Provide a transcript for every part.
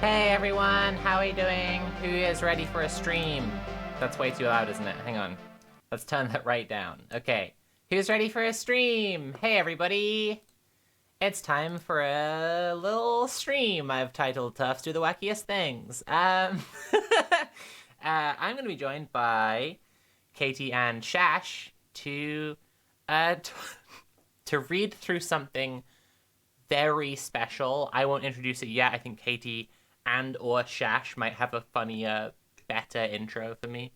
Hey everyone, how are you doing? Who is ready for a stream? That's way too loud, isn't it? Hang on. Let's turn that right down. Okay. Who's ready for a stream? Hey everybody! It's time for a little stream I've titled Tufts Do the Wackiest Things. I'm gonna be joined by Katie and Shash to read through something very special. I won't introduce it yet. I think Katie and or Shash might have a funnier, better intro for me.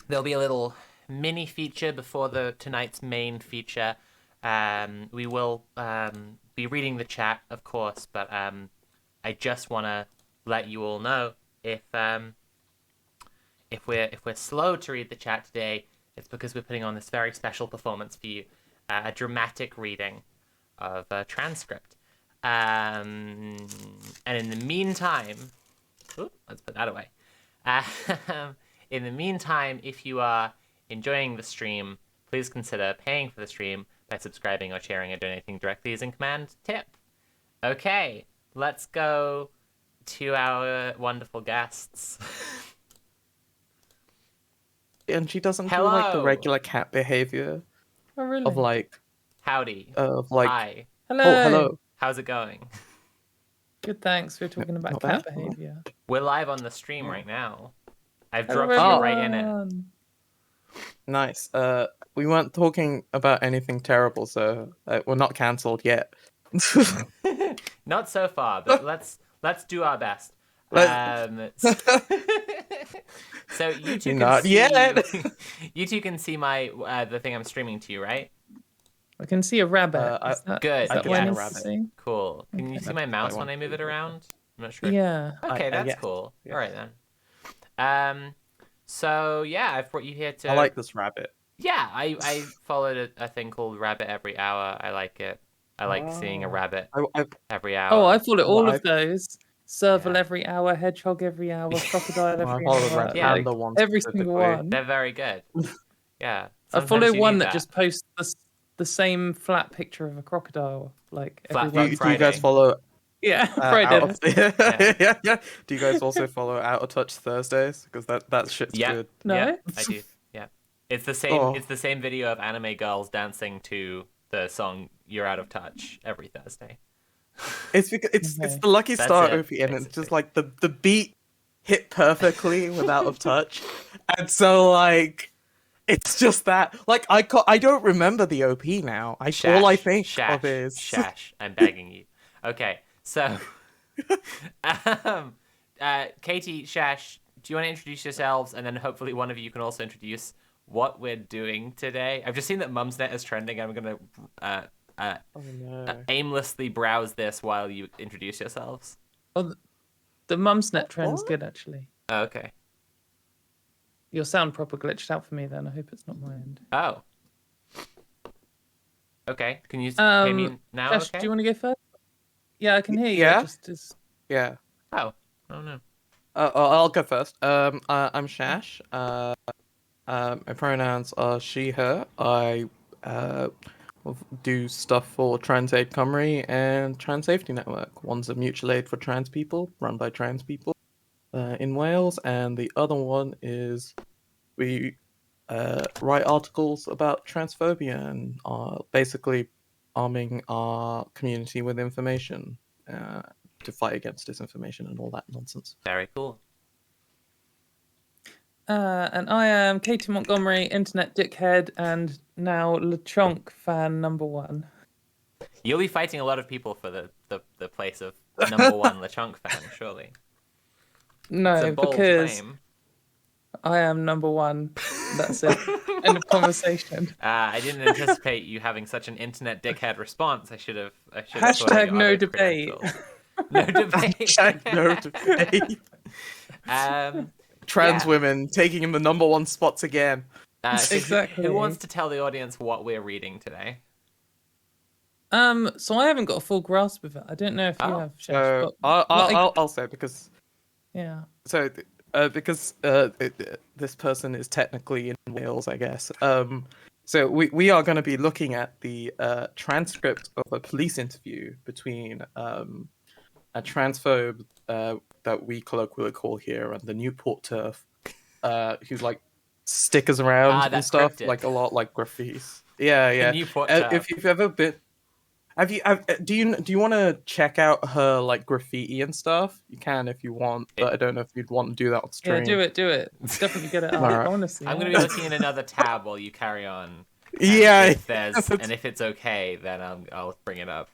There'll be a little mini feature before tonight's main feature. We will be reading the chat, of course, but I just want to let you all know if we're slow to read the chat today, it's because we're putting on this very special performance for you, a dramatic reading of a transcript. And in the meantime, let's put that away. In the meantime, if you are enjoying the stream, please consider paying for the stream by subscribing or sharing or donating directly using command tip. Okay, let's go to our wonderful guests. And she doesn't do Hello. like the regular cat behavior Oh, really? of like Howdy. of like Hi. Hello. oh hello. How's it going? Good, thanks. We're talking about Not cat bad. behavior. We're live on the stream right now. I've Hello, dropped you right in it. everyone. Nice. We weren't talking about anything terrible, so we're not cancelled yet. Not so far, but let's do our best. So you two can Not see yet. you two can see my the thing I'm streaming to you, right? I can see a rabbit. Good. Is that I what can I see a need rabbit. to see? Cool. Can you Okay. see my mouse I when want I move to it see around? I'm not sure. Yeah. Okay, that's yes. cool. Yes. All right then. So yeah, I've brought you here to. I like this rabbit. Yeah, I followed a thing called Rabbit Every Hour. I like it. I like seeing a rabbit every hour. Oh, I follow all Well, of those. Serval Yeah. every hour, hedgehog every hour, crocodile I every follow the hour. red Yeah. panda one Every single specifically. one. They're very good. Yeah. I Sometimes follow you one need that just posts the same flat picture of a crocodile, like Flat every Flat Do you guys Friday. follow Yeah, out of Friday. yeah. Do you guys also follow Out of Touch Thursdays? Because that shit's Yeah. good. No? Yeah, I do. Yeah. It's the same. Oh. It's the same video of anime girls dancing to the song "You're Out of Touch" every Thursday. It's because it's Okay. the Lucky That's Star it, OP, and it's basically. just like the beat hit perfectly with Out of Touch, and so like it's just that like I don't remember the OP now. All I think of is Shash. I'm begging you. Okay, so, Katie, Shash, do you want to introduce yourselves, and then hopefully one of you can also introduce what we're doing today? I've just seen that Mumsnet is trending. I'm gonna oh no. aimlessly browse this while you introduce yourselves. Well, the Mumsnet trend's What? good, actually. Oh, okay. Your sound proper glitched out for me then. I hope it's not my end. Oh. Okay. Can you hear me now? Josh, Okay. do you want to go first? Yeah, I can hear you. Yeah? Just... Yeah. Oh. Oh no. I'll go first. I'm Shash. My pronouns are she, her. I do stuff for Trans Aid Cymru and Trans Safety Network. One's a mutual aid for trans people, run by trans people in Wales, and the other one is we write articles about transphobia and basically arming our community with information to fight against disinformation and all that nonsense. Very cool. And I am Katy Montgomerie, internet dickhead, and now LeChonk fan #1. You'll be fighting a lot of people for the place of #1 LeChonk fan, surely. It's a No, bold because claim. I am #1. That's it. End of conversation. I didn't anticipate you having such an internet dickhead response. I should have. Hashtag no debate. No debate. Hashtag no debate. Trans Yeah. women taking in the #1 spots again. So Exactly. Who wants to tell the audience what we're reading today? So I haven't got a full grasp of it. I don't know if you Oh. have, Shash, So but I'll say because yeah. so because this person is technically in Wales, I guess. So we are going to be looking at the transcript of a police interview between a transphobe that we colloquially call here and the Newport turf, who's like stickers around and that's stuff, cryptic. like a lot like graffitis. Yeah. Newport turf. If you've ever been. Do you want to check out her like graffiti and stuff? You can if you want, but I don't know if you'd want to do that on stream. Yeah, do it. Definitely get it up, Alright. honestly. I'm going to be looking in another tab while you carry on. Yeah. And if it's okay, then I'll bring it up.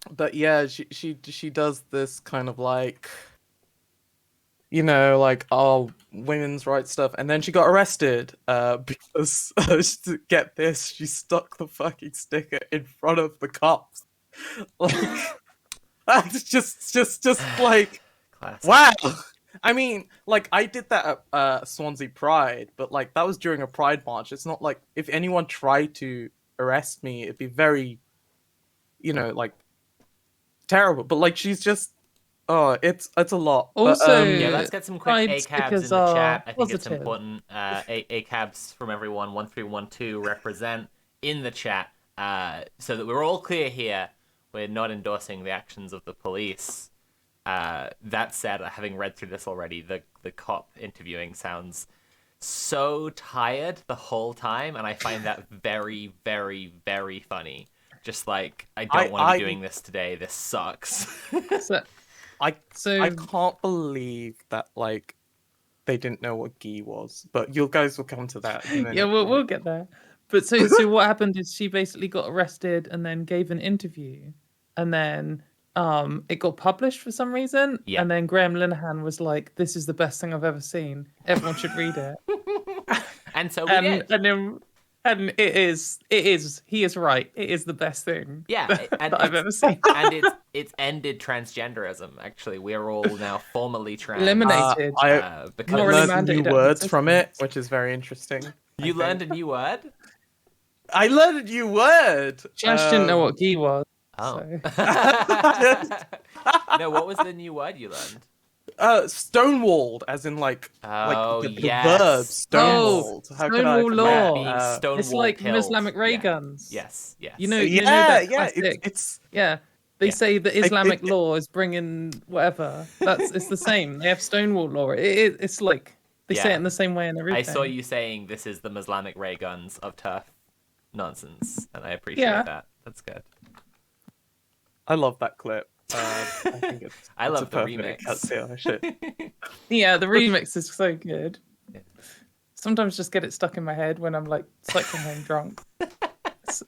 But yeah, she does this kind of like, you know, like, oh, women's rights stuff, and then she got arrested because get this, she stuck the fucking sticker in front of the cops. Like, that's just like, Classic. wow. I mean, like, I did that at Swansea Pride, but like that was during a Pride march. It's not like if anyone tried to arrest me, it'd be very, you know, like terrible. But like she's just, oh, it's a lot. Also, Yeah, let's get some quick Pride ACABs in stickers the are chat. I think it's positive. important. ACABs from everyone, 1312, represent in the chat, so that we're all clear here. We're not endorsing the actions of the police. That said, having read through this already, the cop interviewing sounds so tired the whole time, and I find that very, very, very funny. Just like, I don't want to be doing this today. This sucks. So, I so can't believe that like they didn't know what ghee was, but you guys will come to that in a minute. yeah, we'll get there. But so what happened is she basically got arrested and then gave an interview, and then it got published for some reason, Yeah. and then Graham Linehan was like, "This is the best thing I've ever seen. Everyone should read it." And so we did. And it is he is right. It is the best thing And that I've ever seen. And it's ended transgenderism. Actually, we're all now formally trans. Eliminated. I because already learned new mandated out of words from it, existence. which is very interesting. you learned a new word. I learned a new word. Shash didn't know what ghee was. Oh. So. No, what was the new word you learned? Stonewalled, as in like Oh, the yes. verb stonewalled. How could I Stonewall forget? law. Being stonewall It's like killed. Islamic ray Yeah. guns. Yes, yes. You know yeah, that yeah. classic. It's Yeah, they Yeah. say that Islamic law is bringing whatever. It's the same. They have Stonewall law. It's like they say Yeah. it in the same way and everything. I saw you saying this is the Islamic ray guns of turf nonsense, and I appreciate Yeah. that. That's good. I love that clip. I think it's I it's love a the perfect remix. cutscene, shit. Yeah, the remix is so good. Yeah. Sometimes just get it stuck in my head when I'm like cycling home drunk. It's-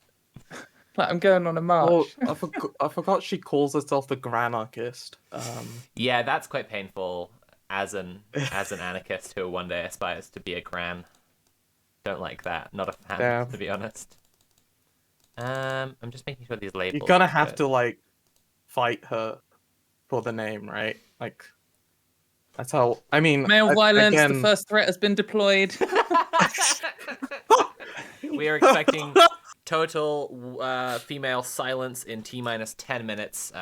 like I'm going on a march. Oh, I forgot she calls herself the Granarchist. Yeah, that's quite painful as an anarchist who one day aspires to be a gran. Don't like that. Not a fan, Yeah. to be honest. I'm just making sure these labels. You're gonna are have good. to like fight her for the name, right? Like that's how. I mean, Male violence. Again, The first threat has been deployed. We are expecting total female silence in T-minus 10 minutes.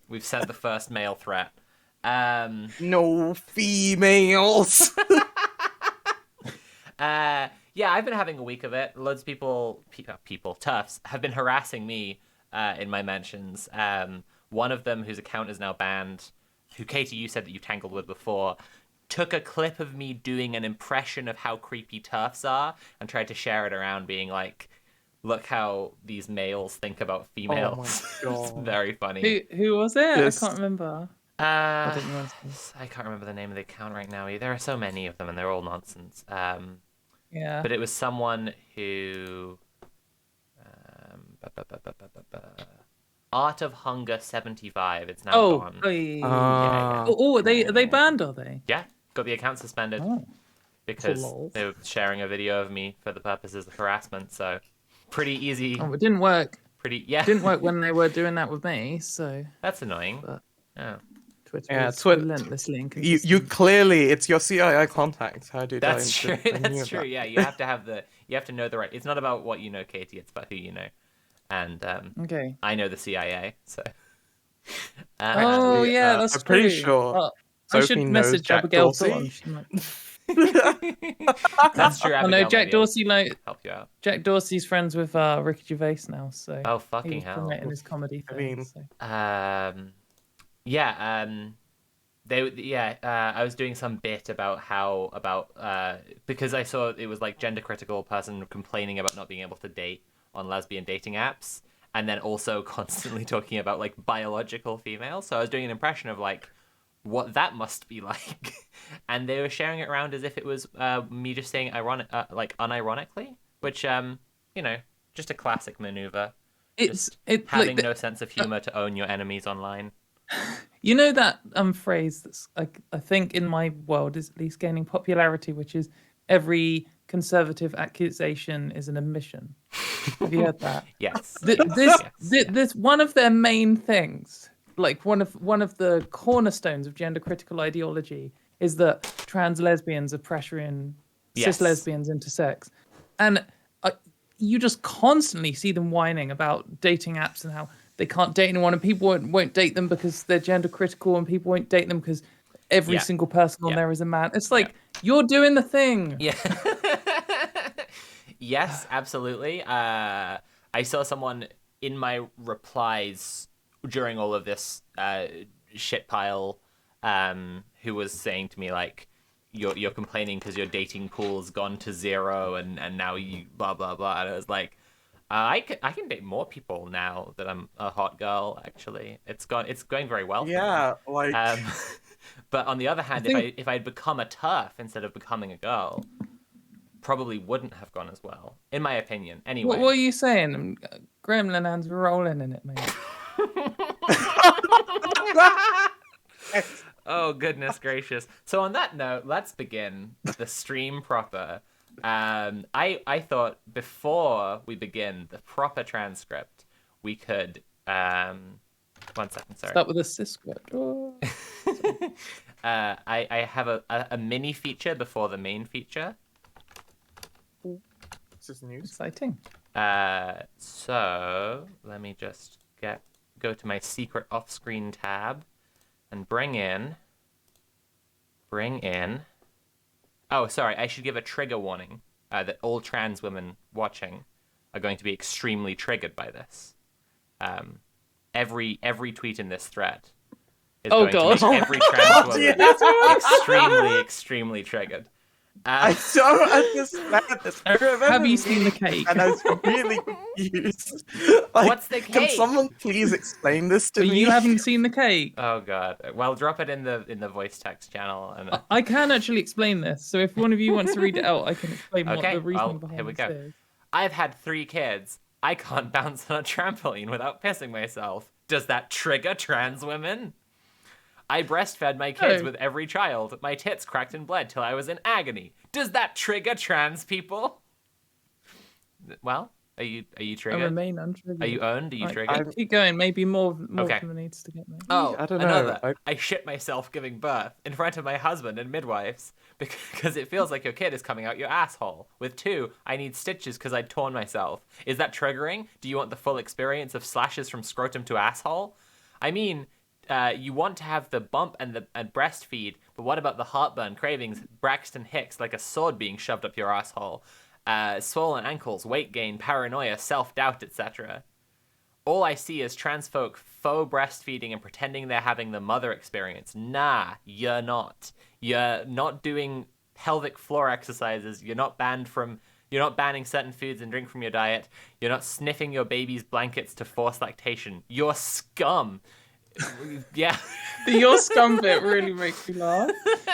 We've sent the first male threat. no females. Yeah, I've been having a week of it. Loads of people, toughs, have been harassing me in my mentions. One of them, whose account is now banned, who, Katie, you said that you tangled with before, took a clip of me doing an impression of how creepy turfs are and tried to share it around, being like, look how these males think about females. Oh my It's God. very funny. Who was it? Yes. I can't remember. I don't know what I can't remember the name of the account right now. There are so many of them, and they're all nonsense. Yeah. But it was someone who... Art of Hunger 75. It's now gone. Yeah. Are they banned? Are they? Yeah, got the account suspended Oh. because Lol. they were sharing a video of me for the purposes of harassment. So pretty easy. Oh, it didn't work. Yeah. It didn't work when they were doing that with me. So That's annoying. But- Oh. Twitter Yeah, is Twitter- relentlessly you inconsistent. clearly, it's your CII contacts. How do That's true. I knew That's true. that. Yeah, you have to know the right. It's not about what you know, Katie. It's about who you know. And Okay. I know the CIA, so. Oh Actually, yeah, that's I'm pretty true. sure Oh, I should Sophie knows message Jack Abigail Dorsey. Thorne. She might- That's true. Oh no, Abigail Jack might Dorsey. help you out. Jack Dorsey's friends with Ricky Gervais now, so Oh he fucking was hell. promoting his comedy I thing. mean- So. I was doing some bit about because I saw it was like gender critical person complaining about not being able to date on lesbian dating apps, and then also constantly talking about like biological females. So I was doing an impression of like what that must be like. And they were sharing it around as if it was me just saying unironically, which just a classic maneuver. Just having no sense of humor to own your enemies online. You know that phrase that's I think in my world is at least gaining popularity, which is every conservative accusation is an admission. Have you heard that? Yes. This one of their main things, like one of the cornerstones of gender critical ideology, is that trans lesbians are pressuring cis lesbians into sex, and you just constantly see them whining about dating apps and how they can't date anyone, and people won't date them because they're gender critical, and people won't date them because every single person on there is a man. It's like, you're doing the thing. Yeah. Yes, absolutely. I saw someone in my replies during all of this shit pile who was saying to me, like, you're complaining because your dating pool's gone to 0 and now you blah, blah, blah. And I was like, I can date more people now that I'm a hot girl. Actually, it's going very well. Yeah, like. But on the other hand, if I'd become a TERF instead of becoming a girl, probably wouldn't have gone as well, in my opinion. Anyway, what are you saying? Gremlin hands rolling in it, mate. Oh goodness gracious! So on that note, let's begin the stream proper. I thought before we begin the proper transcript, we could 1 second, sorry. Start with a cis script. Oh. I have a mini feature before the main feature. This is news. Exciting. So let me just go to my secret off-screen tab and bring in. Oh, sorry. I should give a trigger warning that all trans women watching are going to be extremely triggered by this. Every tweet in this thread is going to make every trans woman extremely triggered. I don't understand this. I remember Have you seen the cake? And I was really confused. Like, what's the cake? Can someone please explain this to me? You haven't seen the cake. Oh god. Well, drop it in the voice text channel. And I can actually explain this. So if one of you wants to read it out, I can explain what the reason behind here we go. this is. I've had 3 kids. I can't bounce on a trampoline without pissing myself. Does that trigger trans women? I breastfed my kids with every child. My tits cracked and bled till I was in agony. Does that trigger trans people? Well, are you triggered? I remain untriggered. Are you owned? Are you triggered? Keep going. Maybe more needs to get made. Oh, I don't know. I shit myself giving birth in front of my husband and midwives because it feels like your kid is coming out your asshole. With 2, I need stitches because I'd torn myself. Is that triggering? Do you want the full experience of slashes from scrotum to asshole? I mean, you want to have the bump and breastfeed, but what about the heartburn, cravings, Braxton Hicks like a sword being shoved up your asshole, swollen ankles, weight gain, paranoia, self-doubt, etc. All I see is trans folk faux breastfeeding and pretending they're having the mother experience. Nah, you're not. You're not doing pelvic floor exercises. You're not banning certain foods and drink from your diet. You're not sniffing your baby's blankets to force lactation. You're scum. Yeah. The your scum bit really makes me laugh.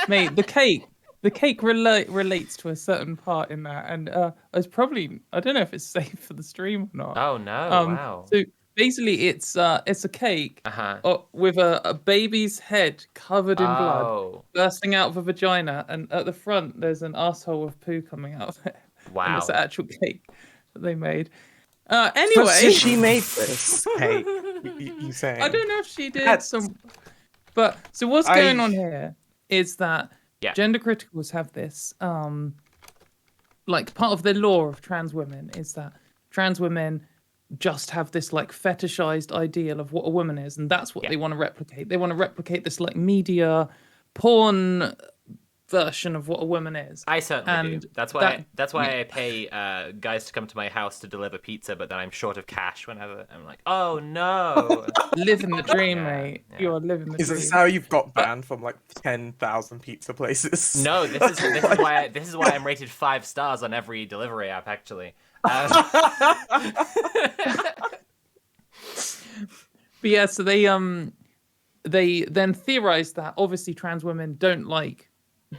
Mate, the cake relates to a certain part in that, and I don't know if it's safe for the stream or not. Oh no! Wow. So basically, it's a cake with a baby's head covered in blood, bursting out of a vagina, and at the front there's an asshole with poo coming out of it. Wow. And it's an actual cake that they made. Anyway, so she made this cake. You saying? I don't know if she did but so what's going on here is that gender criticals have this like part of the law of trans women is that trans women just have this like fetishized ideal of what a woman is, and that's what they want to replicate. They want to replicate this like media porn version of what a woman is. I certainly do. That's why I pay guys to come to my house to deliver pizza, but then I'm short of cash whenever I'm like, oh no. Living the dream, mate. Yeah. You are living the dream. Is this how you've got banned from like 10,000 pizza places? No, this is why I'm rated 5 stars on every delivery app actually. But yeah, so they they then theorized that obviously trans women don't like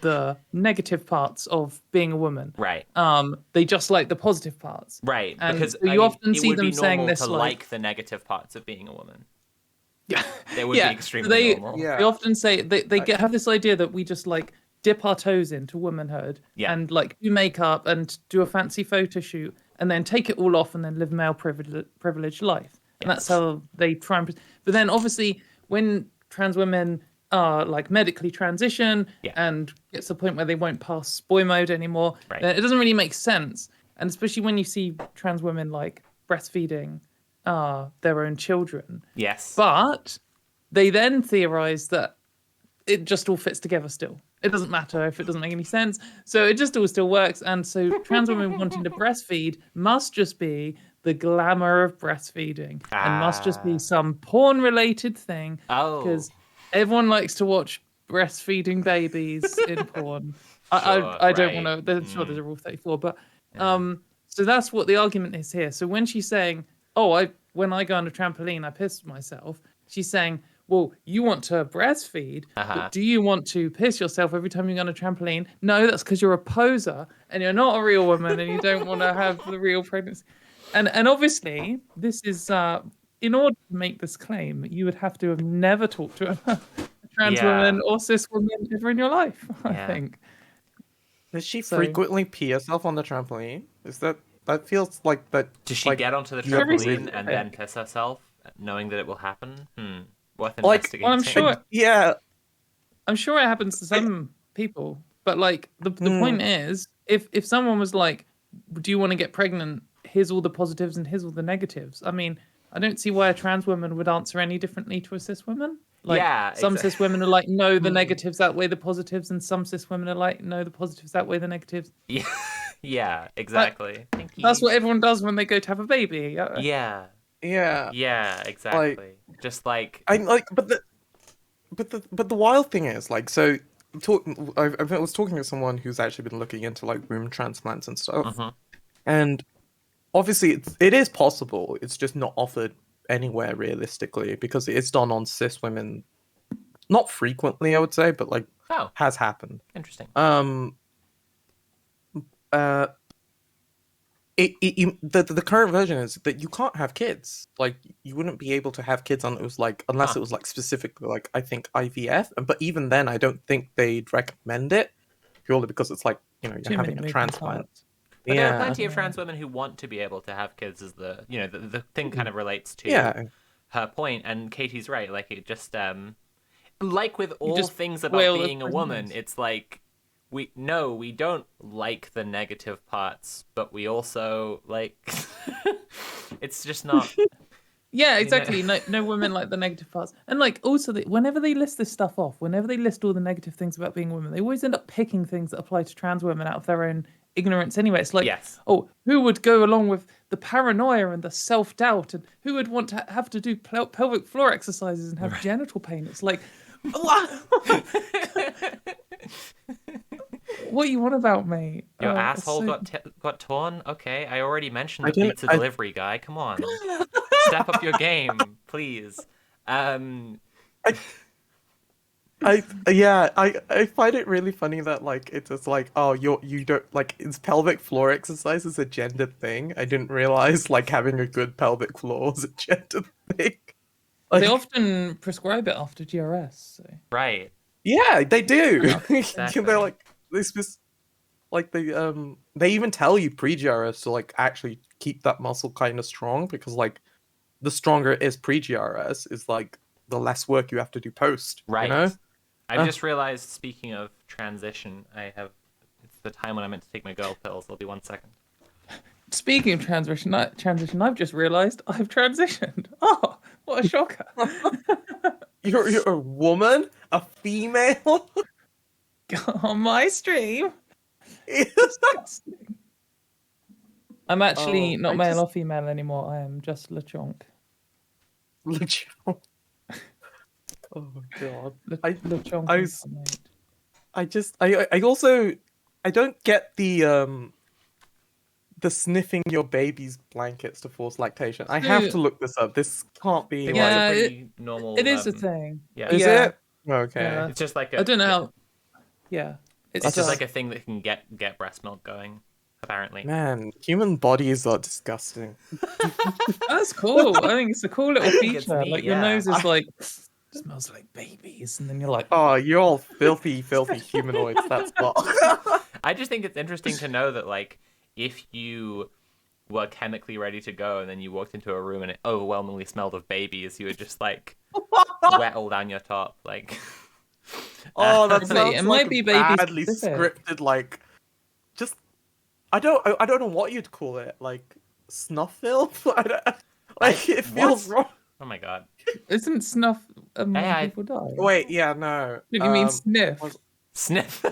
the negative parts of being a woman. Right. They just like the positive parts. Right. And Because so you often it see would them be saying normal this to like the negative parts of being a woman. Yeah, They would be extremely normal. Yeah. They often say have this idea that we just like dip our toes into womanhood and like do makeup and do a fancy photo shoot and then take it all off and then live male privileged life. And that's how they try and. But then obviously when trans women are like medically transition and get to the point where they won't pass boy mode anymore, then it doesn't really make sense. And especially when you see trans women like breastfeeding their own children. Yes. But they then theorize that it just all fits together still. It doesn't matter if it doesn't make any sense. So it just all still works. And so trans women wanting to breastfeed must just be the glamour of breastfeeding and must just be some porn related thing. Oh. Because everyone likes to watch breastfeeding babies in porn. I don't want to, sure there's a rule 34, but so that's what the argument is here. So when she's saying, when I go on a trampoline, I piss myself, she's saying, well, you want to breastfeed, but do you want to piss yourself every time you go on a trampoline? No, that's because you're a poser and you're not a real woman and you don't want to have the real pregnancy. And obviously, this is, in order to make this claim, you would have to have never talked to a trans woman or cis woman ever in your life, I think. Does she frequently pee herself on the trampoline? That feels like that. Does she get onto the trampoline and then piss herself, knowing that it will happen? Worth investigating. Well, I'm sure. Yeah, I'm sure it happens to some people, but like the point is, if someone was like, "Do you want to get pregnant? Here's all the positives and here's all the negatives." I mean, I don't see why a trans woman would answer any differently to a cis woman. Like some cis women are like, no, the negatives outweigh the positives, and some cis women are like, no, the positives outweigh the negatives. Yeah, exactly. That's what everyone does when they go to have a baby. Yeah, exactly. Just like but the wild thing is like, so I was talking to someone who's actually been looking into like womb transplants and stuff, and obviously it is possible. It's just not offered anywhere realistically because it's done on cis women, not frequently, I would say, but like has happened. Interesting. The current version is that you can't have kids. Like you wouldn't be able to have kids unless it was like specifically like I think IVF. But even then, I don't think they'd recommend it purely because it's like you're having a transplant. But there are plenty of trans women who want to be able to have kids. As the thing kind of relates to her point, and Katie's right. Like it just like with all things about being a woman, it's like. We don't like the negative parts, but we also like it's just not. Yeah, exactly. No women like the negative parts, and like also whenever they list this stuff off, whenever they list all the negative things about being a woman, they always end up picking things that apply to trans women out of their own ignorance. Anyway, it's like, who would go along with the paranoia and the self-doubt, and who would want to have to do pelvic floor exercises and have genital pain? It's like, what you want about me? Your asshole got torn? Okay, I already mentioned the pizza delivery guy. Come on. Step up your game, please. I find it really funny that like it's just like, oh, you don't like, it's pelvic floor exercise is a gender thing. I didn't realize like having a good pelvic floor is a gender thing. Like, they often prescribe it after GRS. So. Right. Yeah, they do. Exactly. They're like this, like they even tell you pre-GRS to like actually keep that muscle kind of strong because like the stronger it is pre-GRS is like the less work you have to do post. Right. You know? I've just realized, speaking of transition, it's the time when I'm meant to take my girl pills. It'll be 1 second. Speaking of transition, I've just realized I've transitioned. Oh, what a shocker. You're a woman? A female? On my stream? Disgusting. I'm actually not male or female anymore. I am just LeChonk. LeChonk. Oh god. LeChonk. I also I don't get the the sniffing your baby's blankets to force lactation. I have to look this up. This can't be. It like... was a Yeah, pretty normal. It is a thing. Yeah. Is Yeah. it? Okay. Yeah. It's just like I don't know how. Yeah. It's just like a thing that can get breast milk going. Apparently. Man, human bodies are disgusting. That's cool. I think it's a cool little think it's feature. neat, Like your yeah. nose is like smells like babies, and then you're like, Oh, you're all filthy, filthy humanoids. That's what. I just think it's interesting to know that, like, if you were chemically ready to go and then you walked into a room and it overwhelmingly smelled of babies, you would just, like, wet all down your top. Like, Oh, that It sounds might like be a baby badly specific. scripted, like, just... I don't know what you'd call it, like, snuff film? I don't... Like, it feels wrong. oh my god. isn't snuff when Hey, people die? Wait, yeah, no. You mean sniff? was- Sniff.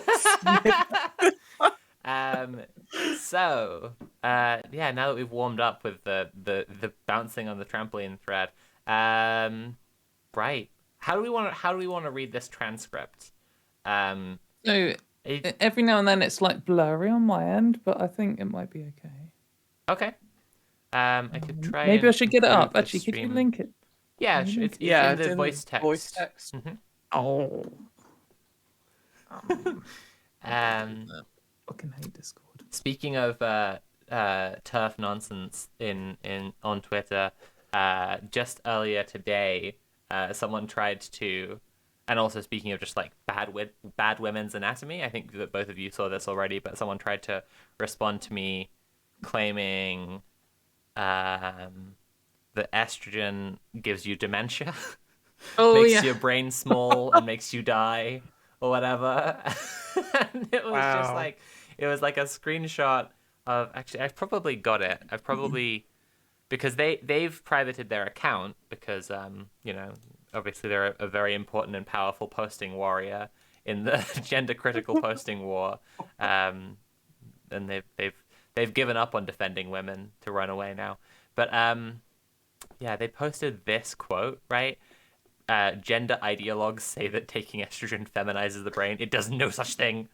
Yeah, now that we've warmed up with the bouncing on the trampoline thread, right. How do we want to read this transcript? So It- every now and then it's like blurry on my end, but I think it might be okay. okay. I could try. Maybe I and should get it improve up. the Actually, could you stream. link it? Yeah, Maybe? it's Yeah, in it's the in voice text. Voice text. Mhm. Oh, fucking hate Discord. Speaking of turf nonsense on Twitter, just earlier today, someone tried to, and also speaking of just like bad women's anatomy, I think that both of you saw this already, but someone tried to respond to me claiming that estrogen gives you dementia, Oh makes yeah. your brain small and makes you die or whatever. And it was just Wow. like, it was like a screenshot of, actually I've probably got it. I've probably, because they've privated their account because you know, obviously they're a very important and powerful posting warrior in the gender critical posting war. And they've given up on defending women to run away now. But yeah, they posted this quote, right? Gender ideologues say that taking estrogen feminizes the brain. It does no such thing.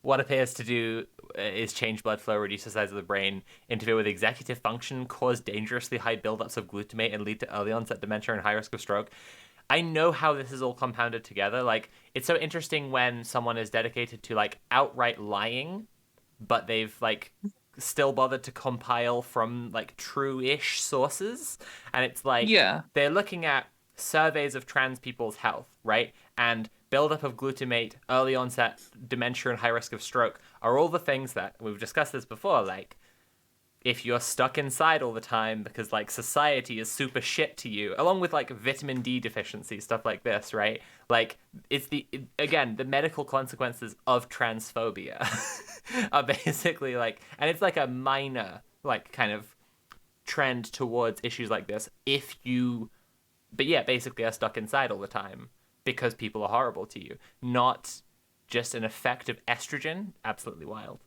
What appears to do is change blood flow, reduce the size of the brain, interfere with executive function, cause dangerously high buildups of glutamate, and lead to early onset dementia and high risk of stroke. I know how this is all compounded together. Like, it's so interesting when someone is dedicated to like outright lying, but they've like still bothered to compile from like true-ish sources, and it's like Yeah. they're looking at surveys of trans people's health, right? And buildup of glutamate, early onset dementia, and high risk of stroke are all the things that we've discussed this before. Like, if you're stuck inside all the time because like society is super shit to you, along with like vitamin D deficiency, stuff like this, right? Like, it's again, the medical consequences of transphobia are basically like, and it's like a minor like kind of trend towards issues like this if you, but yeah, basically are stuck inside all the time because people are horrible to you, not just an effect of estrogen. Absolutely wild.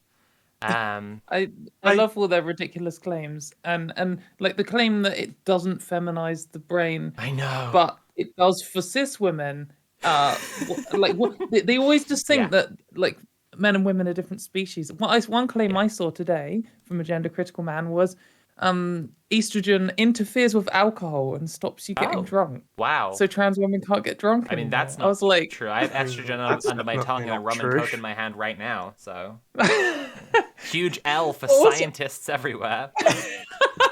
I love all their ridiculous claims, and like the claim that it doesn't feminize the brain, I know, but it does for cis women. They always just think Yeah. that like men and women are different species. One claim I saw today from a gender critical man was estrogen interferes with alcohol and stops you getting Oh. drunk. wow. So trans women can't get drunk I mean, anymore. that's not I was like, true. I have estrogen That's under my tongue and a definitely rum not and true. coke in my hand right now. So huge L for Also- scientists everywhere.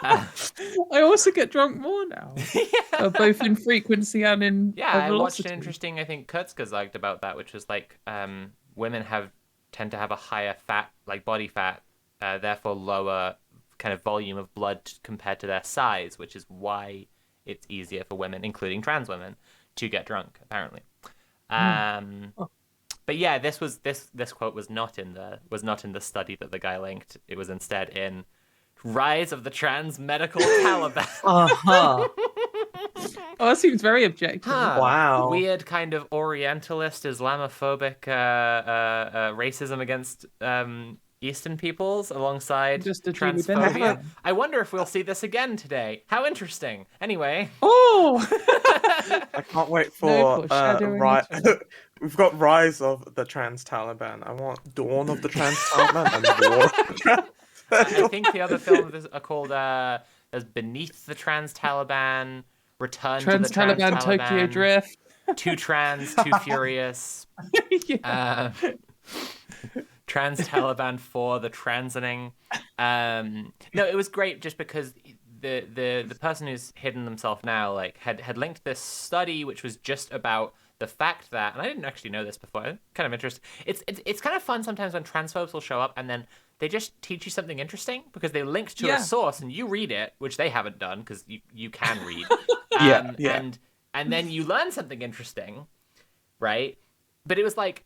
I also get drunk more now, both in frequency and in Yeah, I watched velocity. an interesting, I think, Kurzgesagt about that, which was like women tend to have a higher fat, like body fat, therefore lower kind of volume of blood compared to their size, which is why it's easier for women, including trans women, to get drunk, apparently. But yeah, this quote was not in the study that the guy linked. It was instead in Rise of the Trans Medical Taliban. Uh-huh. Oh, that seems very objective. Huh. Wow. Weird kind of Orientalist, Islamophobic racism against Eastern peoples alongside Just a Julie transphobia. Bennett. I wonder if we'll see this again today. How interesting. Anyway, Oh, I can't wait No for foreshadowing at all. We've got Rise of the Trans Taliban. I want Dawn of the Trans Taliban and War of the Trans. I think the other films are called there's Beneath the Trans-Taliban, Return to the Trans-Taliban, Tokyo Trans-Taliban, Drift. Too Trans, Too Furious, Yeah. Trans-Taliban 4, The Transiting. No, it was great just because the person who's hidden themselves now like had linked this study which was just about the fact that, and I didn't actually know this before. I'm kind of interested. It's kind of fun sometimes when transphobes will show up and then they just teach you something interesting because they linked to a source and you read it, which they haven't done because you can read. And then you learn something interesting, right? But it was like,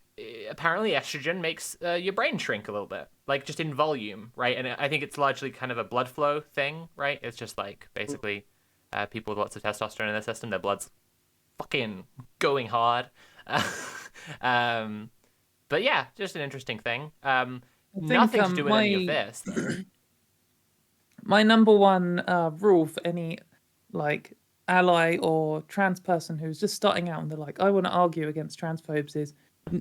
apparently estrogen makes your brain shrink a little bit, like just in volume, right? And I think it's largely kind of a blood flow thing, right? It's just like basically people with lots of testosterone in their system, their blood's fucking going hard. But yeah, just an interesting thing. Nothing to do with any of this. My number one rule for any like ally or trans person who's just starting out and they're like, I want to argue against transphobes is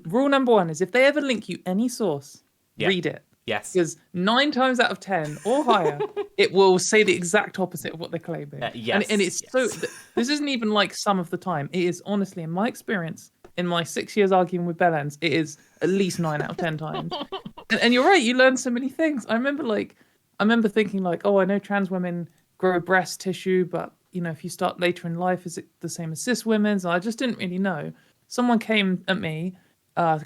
rule number one is if they ever link you any source, read it. Yes. Because 9 times out of 10 or higher, it will say the exact opposite of what they're claiming. Yes. And it's so. This isn't even like some of the time. It is honestly, in my experience, in my 6 years arguing with Bellends, it is at least 9 out of 10 times. And you're right. You learn so many things. I remember thinking like, oh, I know trans women grow breast tissue, but you know, if you start later in life, is it the same as cis women's? And I just didn't really know. Someone came at me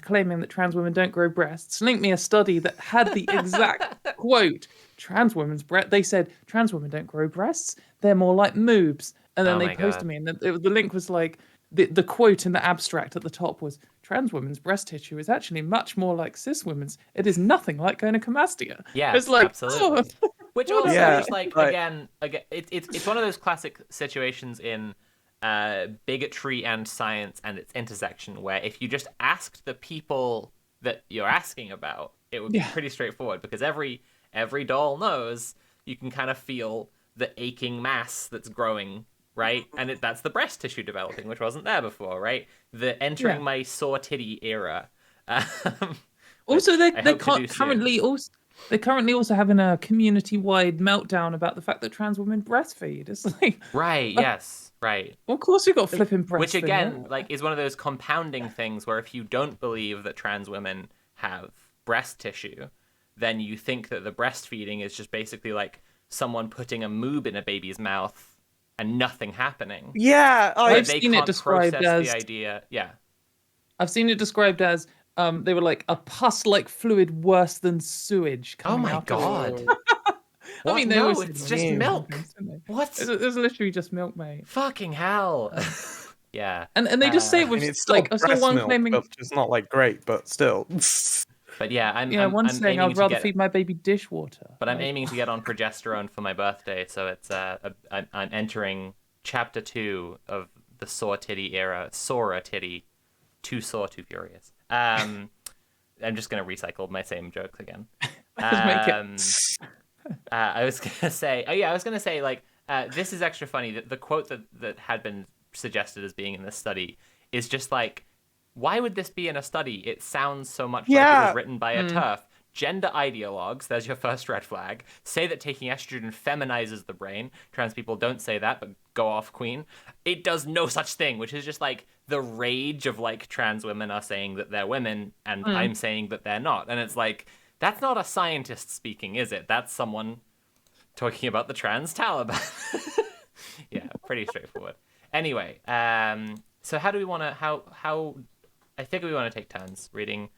claiming that trans women don't grow breasts, linked me a study that had the exact quote, trans women's breast. They said, trans women don't grow breasts. They're more like moobs. And then they posted me, and the link was like, the quote in the abstract at the top was, trans women's breast tissue is actually much more like cis women's. It is nothing like gynecomastia. Yeah, it's like, absolutely. Oh. Which also is like, again, it's one of those classic situations in bigotry and science and its intersection where if you just asked the people that you're asking about, it would be pretty straightforward because every doll knows you can kind of feel the aching mass that's growing, right? And that's the breast tissue developing, which wasn't there before, right? The entering my sore titty era. Also, they're currently also having a community-wide meltdown about the fact that trans women breastfeed. It's like right, yes, right. Well, of course, we've got flipping breast. Which again, like, is one of those compounding things where if you don't believe that trans women have breast tissue, then you think that the breastfeeding is just basically like someone putting a moob in a baby's mouth and nothing happening. Yeah, I've seen it described as the idea. Yeah, I've seen it described as. They were like a pus-like fluid worse than sewage. Oh my god! I mean, no, it's just milk. What? It's literally just milk, mate. Fucking hell! Yeah. And they just say it was it's like I still saw one milk, claiming which is not like great, but still. But yeah, I'm saying I'd rather feed my baby dishwater. But I'm aiming to get on progesterone for my birthday, so it's I'm entering chapter 2 of the sore titty era. Sora titty, too sore, too furious. I'm just gonna recycle my same jokes again. I was gonna say, like, this is extra funny. The quote that had been suggested as being in this study is just like, why would this be in a study? It sounds so much like it was written by a TERF. Gender ideologues, there's your first red flag, say that taking estrogen feminizes the brain. Trans people don't say that, but go off, queen. It does no such thing, which is just like the rage of like trans women are saying that they're women and I'm saying that they're not. And it's like, that's not a scientist speaking, is it? That's someone talking about the trans Taliban. Yeah, pretty straightforward. Anyway, so how do we want to, how, I think we want to take turns reading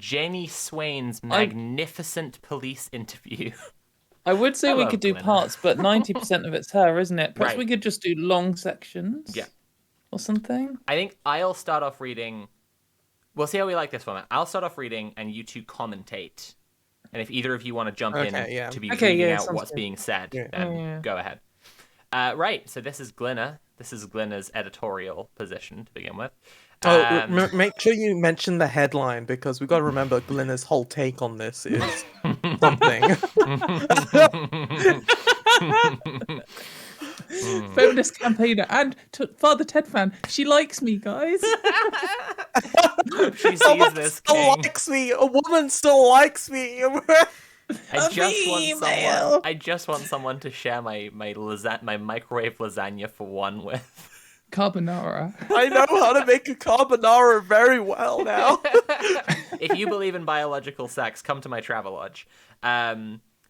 Jenny Swain's magnificent police interview. I would say we could do parts, but 90% of it's her, isn't it? Perhaps we could just do long sections. Yeah. Or something. I think I'll start off reading. We'll see how we like this format. I'll start off reading and you two commentate. And if either of you want to jump in to be reading out what's being said, then go ahead. Right, so this is Glenna. This is Glenna's editorial position to begin with. Make sure you mention the headline because we've got to remember Glenna's whole take on this is something. Feminist campaigner and Father Ted fan. She likes me, guys. She sees this king. Likes me. A woman still likes me. I just want someone to share my microwave lasagna for one with. Carbonara. I know how to make a carbonara very well now. If you believe in biological sex, come to my Travelodge.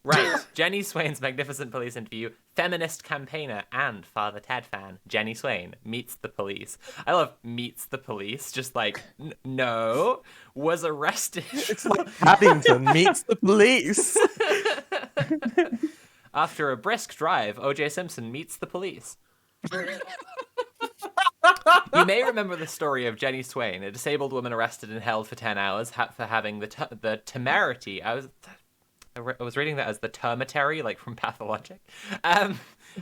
Right, Jenny Swain's magnificent police interview. Feminist campaigner and Father Ted fan Jenny Swain meets the police. I love meets the police. Just like no, was arrested. It's like Paddington meets the police. After a brisk drive, O.J. Simpson meets the police. You may remember the story of Jenny Swain, a disabled woman arrested and held for 10 hours for having the temerity. I was reading that as the termitary, like from Pathologic.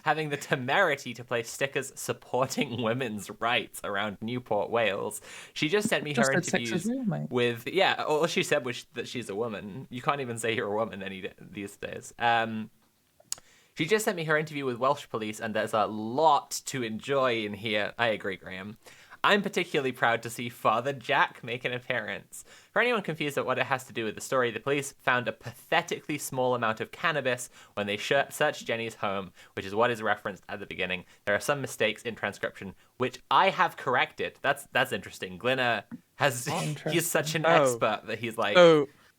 Having the temerity to place stickers supporting women's rights around Newport, Wales. She just sent me her interviews with... Yeah, all she said was that she's a woman. You can't even say you're a woman these days. She just sent me her interview with Welsh police, and there's a lot to enjoy in here. I agree, Graham. I'm particularly proud to see Father Jack make an appearance. For anyone confused about what it has to do with the story, the police found a pathetically small amount of cannabis when they searched Jenny's home, which is what is referenced at the beginning. There are some mistakes in transcription, which I have corrected. That's interesting. Glinner he's such an expert that he's like...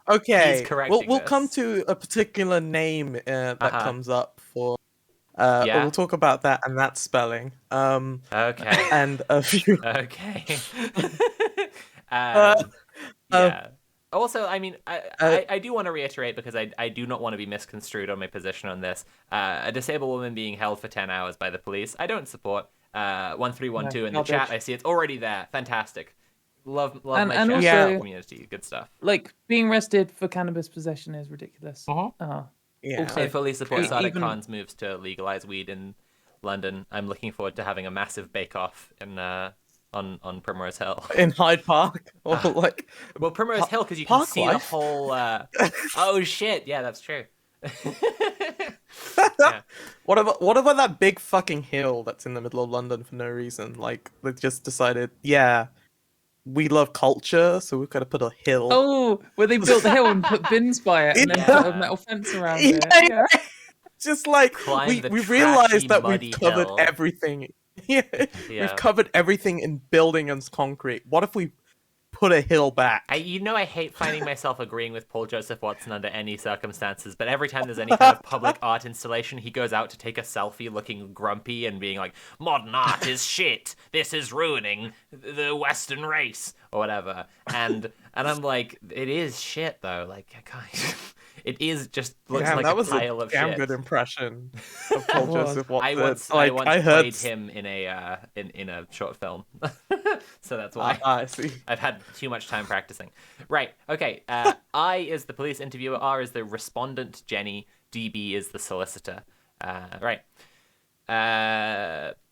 Okay, he's correcting we'll this. come to a particular name that comes up for... Yeah? We'll talk about that and that spelling. Okay. And a few... Okay. Yeah. Also, I mean, I do want to reiterate, because I do not want to be misconstrued on my position on this. A disabled woman being held for 10 hours by the police, I don't support. 1312 in the chat, I see it's already there. Fantastic. Love my and chat also, community. Good stuff. Like, being arrested for cannabis possession is ridiculous. Yeah. Also, I fully support Sadiq even- Khan's moves to legalize weed in London. I'm looking forward to having a massive bake-off in on Primrose Hill. In Hyde Park, or like... Well, Primrose Hill, because you can Park see the life? whole... Oh, shit. Yeah, that's true. Yeah. What about that big fucking hill that's in the middle of London for no reason? Like, they just decided, yeah, we love culture, so we've got to put a hill. Oh, where they built the hill and put bins by it, and then Yeah. put a metal fence around Yeah. it. Yeah. Just like, Climb we the realized trashy, that muddy we've covered hill. everything. Yeah. Yeah. We've covered everything in building and concrete. What if we put a hill back? I hate finding myself agreeing with Paul Joseph Watson under any circumstances, but every time there's any kind of public art installation, he goes out to take a selfie looking grumpy and being like, modern art is shit, this is ruining the Western race, or whatever. And I'm like, it is shit, though. Like, it is just looks Damn, like that a was pile a of damn shit. good impression of Paul Joseph Watson. I once I played him in a short film, so that's why. I see. I've had too much time practicing. Right. Okay. I is the police interviewer. R is the respondent. Jenny. DB is the solicitor. Right.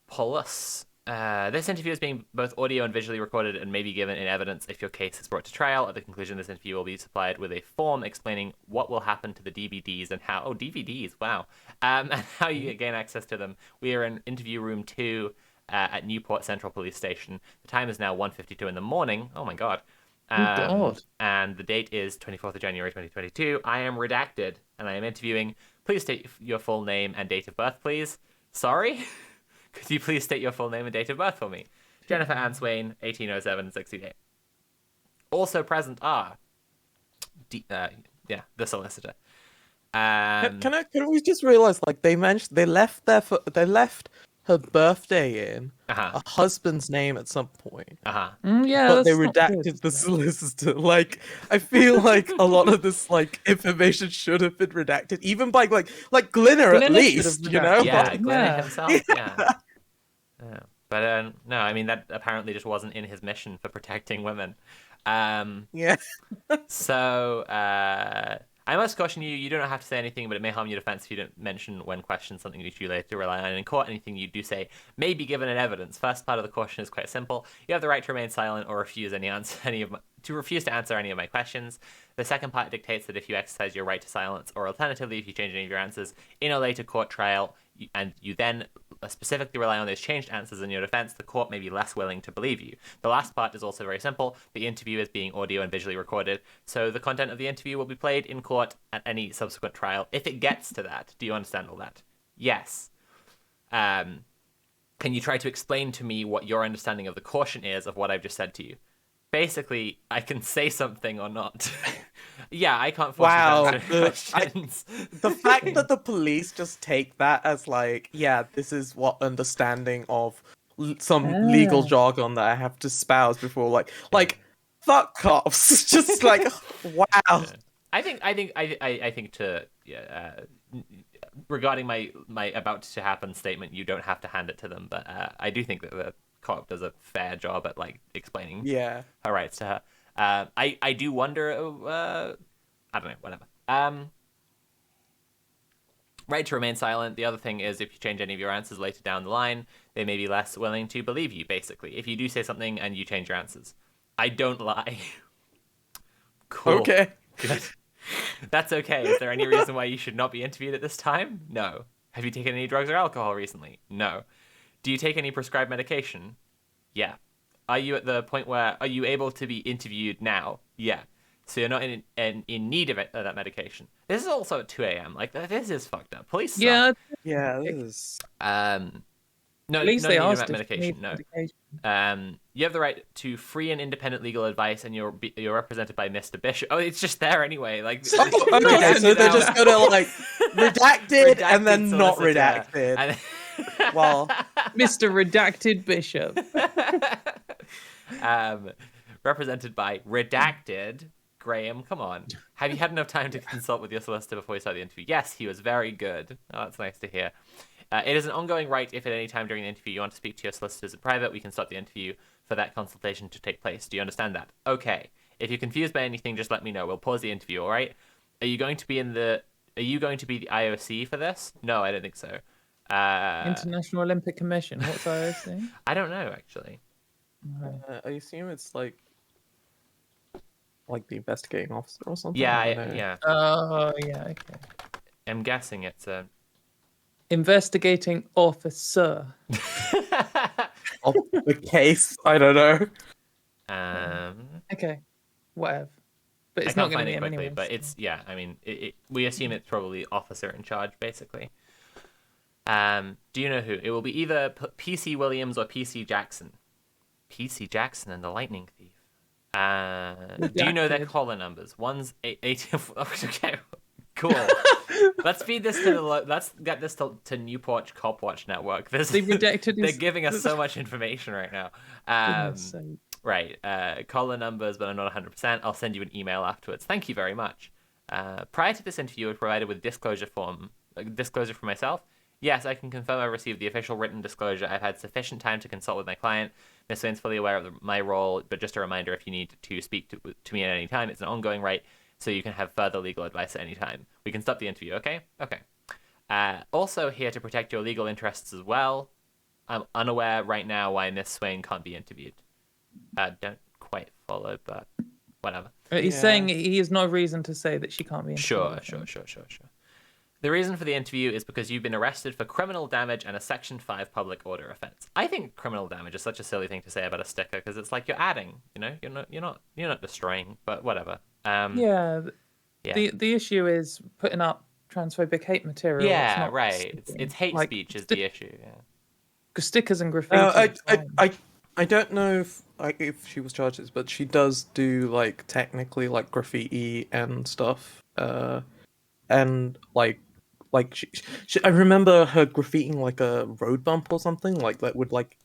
Paulus. This interview is being both audio and visually recorded and may be given in evidence if your case is brought to trial. At the conclusion, this interview will be supplied with a form explaining what will happen to the DVDs and how... Oh, DVDs, wow. And how you gain access to them. We are in interview room 2 at Newport Central Police Station. The time is now 1:52 in the morning. Oh, my God. God. And the date is 24th of January, 2022. I am redacted, and I am interviewing. Please state your full name and date of birth, please. Sorry? Could you please state your full name and date of birth for me? Jennifer Ann Swain, 1807-68. Also present are... the solicitor. Can we just realize, like, they left her birthday in a husband's name at some point. Yeah, But they that's not redacted good, the isn't it? solicitor. Like, I feel like a lot of this, like, information should have been redacted, even by like Glinner at Glinner should have least, you know? redacted Yeah, it. Glenn Yeah. himself, yeah. Yeah. But no, I mean, that apparently just wasn't in his mission for protecting women. Yeah. So, I must caution you, you don't have to say anything, but it may harm your defense if you don't mention when questioned something which you later rely on in court. Anything you do say may be given in evidence. First part of the caution is quite simple. You have the right to remain silent or refuse to answer any of my questions. The second part dictates that if you exercise your right to silence, or alternatively, if you change any of your answers in a later court trial, and you then specifically rely on those changed answers in your defense, the court may be less willing to believe you. The last part is also very simple. The interview is being audio and visually recorded, so the content of the interview will be played in court at any subsequent trial if it gets to that. Do you understand all that? Yes. Can you try to explain to me what your understanding of the caution is of what I've just said to you? Basically, I can say something or not. Yeah, I can't force you to answer questions. The fact that the police just take that as like, yeah, this is what understanding of some legal jargon that I have to spouse before, like fuck cops. Just like, wow. I think to regarding my about to happen statement, you don't have to hand it to them, but I do think that the cop does a fair job at like explaining her rights to her. I do wonder. I don't know. Whatever. Right to remain silent. The other thing is, if you change any of your answers later down the line, they may be less willing to believe you. Basically, if you do say something and you change your answers, I don't lie. Cool. Okay. Good. That's okay. Is there any reason why you should not be interviewed at this time? No. Have you taken any drugs or alcohol recently? No. Do you take any prescribed medication? Yeah. Are you at the point where, are you able to be interviewed now? Yeah. So you're not in need of that medication. This is also at 2 a.m. Like, this is fucked up. Police suck. Yeah, this is... No, at least no they need asked about if medication, you no. need medication. You have the right to free and independent legal advice, and you're represented by Mr. Bishop. Oh, it's just there anyway. Like, Okay, so they're just gonna like redacted and then not redacted. And... Well, Mr. Redacted Bishop. Represented by redacted Graham. Come on. Have you had enough time to consult with your solicitor before you start the interview? Yes, he was very good. Oh, that's nice to hear. It is an ongoing right if at any time during the interview you want to speak to your solicitors in private, we can stop the interview for that consultation to take place. Do you understand that? Okay. If you're confused by anything, just let me know. We'll pause the interview, all right? Are you going to be the IOC for this? No, I don't think so. International Olympic Commission. What's IOC? I don't know, actually. I assume it's like the investigating officer or something. Yeah. Oh, yeah, okay. I'm guessing it's a... Investigating officer. Of the case. I don't know. Okay, whatever. But it's I not can't going to find be it him quickly, anyway. but it's, yeah, I mean, we assume it's probably officer in charge, basically. Do you know who? It will be either PC Williams or PC Jackson. PC Jackson and the Lightning Thief. Do you know their caller numbers? One's 80. Okay, cool. Let's feed this to let's get this to Newport Cop Watch Network. They're giving us so much information right now. Right. Caller numbers, but I'm not 100%. I'll send you an email afterwards. Thank you very much. Prior to this interview, I was provided with disclosure for myself. Yes, I can confirm I received the official written disclosure. I've had sufficient time to consult with my client. Ms. Swain's fully aware of my role, but just a reminder, if you need to speak to me at any time, it's an ongoing right, so you can have further legal advice at any time. We can stop the interview, okay? Okay. Also here to protect your legal interests as well. I'm unaware right now why Miss Swain can't be interviewed. Don't quite follow, but whatever. He's saying he has no reason to say that she can't be interviewed. Sure. The reason for the interview is because you've been arrested for criminal damage and a Section 5 public order offense. I think criminal damage is such a silly thing to say about a sticker because it's like you're adding, you're not destroying, but whatever. The issue is putting up transphobic hate material. Yeah, right. It's hate speech is the issue. Yeah. Stickers and graffiti. I don't know if she was charged this, but she does do like technically like graffiti and stuff. And like I remember her graffitiing like a road bump or something like that would like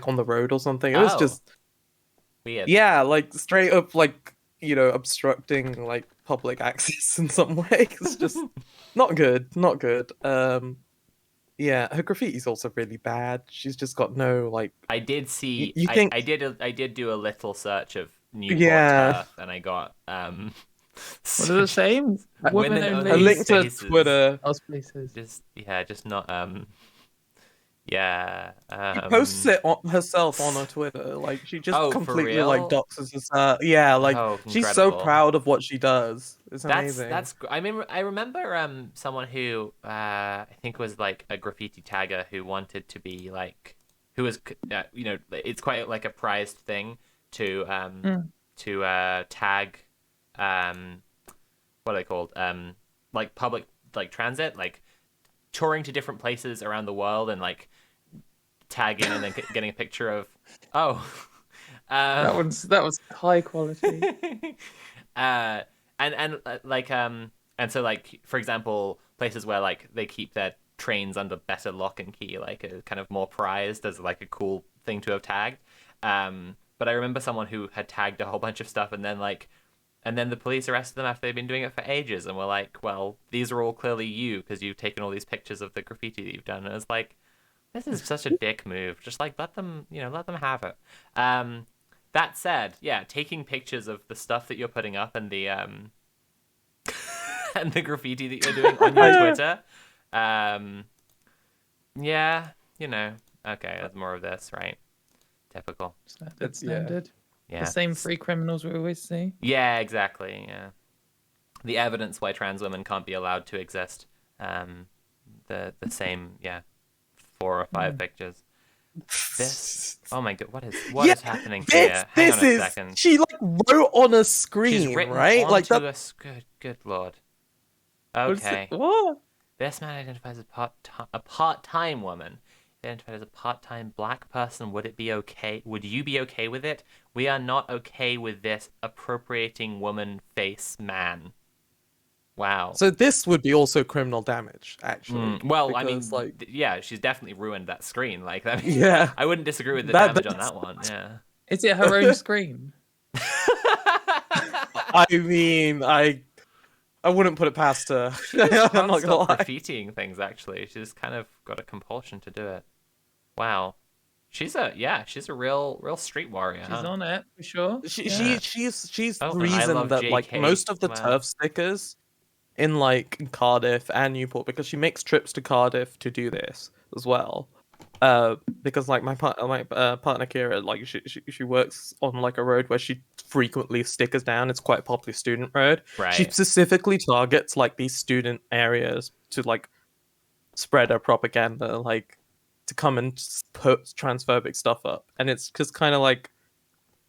on the road or something. It was just weird. Yeah, like straight up like obstructing like public access in some way. It's just not good. Yeah, her graffiti's also really bad. She's just got no like. I did see. You think... I did do a little search of Newport turf, and I got What does it say? Women only a link to spaces. Twitter. Spaces. Just not Yeah. She posts it on herself on her Twitter. Like she just Oh, for completely like real? doxes herself. Yeah, like Oh, she's so incredible. proud of what she does. It's amazing. I mean, I remember someone who I think was like a graffiti tagger who wanted to be like who was you know, it's quite like a prized thing Mm. to tag um what are they called, like public, like transit, like touring to different places around the world and like tagging and then getting a picture of, oh. um That was high quality. uh and so like for example places where like they keep their trains under better lock and key, like are kind of more prized as like a cool thing to have tagged. But I remember someone who had tagged a whole bunch of stuff and then the police arrested them after they'd been doing it for ages and were like, well, these are all clearly you because you've taken all these pictures of the graffiti that you've done. And it was like, this is such a dick move. Just like let them, you know, let them have it. That said, yeah, taking pictures of the stuff that you're putting up and the and the graffiti that you're doing on your Twitter, yeah, you know, okay, there's more of this, right? Typical. Standard. Yeah. The same three criminals we always see. Yeah, exactly. Yeah. The evidence why trans women can't be allowed to exist. The same, yeah, 4 or 5 pictures. This, oh my god, what is happening here? Hang on a second. She like wrote on a screen, She's written right? Like onto that. good lord. Okay. What? This man identifies as a part-time woman. Identified as a part-time black person. Would it be okay? Would you be okay with it? We are not okay with this appropriating woman face man. Wow. So this would be also criminal damage, actually. Well, I because, mean, like, yeah, she's definitely ruined that screen. Like, I mean, yeah, I wouldn't disagree with the That- damage on that's- that one. Yeah. Is it her own screen? I mean, I wouldn't put it past her. She just I'm can't not gonna stop lie. graffitiing things. Actually, she's kind of got a compulsion to do it. Wow. She's a real street warrior. She's huh? on it for sure. She's Oh, the and I reason love that like JK. most of the Wow. turf stickers in like Cardiff and Newport, because she makes trips to Cardiff to do this as well. Because like my partner Kira, like she works on like a road where she frequently stickers down. It's quite a popular student road. Right. She specifically targets like these student areas to like spread her propaganda, like to come and put transphobic stuff up. And it's just kind of like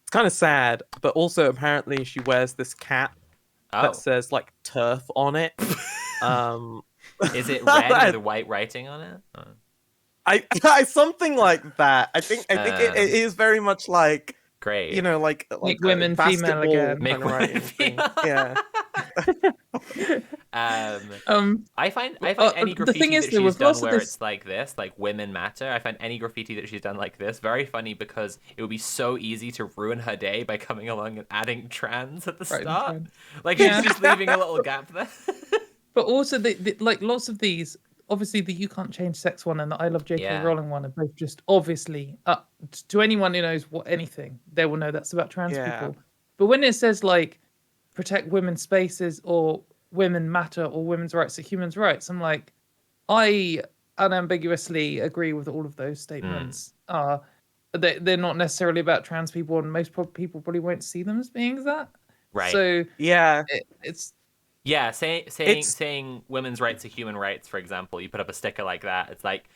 it's kind of sad, but also apparently she wears this cap Oh, that says like turf on it. is it red with white writing on it? Oh. I something like that. I think it is very much like, Great. you know, like Make women female basketball again. Make kind of women writing thing. female. Yeah. I find any the graffiti thing is, that there she's was done lots of where this- it's like this, like women matter. I find any graffiti that she's done like this very funny because it would be so easy to ruin her day by coming along and adding trans at the Right, start. trans. Like Yeah. she's just leaving a little gap there. But also, like lots of these, obviously the "You Can't Change Sex" one and the "I Love J.K. Yeah. Rowling" one are both just obviously to anyone who knows anything, they will know that's about trans Yeah. people. But when it says like protect women's spaces or women matter or women's rights are human rights, I'm like, I unambiguously agree with all of those statements. They're not necessarily about trans people, and most people probably won't see them as being that. Right. So Yeah. it's Yeah, saying It's- saying women's rights are human rights, for example, you put up a sticker like that. It's like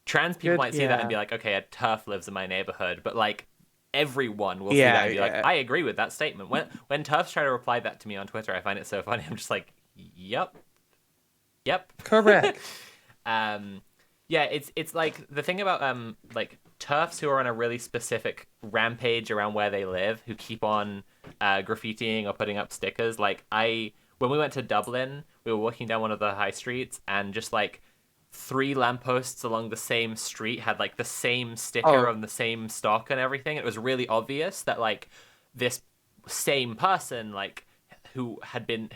trans people Good, might see that and yeah. be like, okay, a TERF lives in my neighborhood, but like everyone will see Yeah, that and be like, yeah. I agree with that statement. When TERFs try to reply that to me on Twitter, I find it so funny. I'm just like, yep. correct. Yeah, it's like the thing about like TERFs who are on a really specific rampage around where they live, who keep on graffitiing or putting up stickers. Like when we went to Dublin, we were walking down one of the high streets and just like 3 lampposts along the same street had like the same sticker on the same stock and everything. It was really obvious that like this same person like who had been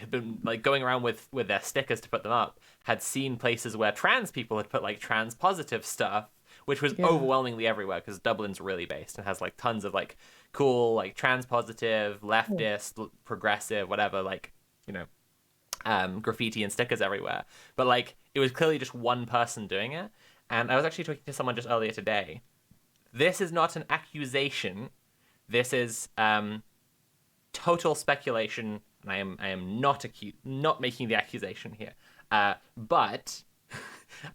like going around with their stickers to put them up had seen places where trans people had put like trans positive stuff, which was overwhelmingly everywhere because Dublin's really based and has like tons of like cool like trans positive, leftist, progressive, whatever, like, you know, graffiti and stickers everywhere. But like it was clearly just one person doing it. and I was actually talking to someone just earlier today. This is not an accusation. This is total speculation, and I am not making the accusation here. But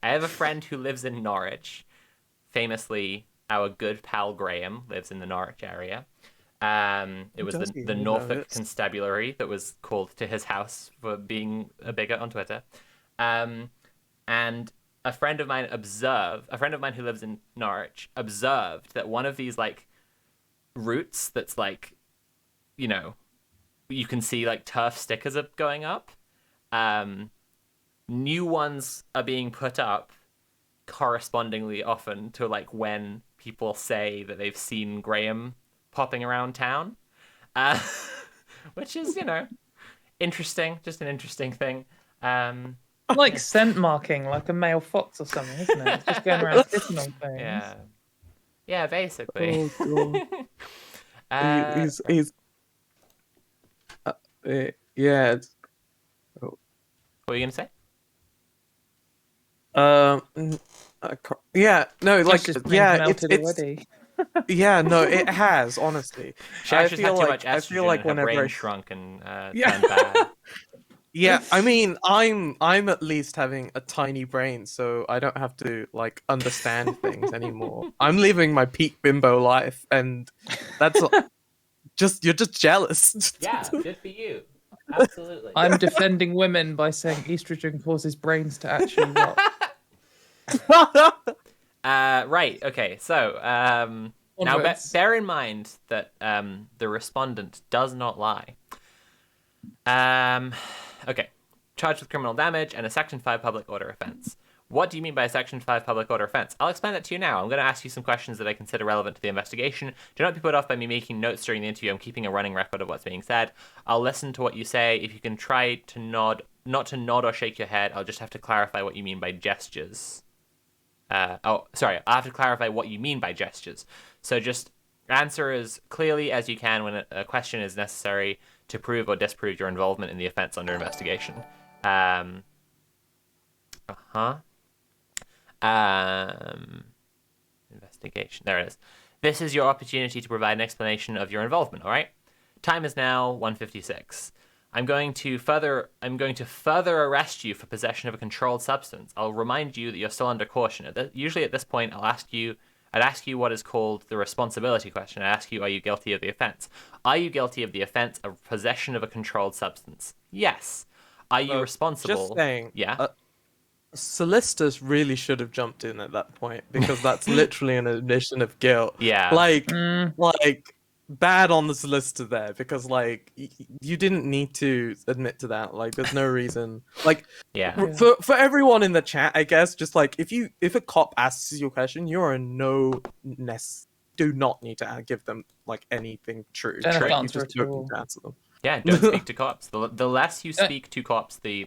I have a friend who lives in Norwich. Famously, our good pal Graham lives in the Norwich area. It was the Norfolk Constabulary that was called to his house for being a bigot on Twitter. And a friend of mine who lives in Norwich observed that one of these like routes that's like, you know, you can see like turf stickers are going up. New ones are being put up correspondingly often to like when people say that they've seen Graham popping around town, which is, you know, interesting, just an interesting thing. Like scent marking, like a male fox or something, isn't it? It's just going around sitting on things. Yeah, basically. He's yeah. What were you gonna say? Yeah, no, like, yeah, it's already. Yeah, no, it has, honestly. Shash has had too much estrogen, I feel like whenever her brain shrunk and turned bad. Yeah, I mean, I'm at least having a tiny brain, so I don't have to like understand things anymore. I'm living my peak bimbo life, and that's you're just jealous. Yeah, good for you. Absolutely. I'm defending women by saying estrogen causes brains to actually rot. Right. Okay. So now bear in mind that the respondent does not lie. Okay. Charged with criminal damage and a Section 5 public order offense. What do you mean by a Section 5 public order offense? I'll explain that to you now. I'm going to ask you some questions that I consider relevant to the investigation. Do not be put off by me making notes during the interview. I'm keeping a running record of what's being said. I'll listen to what you say. If you can try to not to nod or shake your head, I'll just have to clarify what you mean by gestures. I'll have to clarify what you mean by gestures. So just answer as clearly as you can when a question is necessary to prove or disprove your involvement in the offense under investigation. Investigation. There it is. This is your opportunity to provide an explanation of your involvement, all right? Time is now 1:56. I'm going to further arrest you for possession of a controlled substance. I'll remind you that you're still under caution. Usually at this point, I'd ask you what is called the responsibility question. I ask you, are you guilty of the offense? Are you guilty of the offense of possession of a controlled substance? Yes. Are you responsible? Just saying. Yeah. Solicitors really should have jumped in at that point, because that's literally an admission of guilt. Yeah. Like bad on the solicitor there, because like you didn't need to admit to that. Like there's no reason. Like for everyone in the chat, I guess, just like if a cop asks you a question, you're in do not need to give them like anything true. You just don't need to answer them. Yeah, don't speak to cops. The less you speak to cops, the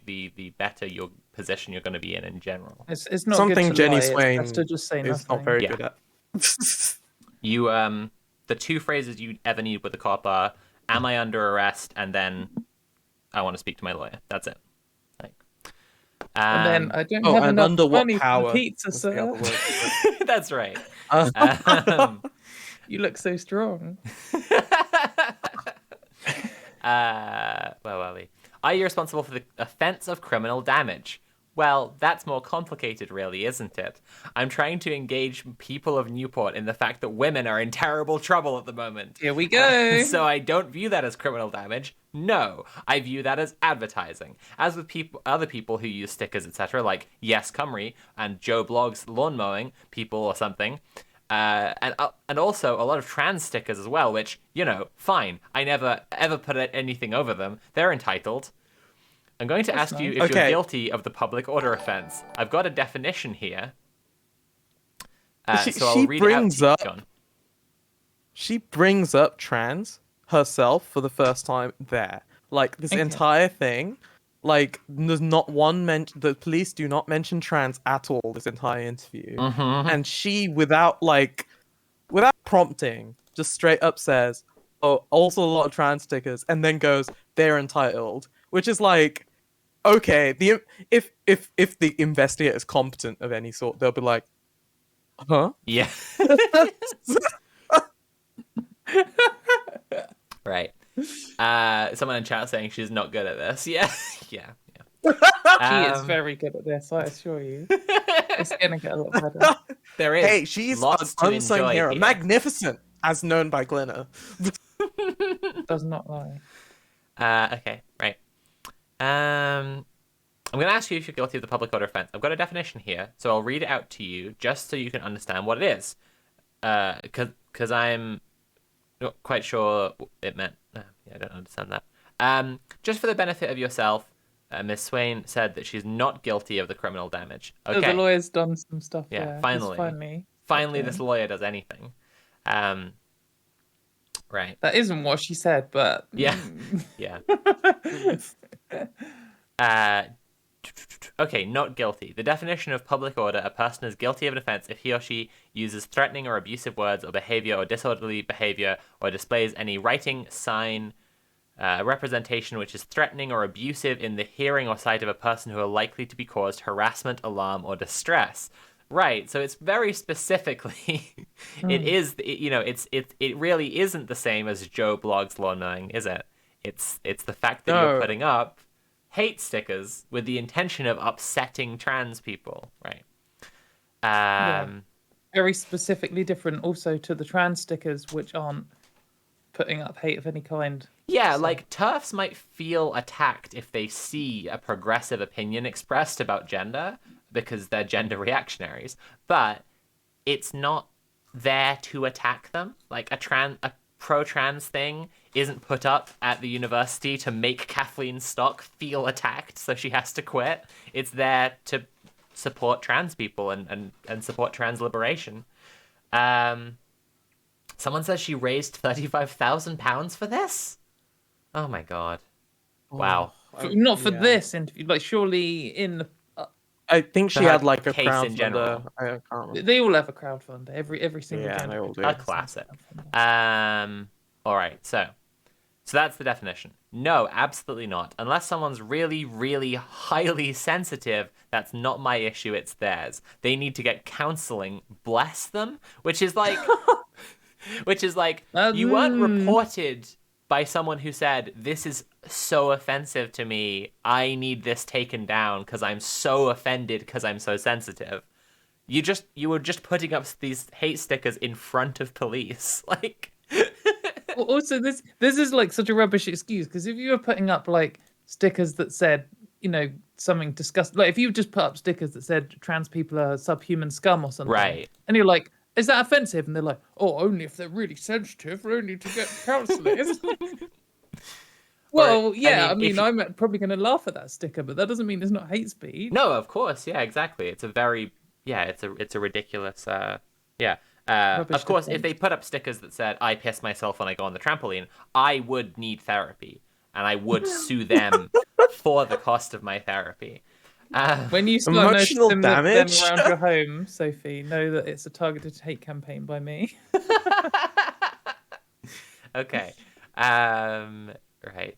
better your position you're going to be in general. It's not something good to Jenny lie. Swain it's to just say is not very good at. You the two phrases you ever need with a cop are, "Am I under arrest?" and then, "I want to speak to my lawyer." That's it. Like, and then I don't have enough money for pizza, sir. That's right. You look so strong. Where were we? Are you responsible for the offense of criminal damage? Well, that's more complicated, really, isn't it? I'm trying to engage people of Newport in the fact that women are in terrible trouble at the moment. Here we go. So I don't view that as criminal damage. No, I view that as advertising. As with other people who use stickers, etc., like Yes Cymru and Joe Blogs lawn mowing people or something. And also a lot of trans stickers as well, which, you know, fine. I never ever put anything over them. They're entitled. I'm going to ask you if you're guilty of the public order offense. I've got a definition here. So I'll read it out to you, John. She brings up trans herself for the first time there. Like, this entire thing, like, there's not one the police do not mention trans at all this entire interview. Mm-hmm. And she, without prompting, just straight up says, oh, also a lot of trans stickers, and then goes, they're entitled. Which is like, okay, if the investigator is competent of any sort, they'll be like, Huh? Yeah. Right. Someone in chat saying she's not good at this. Yeah. Yeah. She is Um, very good at this, I assure you. It's gonna get a lot better. there is Hey, she's lots an to unsung enjoy hero. here. Magnificent, as known by Glenna. Does not lie. Okay, right. I'm going to ask you if you're guilty of the public order offense. I've got a definition here, so I'll read it out to you just so you can understand what it is. Because I'm not quite sure it meant. Yeah, I don't understand that. Just for the benefit of yourself, Miss Swain said that she's not guilty of the criminal damage. So Okay. the lawyer's done some stuff. Yeah, Yeah, finally. He's Finally, okay. this lawyer does anything. Right. That isn't what she said, but Yeah. Yeah. Okay, not guilty. The definition of public order: a person is guilty of an offense if he or she uses threatening or abusive words or behavior or disorderly behavior or displays any writing, sign, representation which is threatening or abusive in the hearing or sight of a person who are likely to be caused harassment, alarm, or distress. Right, so it's very specifically, it really isn't the same as Joe Blogs lawn mowing, is it? It's the fact that you're No. putting up hate stickers with the intention of upsetting trans people, right? very specifically different also to the trans stickers, which aren't putting up hate of any kind. Yeah, So- like TERFs might feel attacked if they see a progressive opinion expressed about gender because they're gender reactionaries, but it's not there to attack them. Like a pro-trans thing isn't put up at the university to make Kathleen Stock feel attacked, so she has to quit. It's there to support trans people and support trans liberation. Someone says she raised £35,000 for this. Oh my god! Wow. Not for Yeah. this interview. Like, surely in the, I think she For her had like a case in crowdfunder. general. I can't remember. they all have a crowdfunder. Every single Yeah, gender they all do. A has classic. crowdfunder. All right. So that's the definition. No, absolutely not. Unless someone's really, really highly sensitive, that's not my issue. It's theirs. They need to get counseling. Bless them. Which is like, you weren't reported by someone who said, this is so offensive to me, I need this taken down because I'm so offended because I'm so sensitive. You were just putting up these hate stickers in front of police. Like, Also, this is like such a rubbish excuse, because if you were putting up like stickers that said, something disgusting, like if you just put up stickers that said trans people are subhuman scum or something, right. and you're like, is that offensive? And they're like, oh, only if they're really sensitive, only to get counselling. Well, yeah, I mean, I'm probably going to laugh at that sticker, but that doesn't mean it's not hate speech. No, of course. Yeah, exactly. It's a very, it's a ridiculous, yeah. Of course, if they put up stickers that said, I piss myself when I go on the trampoline, I would need therapy. And I would sue them for the cost of my therapy. When you start Emotional noticing them damage? around your home, Sophie, know that it's a targeted hate campaign by me. Okay. Right.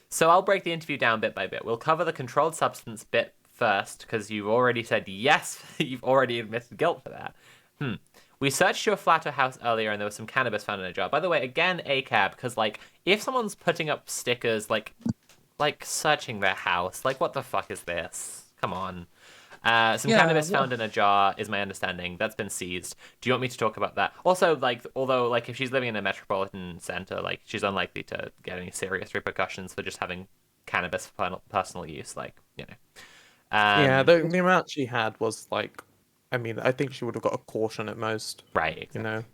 So I'll break the interview down bit by bit. We'll cover the controlled substance bit first, because you've already said yes. You've already admitted guilt for that. We searched your flat or house earlier, and there was some cannabis found in a jar. By the way, again, ACAB, because, like, if someone's putting up stickers, like searching their house, like, what the fuck is this? Come on. Some cannabis found in a jar is my understanding. That's been seized. Do you want me to talk about that? Also, like, although, like, if she's living in a metropolitan center, like, she's unlikely to get any serious repercussions for just having cannabis for personal use, like, Yeah, the amount she had was like, I mean, I think she would have got a caution at most. Right, exactly. You know.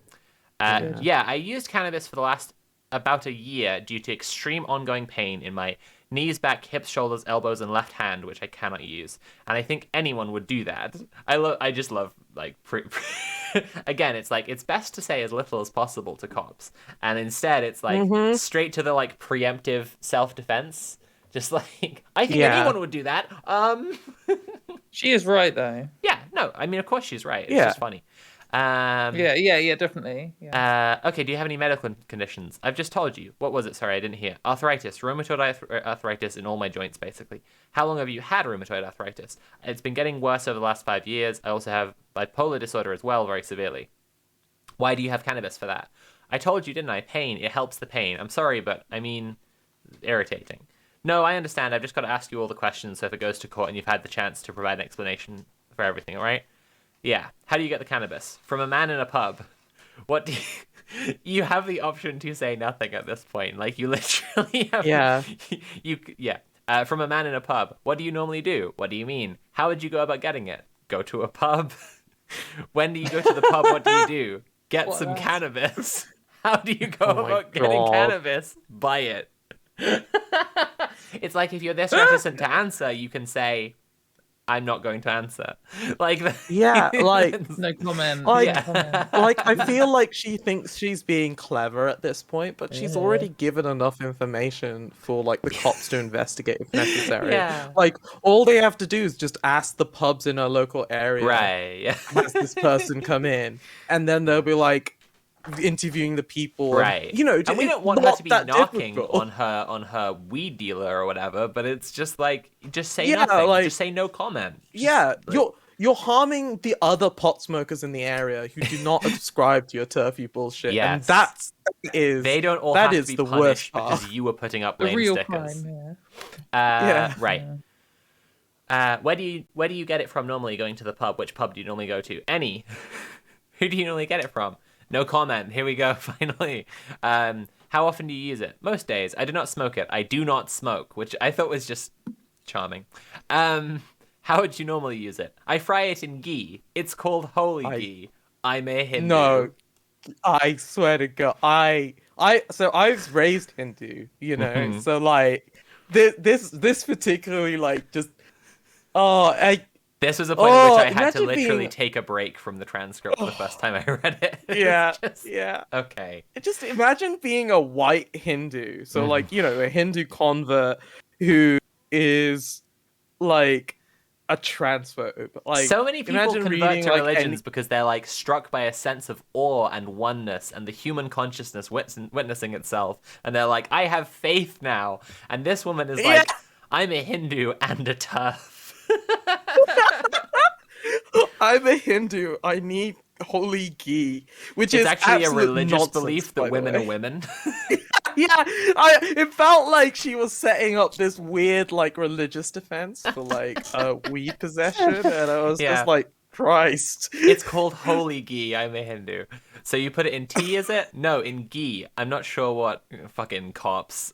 I used cannabis for the last about a year due to extreme ongoing pain in my knees, back, hips, shoulders, elbows, and left hand, which I cannot use. And I think anyone would do that. I just love, like, again, it's like, it's best to say as little as possible to cops. And instead, it's like, straight to the, like, preemptive self-defense. Just like, I think anyone would do that. She is right, though. Yeah, no, I mean, of course she's right. It's Yeah. just funny. Yeah, definitely. Yeah. Okay, do you have any medical conditions? I've just told you. What was it? Sorry, I didn't hear. Arthritis, rheumatoid arthritis in all my joints, basically. How long have you had rheumatoid arthritis? It's been getting worse over the last 5 years. I also have bipolar disorder as well, very severely. Why do you have cannabis for that? I told you, didn't I? Pain. It helps the pain. I'm sorry, but I mean, irritating. No, I understand. I've just got to ask you all the questions so if it goes to court and you've had the chance to provide an explanation for everything, all right? Yeah. How do you get the cannabis? From a man in a pub. What do you... You have the option to say nothing at this point. Like, you literally have... Yeah. Yeah. From a man in a pub. What do you normally do? What do you mean? How would you go about getting it? Go to a pub? When do you go to the pub? What do you do? Get What some else? cannabis. How do you go Oh my about getting God. cannabis? Buy it. It's like if you're this reticent to answer, you can say, I'm not going to answer. Like, Yeah, like, No comment. Like- No comment. like I feel like she thinks she's being clever at this point, but she's Yeah. already given enough information for like the cops to investigate if necessary. Yeah. Like all they have to do is just ask the pubs in our local area, right. Yeah. has this person come in, and then they'll be like interviewing the people, Right. And, you know, and we it's don't want her not to be that knocking difficult. on her weed dealer or whatever, but it's just like, just say Yeah, nothing. like- Just say no comment. Just, Yeah, like- you're harming the other pot smokers in the area who do not subscribe to your turfy bullshit, and Yes. that they don't all that have is to be the punished worst because part. you were putting up The lame real stickers. crime, yeah. Yeah. Right. Yeah. Where do you get it from normally going to the pub? Which pub do you normally go to? Any. Who do you normally get it from? No comment. Here we go, finally. How often do you use it? Most days. I do not smoke it. I do not smoke, which I thought was just charming. How would you normally use it? I fry it in ghee. It's called holy ghee. I'm a Hindu. No, I swear to God, so I was raised Hindu, you know, Mhm. so like this particularly like just I This was a point at which I had to imagine literally being- take a break from the transcript the first time I read it. It was yeah just- yeah. Okay. Just imagine being a white Hindu, so Mhm. like you know a Hindu convert who is like a transphobe. Like So many people imagine convert reading, to like, religions because they're like struck by a sense of awe and oneness and the human consciousness witnessing itself, and they're like, I have faith now. And this woman is like, Yeah. I'm a Hindu and a TERF. I'm a Hindu. I need holy ghee, which It's is actually a absolute religious nonsense, belief by that the women way. are women. Yeah, it felt like she was setting up this weird like religious defense for like weed possession, and I was Yeah. just like, Christ. It's called holy ghee. I'm a Hindu. So you put it in tea, is it? No, in ghee. I'm not sure what fucking cops.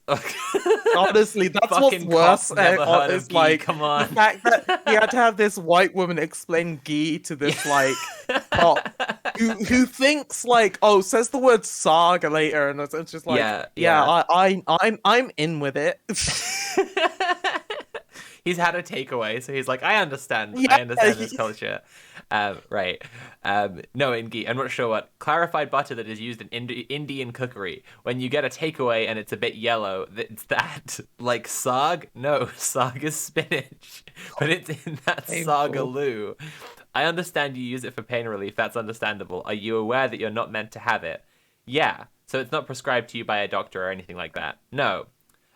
Honestly, that's what's Fucking cops worse. never heard of Is ghee, like come on. the fact that you had to have this white woman explain ghee to this like cop who thinks like, oh, says the word saga later, and it's just like, Yeah. I'm in with it. He's had a takeaway, so he's like, I understand. Yeah. I understand this culture. Right. No, in ghee. I'm not sure what. Clarified butter that is used in Indian cookery. When you get a takeaway and it's a bit yellow, it's that. Like sag? No, sag is spinach. But it's in that Painful. sagaloo. I understand you use it for pain relief. That's understandable. Are you aware that you're not meant to have it? Yeah. So it's not prescribed to you by a doctor or anything like that. No.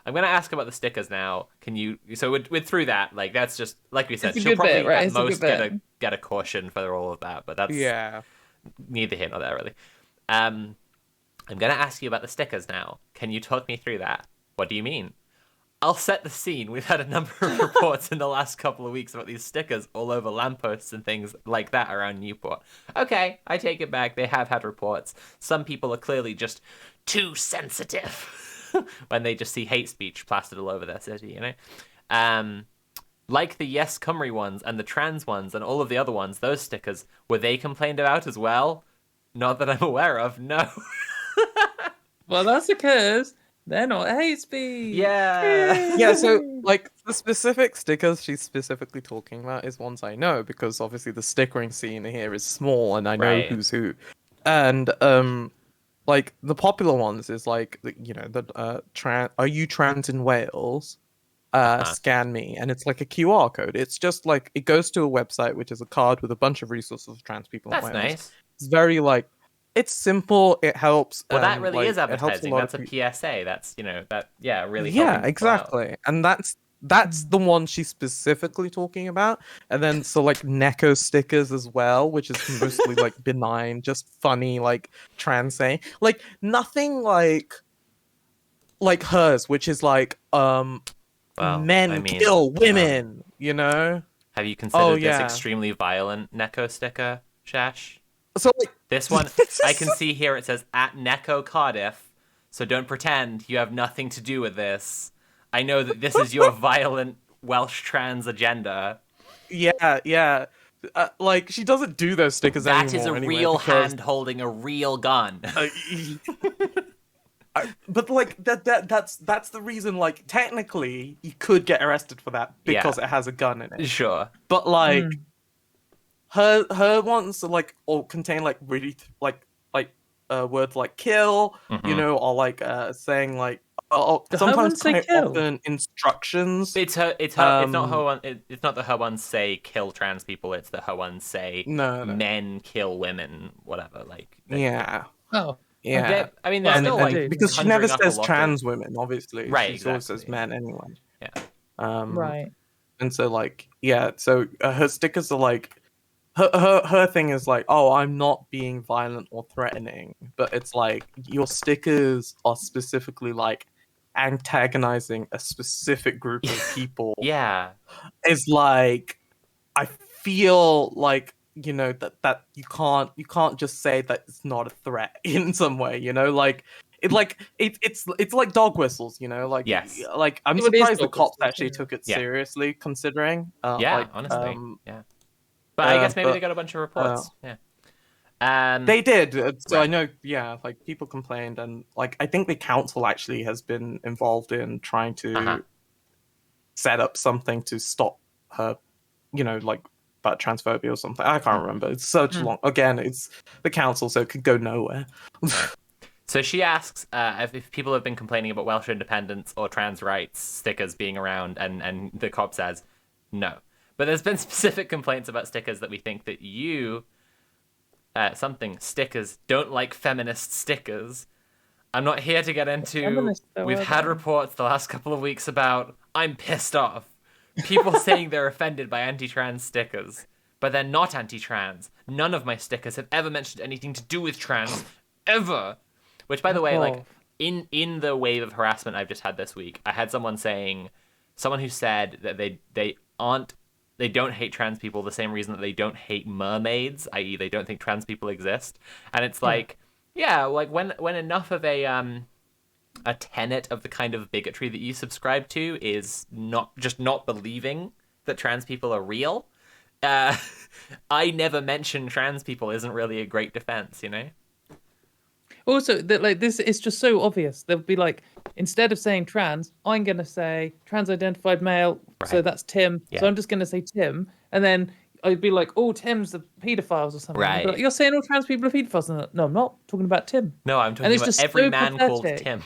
I'm gonna ask about the stickers now. Can you? So we're through that. Like that's just like we said. It's a She'll good probably bit, right? at It's a good most bit. get a caution for all of that. But that's Yeah. neither here nor there really. I'm gonna ask you about the stickers now. Can you talk me through that? What do you mean? I'll set the scene. We've had a number of reports in the last couple of weeks about these stickers all over lampposts and things like that around Newport. Okay, I take it back. They have had reports. Some people are clearly just too sensitive when they just see hate speech plastered all over their city, you know? Like the Yes Cymru ones and the trans ones and all of the other ones, those stickers, were they complained about as well? Not that I'm aware of, no. Well, that's because they're not hate speech. Yeah. Yeah, so like the specific stickers she's specifically talking about is ones I know because obviously the stickering scene here is small and I know Right. who's who. And like the popular ones is like you know the are you trans in Wales? Scan me, and it's like a QR code. It's just like it goes to a website which is a card with a bunch of resources of trans people in That's Wales. nice. It's very like it's simple. It helps. Well, that And really like is it helps a advertising. lot of That's a people. PSA. That's, really Yeah, helping people out. exactly. And that's the one she's specifically talking about. And then so like Neko stickers as well, which is mostly like benign, just funny, like trans saying. Like nothing like hers, which is like Well, I men mean, kill women, you know? have you Oh considered this yeah. extremely violent Neko sticker, Shash? So like This one, this I is can see here it says at Neko Cardiff, so don't pretend you have nothing to do with this. I know that this is your violent Welsh trans agenda. yeah, yeah. Like she doesn't do those stickers That is a anymore anyway real because hand holding a real gun. uh, but like that's the reason. Like technically, you could get arrested for that because it has a gun in it. Sure. But like Mm. her ones like all contain like really words like kill, Mhm. or like saying like sometimes ones say quite kill? often instructions. It's her. It's not her one. It's not that her ones say kill trans people. It's that her ones say No. men kill women. Whatever. Like. Yeah, Oh, yeah. I mean, they're Well, still they like do. Because she never conjuring up a says lot trans of... women, obviously. Right, She always says exactly. men anyway. Yeah. Um, right. and so like yeah, so her stickers are like her thing is like, oh, I'm not being violent or threatening, but it's like your stickers are specifically like antagonizing a specific group of people. Yeah. Is like I feel like that you can't just say that it's not a threat in some way, like it's like dog whistles, like Yes. like I'm It is surprised the dog cops whistles, actually yeah. took it Yeah. seriously considering Yeah. Honestly. Yeah. But I guess maybe they got a bunch of reports. Yeah. they did. So I Right. know, yeah, like people complained, and like I think the council actually has been involved in trying to Uh-huh. set up something to stop her, like about transphobia or something. I can't remember. It's such long. Again, it's the council, so it could go nowhere. So she asks if people have been complaining about Welsh independence or trans rights stickers being around, and the cop says no. But there's been specific complaints about stickers that we think that you, stickers, don't like feminist stickers. I'm not here to get into... Feminist, though, We've are had they? reports the last couple of weeks about I'm pissed off. People saying they're offended by anti-trans stickers, but they're not anti-trans. None of my stickers have ever mentioned anything to do with trans, ever. Which, by the way, like off. in the wave of harassment I've just had this week, I had someone who said that they don't hate trans people the same reason that they don't hate mermaids, i.e. they don't think trans people exist. And it's like, yeah, like when enough of a tenet of the kind of bigotry that you subscribe to is not believing that trans people are real, I never mention trans people isn't really a great defense, Also, that like this is just so obvious. They'll be like, instead of saying trans, I'm gonna say trans-identified male. So Right. that's Tim. Yeah. So I'm just gonna say Tim, and then I'd be like, oh, Tim's the paedophiles or something. I'd be Right. like, you're saying all trans people are paedophiles? And no, I'm not talking about Tim. No, I'm And talking it's about just every so man called pathetic. Tim.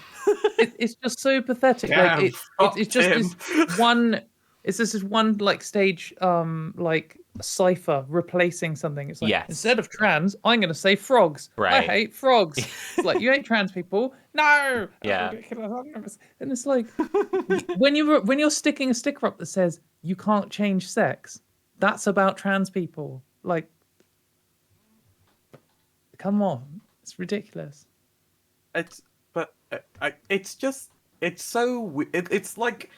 It's just so pathetic. Damn, Like fuck it's just Tim. this one. It's just this one like stage like cipher replacing something. It's like, Yes. instead of trans, I'm gonna say frogs. I Right. hate frogs. It's like, you hate trans people. No. That's Yeah. ridiculous. And it's like, when you're sticking a sticker up that says you can't change sex, that's about trans people. Like, come on, it's ridiculous. It's so it's like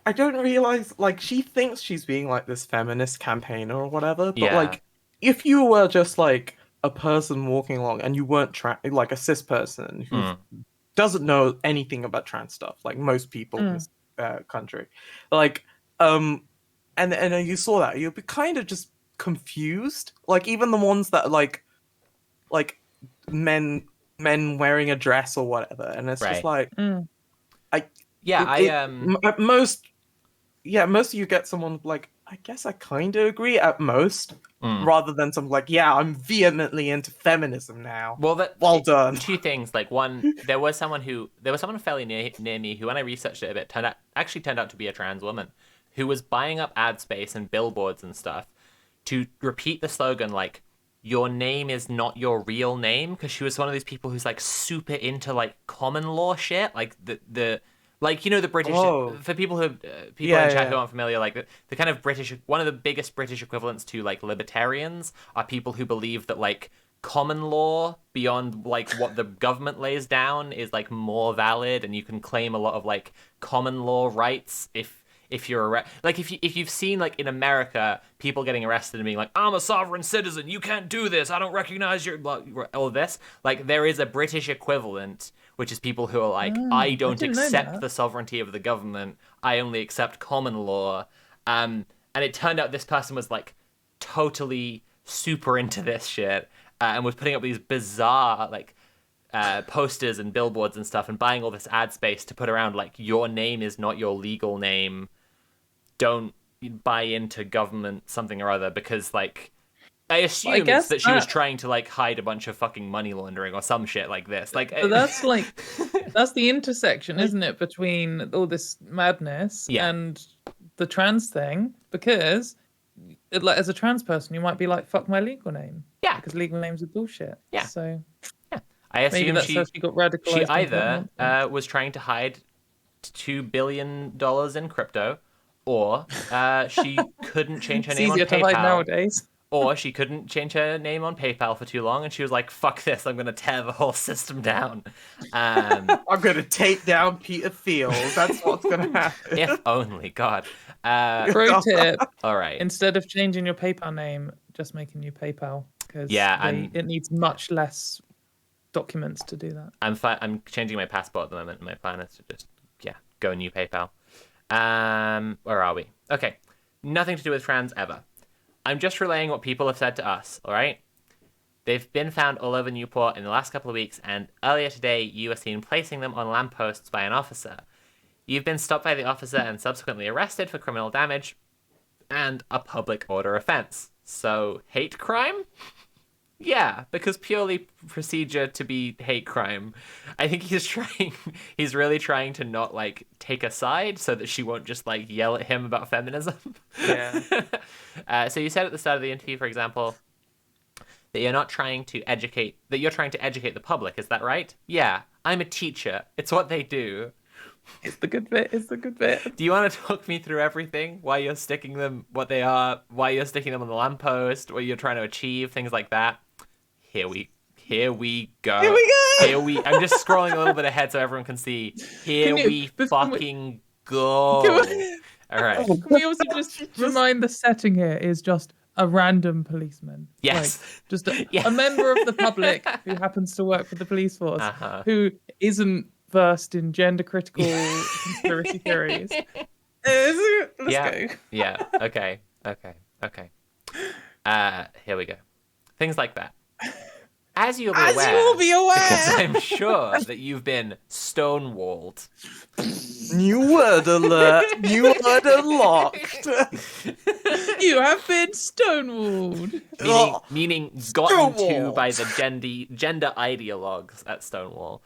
I don't realize like she thinks she's being like this feminist campaigner or whatever, but Yeah. like if you were just like a person walking along and you weren't like a cis person who doesn't know anything about trans stuff, like most people in this country, like and you saw that, you'd be kind of just confused, like even the ones that like men wearing a dress or whatever, and it's just Right. like Yeah, at most, most of you get someone like, I guess I kind of agree at most, rather than something like, yeah, I'm vehemently into feminism now. Well done. Two things. Like, one, there was someone fairly near me who, when I researched it a bit, turned out to be a trans woman who was buying up ad space and billboards and stuff to repeat the slogan like, your name is not your real name, because she was one of those people who's like super into like common law shit, like the like, you know, the British, Oh. for people who people Yeah, in chat yeah. who aren't familiar, like the kind of British, one of the biggest British equivalents to like libertarians are people who believe that like common law beyond like what the government lays down is like more valid, and you can claim a lot of like common law rights if you're like if you've seen like in America people getting arrested and being like, I'm a sovereign citizen, you can't do this, I don't recognize your all of this, like there is a British equivalent, which is people who are like, I don't didn't know accept that. the sovereignty of the government, I only accept common law. And it turned out this person was like totally super into this shit, and was putting up these bizarre like posters and billboards and stuff, and buying all this ad space to put around like, your name is not your legal name, don't buy into government something or other, because like I assumed guess that she was trying to like hide a bunch of fucking money laundering or some shit like this. Like, But that's like that's the intersection, isn't it, between all this madness Yeah. and the trans thing? Because like, as a trans person, you might be like, "Fuck my legal name," Yeah. because legal names are bullshit. Yeah. So I maybe assume that's how she got radicalized. she into either that nonsense. was trying to hide $2 billion in crypto, or she couldn't change her It's name on easier to hide PayPal. nowadays. Or she couldn't change her name on PayPal for too long, and she was like, fuck this, I'm going to tear the whole system down. I'm gonna take down Peter Thiel. That's what's gonna happen. If only, God. Pro tip: All right. instead of changing your PayPal name, just make a new PayPal, because Yeah, it needs much less documents to do that. I'm changing my passport at the moment, and my plan is to just, go new PayPal. Where are we? Okay. Nothing to do with trans ever. I'm just relaying what people have said to us, all right? They've been found all over Newport in the last couple of weeks, and earlier today you were seen placing them on lampposts by an officer. You've been stopped by the officer and subsequently arrested for criminal damage and a public order offense. So, hate crime? Yeah, because purely procedure to be hate crime. I think he's really trying to not, like, take a side so that she won't just, like, yell at him about feminism. Yeah. So you said at the start of the interview, for example, that you're trying to educate the public, is that right? Yeah, I'm a teacher. It's what they do. It's the good bit. It's the good bit. Do you want to talk me through everything? Why you're sticking them, what they are, why you're sticking them on the lamppost, what you're trying to achieve, things like that? Here we go. Here we go. I'm just scrolling a little bit ahead so everyone can see. Can you- before we- Fucking go. All right. Can we also just remind the setting here is just a random policeman? Yes. Like, just a, Yes. a member of the public who happens to work for the police force, Uh-huh. who isn't versed in gender critical conspiracy theories. Let's Yeah. go. Yeah. Okay. Here we go. Things like that. As you'll be As aware, you will be because aware. I'm sure that you've been stonewalled. New word alert. New word unlocked. You have been stonewalled. Meaning gotten to Stonewall. by the gender ideologues at Stonewall.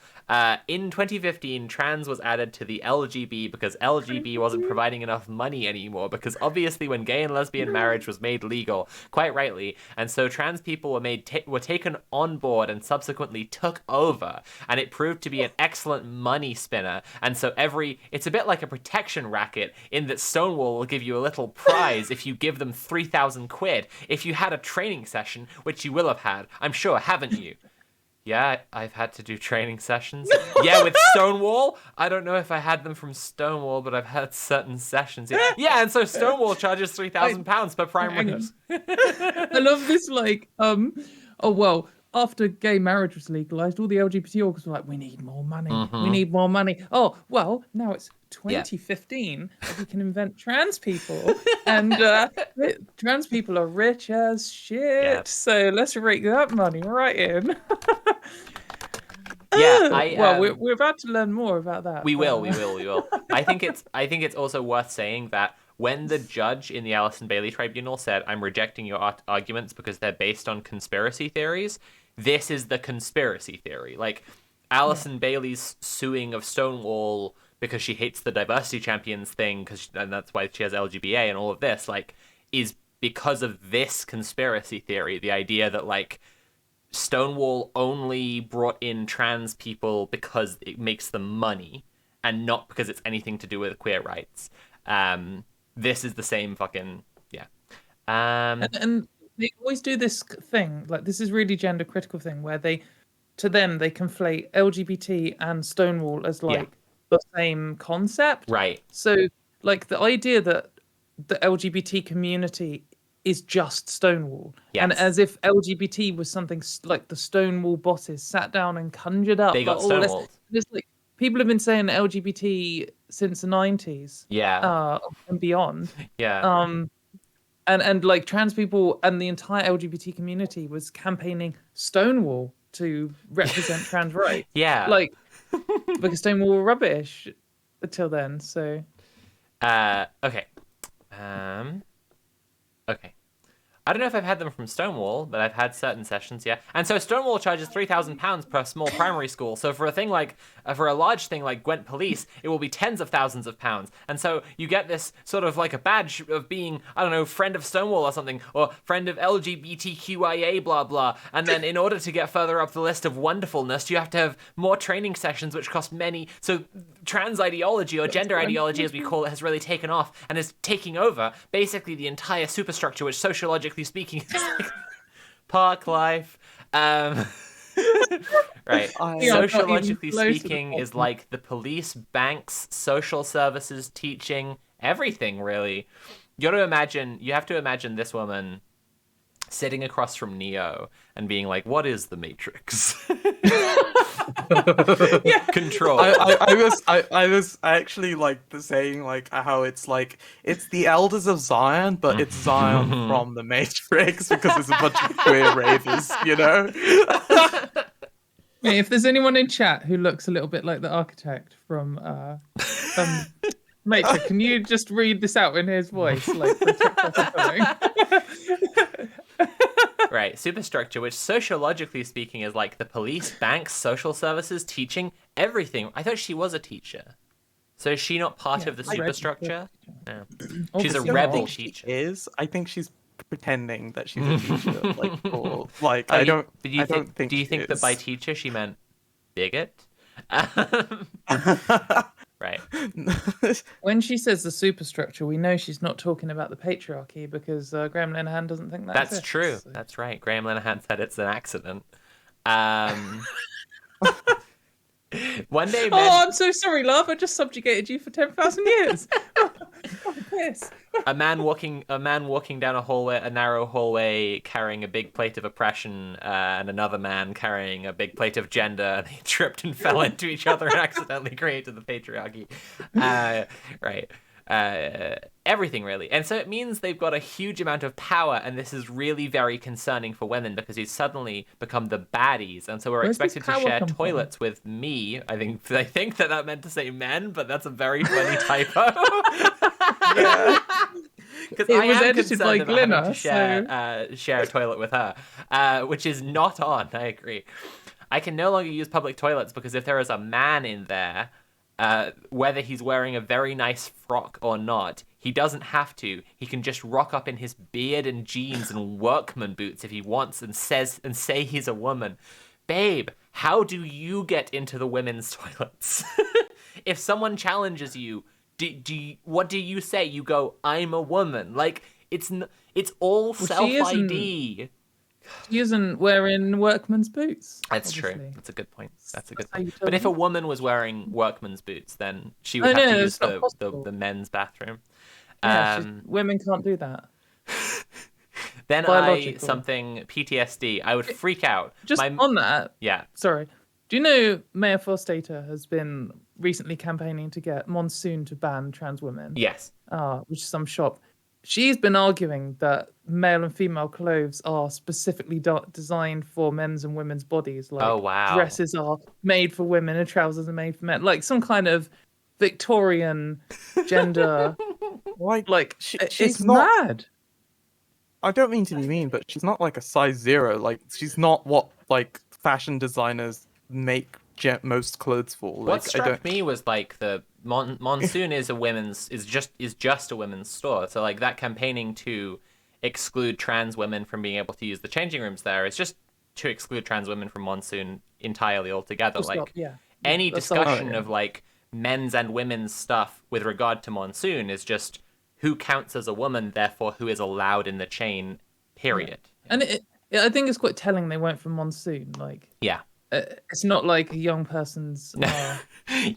In 2015, trans was added to the LGB because LGB wasn't providing enough money anymore, because obviously when gay and lesbian marriage was made legal, quite rightly, and so trans people were taken on board and subsequently took over, and it proved to be an excellent money spinner, and so it's a bit like a protection racket in that Stonewall will give you a little prize if you give them 3,000 quid if you had a training session, which you will have had, I'm sure, haven't you? Yeah, I've had to do training sessions. Yeah, with Stonewall. I don't know if I had them from Stonewall, but I've had certain sessions. Yeah, and so Stonewall charges £3,000 per prime Hang rate. I love this, like, oh, well, after gay marriage was legalized, all the LGBT orgs were like, we need more money. We need more money. Oh, well, now it's 2015, and we can invent trans people. And trans people are rich as shit. Yeah. So let's rake that money right in. Yeah, we're about to learn more about that. we will. I think it's also worth saying that when the judge in the Alison Bailey Tribunal said, I'm rejecting your arguments because they're based on conspiracy theories, this is the conspiracy theory. Like, Alison Bailey's suing of Stonewall because she hates the diversity champions thing, and that's why she has LGBA and all of this, like, is because of this conspiracy theory, the idea that like Stonewall only brought in trans people because it makes them money and not because it's anything to do with queer rights. This is the same fucking And they always do this thing, like this is really gender critical thing where they conflate LGBT and Stonewall as like the same concept. Right. So like the idea that the LGBT community is just Stonewall, and as if LGBT was something like the Stonewall bosses sat down and conjured up. They got all this. stonewalled. It's like people have been saying LGBT since the 90s, and beyond. And like trans people and the entire LGBT community was campaigning Stonewall to represent trans rights. Like because Stonewall were rubbish until then. So okay. Okay. I don't know if I've had them from Stonewall, but I've had certain sessions, yeah. And so Stonewall charges £3,000 per small primary school. So for a thing like, for a large thing like Gwent Police, it will be tens of thousands of pounds. And so you get this sort of like a badge of being, I don't know, friend of Stonewall or something, or friend of LGBTQIA, blah, blah. And then in order to get further up the list of wonderfulness, you have to have more training sessions, which cost many. So trans ideology, or gender ideology as we call it, has really taken off and is taking over basically the entire superstructure, which sociologically speaking is like park life. Right. Sociologically speaking is like the police, banks, social services, teaching, everything really. You have to imagine this woman sitting across from Neo and being like, what is the Matrix? Control. I was actually like saying like how it's like it's the Elders of Zion, but it's Zion from the Matrix because there's a bunch of queer ravers, you know. If there's anyone in chat who looks a little bit like the architect from Matrix, can you just read this out in his voice, like for TikTok or something? Right, superstructure, which sociologically speaking is like the police, banks, social services, teaching, everything. I thought she was a teacher. So is she not part of the superstructure? No. She's a rebel teacher. I think she's pretending that she's a teacher. Like, Do you think that by teacher she meant bigot? Right. When she says the superstructure, we know she's not talking about the patriarchy because Graham Linehan doesn't think that exists, true. So. That's right. Graham Linehan said it's an accident. One day, I'm so sorry, love. I just subjugated you for 10,000 years. Piss. a man walking down a narrow hallway, carrying a big plate of oppression, and another man carrying a big plate of gender. And they tripped and fell into each other and accidentally created the patriarchy. Right. Everything really. And so it means they've got a huge amount of power, and this is really very concerning for women because he's suddenly become the baddies, and so we're expected to share toilets with me. I think that meant to say men, but that's a very funny typo. Yeah. Because it I was am edited by concerned about having Glenna, to share a toilet with her, which is not on. I agree. I can no longer use public toilets because if there is a man in there, whether he's wearing a very nice frock or not, he doesn't have to. He can just rock up in his beard and jeans and workman boots if he wants and say he's a woman. Babe, how do you get into the women's toilets? If someone challenges you, what do you say? You go, I'm a woman. Like, it's all self-ID. She isn't wearing workman's boots. That's obviously. True. That's a good point. But if a woman was wearing workman's boots, then she would have to use the men's bathroom. Yeah, women can't do that. Then PTSD. I would freak out. Just on that. Yeah. Sorry. Do you know Maya Forstater has been recently campaigning to get Monsoon to ban trans women? Yes. Which is some shock. She's been arguing that male and female clothes are specifically designed for men's and women's bodies. Like, oh, wow. Dresses are made for women and trousers are made for men. Like some kind of Victorian gender. She's mad. I don't mean to be mean, but she's not like a size 0. Like, she's not what like fashion designers make most clothes for. Like, what struck me was like the Monsoon is just a women's store. So like that campaigning to exclude trans women from being able to use the changing rooms there. It's just to exclude trans women from Monsoon entirely altogether. Full like stop, yeah. any that's the whole- discussion of like men's and women's stuff with regard to Monsoon is just who counts as a woman, therefore who is allowed in the chain, period. And I think it's quite telling they went for Monsoon. Like, Yeah. it's not like a young person's.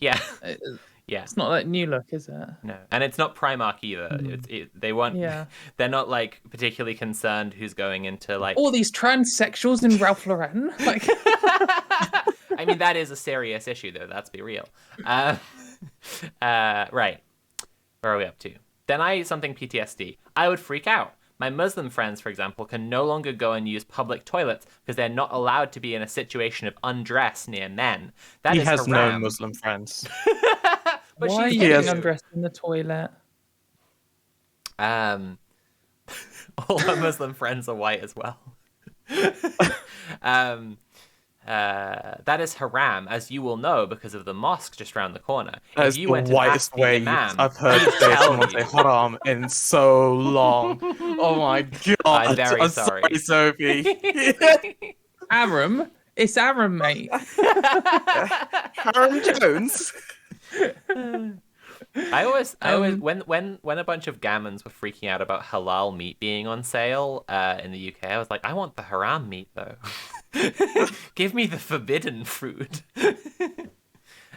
Yeah. Yeah. It's not like New Look, is it? No, and it's not Primark either. They want. Yeah. They're not like particularly concerned who's going into like. All these transsexuals in Ralph Lauren. Like, I mean, that is a serious issue, though. Let's be real. Right. Where are we up to? Then I eat something PTSD. I would freak out. My Muslim friends, for example, can no longer go and use public toilets because they're not allowed to be in a situation of undress near men. That He is has no haram. Muslim friends. But why are she's you getting getting to. undressed in the toilet? All our Muslim friends are white as well. That is haram, as you will know because of the mosque just around the corner. That If is you the went and whitest asked the way imam, I've heard he'd tell someone say you. haram in so long. Oh my god! I'm very sorry, sorry. Sophie. Aram? It's Aram, mate. Haram Jones. I always when a bunch of gammons were freaking out about halal meat being on sale in the UK, I was like, I want the haram meat though. Give me the forbidden food.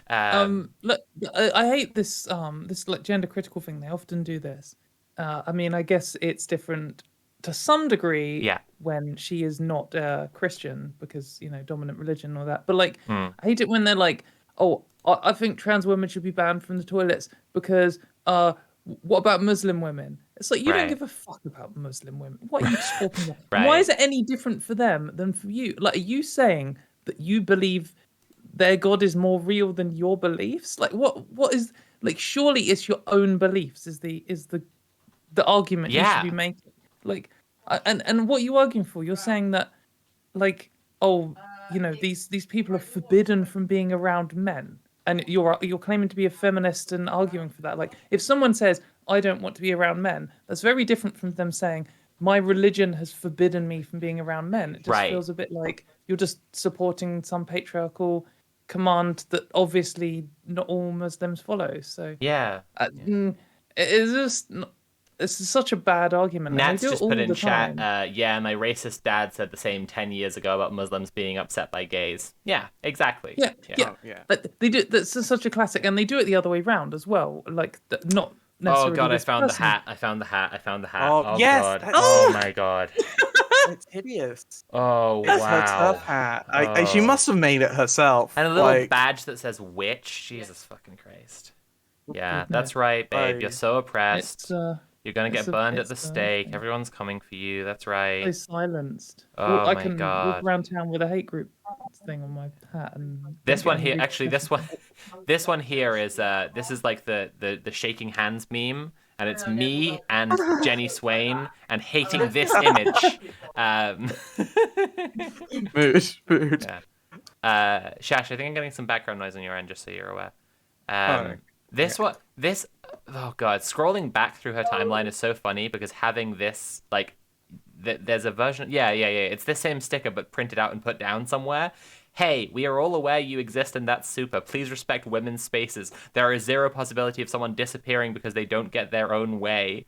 Look, I hate this this like gender critical thing. They often do this. I mean, I guess it's different to some degree Yeah. when she is not Christian because, you know, dominant religion or that. But like, I hate it when they're like, oh, I think trans women should be banned from the toilets because what about Muslim women? It's like, you Right. don't give a fuck about Muslim women. What are you talking about? Right. Why is it any different for them than for you? Like, are you saying that you believe their God is more real than your beliefs? Like, what is, like, surely it's your own beliefs is the argument you should be making. Like, and what are you arguing for? You're saying that, like, oh, you know, these people are forbidden from being around men, and you're claiming to be a feminist and arguing for that. Like, if someone says I don't want to be around men, that's very different from them saying my religion has forbidden me from being around men. It just Right. feels a bit like you're just supporting some patriarchal command that obviously not all Muslims follow. So Yeah. it's just. It's such a bad argument. and Nats they do it just all put in the chat, time. yeah, my racist dad said the same 10 years ago about Muslims being upset by gays. Yeah, exactly. Yeah. Oh, yeah. But they do. That's such a classic, and they do it the other way round as well. Like not necessarily. Oh god, I this found the person. hat. I found the hat. Oh, yes, god. that's- Oh my god. It's hideous. Oh It's her wow. tough hat. She Oh. must have made it herself. And a little like, badge that says witch. Jesus fucking Christ. Yeah, that's right, babe. You're so oppressed. It's You're gonna get it's a- burned at the it's, stake. Everyone's coming for you. That's right. so silenced. Oh I my can God. walk around town with a hate group thing on my hat, and This don't one get here, angry actually, this one here is this is like the shaking hands meme, and it's me and Jenny Swain and hating this image. mood. Yeah. Shash, I think I'm getting some background noise on your end, just so you're aware. Oh god, scrolling back through her timeline is so funny because having this like, there's a version. Yeah. It's the same sticker but printed out and put down somewhere. Hey, we are all aware you exist and that's super. Please respect women's spaces. There is zero possibility of someone disappearing because they don't get their own way.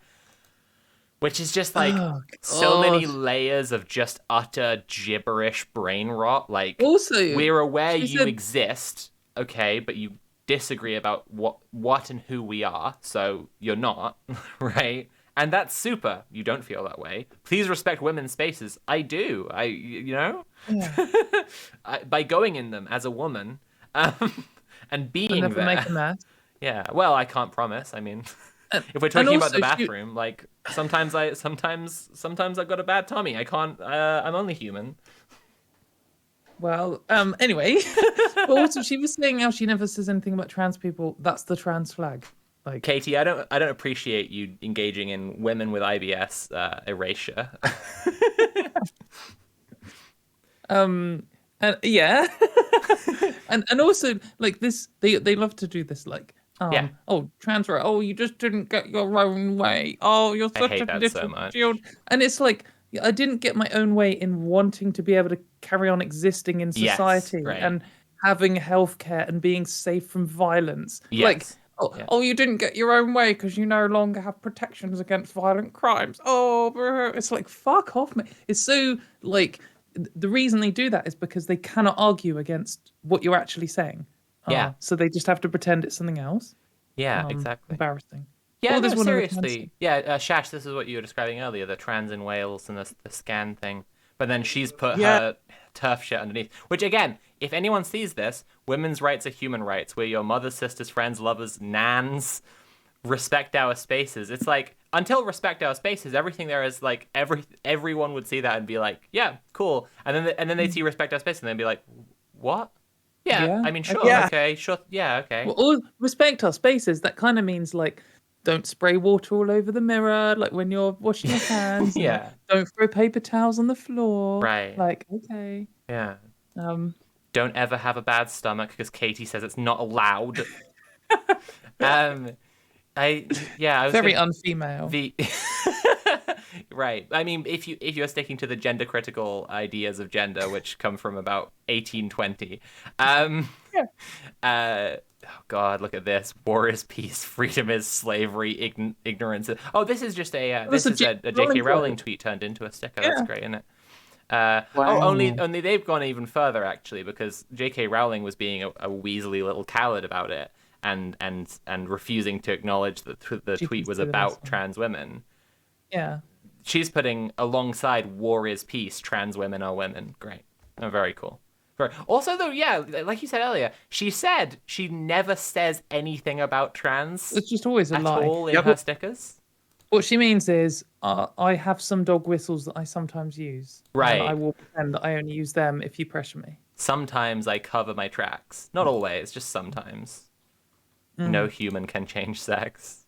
Which is just like so many layers of just utter gibberish brain rot. Like, Also, we're aware she you said- exist, okay, but you disagree about what and who we are, so you're not, right? And that's super. You don't feel that way. Please respect women's spaces. I do. You know? Yeah. By going in them as a woman, and being I'll never there. make a mess. Yeah. Well, I can't promise. I mean, if we're talking about the also she- bathroom, like sometimes I've got a bad tummy. I can't. I'm only human. Well, anyway, but also she was saying how she never says anything about trans people. That's the trans flag. Like, Katie, I don't appreciate you engaging in women with IBS erasure. and yeah, and also like this, they love to do this like Yeah. Oh, trans right. Oh, you just didn't get your own way. Oh, you're I such hate a that so little much. shield. And it's like I didn't get my own way in wanting to be able to carry on existing in Yes, society right. and having healthcare and being safe from violence. Like, Yes. Yeah. oh, you didn't get your own way because you no longer have protections against violent crimes. Oh, it's like fuck off, man. It's so like the reason they do that is because they cannot argue against what you're actually saying. Yeah. So they just have to pretend it's something else. Yeah, exactly. Embarrassing. Yeah, Oh, no, there's one of the trans seriously. Yeah, Shash, this is what you were describing earlier, the trans in Wales and the scan thing. But then she's put Yeah. her turf shit underneath. Which, again, if anyone sees this, women's rights are human rights. We're your mothers, sisters, friends, lovers, nans. Respect our spaces. It's like, until respect our spaces, everything there is like, everyone would see that and be like, yeah, cool. And then they see respect our space and they'd be like, what? Yeah, Yeah. I mean, sure, Yeah. okay, sure, yeah, okay. Well, all respect our spaces. That kind of means like, don't spray water all over the mirror, like when you're washing your hands. and, like, Yeah. don't throw paper towels on the floor. Right. Like, okay. Yeah. Um. Don't ever have a bad stomach because Katie says it's not allowed. I was Very gonna, unfemale. the right. I mean, if you're sticking to the gender critical ideas of gender, which come from about 1820, oh God, look at this: war is peace, freedom is slavery, ignorance. Oh, this is just a this is a J.K. Rowling tweet turned into a sticker. That's great, isn't it? Wow. Oh, only they've gone even further actually, because J.K. Rowling was being a weaselly little coward about it and refusing to acknowledge that the tweet was about trans women. Yeah. She's putting alongside "war is peace, trans women are women." Great, oh, very cool. Also, though, yeah, like you said earlier, she said she never says anything about trans It's just always a at lie. all in her stickers. What she means is, I have some dog whistles that I sometimes use. Right. And I will pretend that I only use them if you pressure me. Sometimes I cover my tracks. Not always, just sometimes. No human can change sex.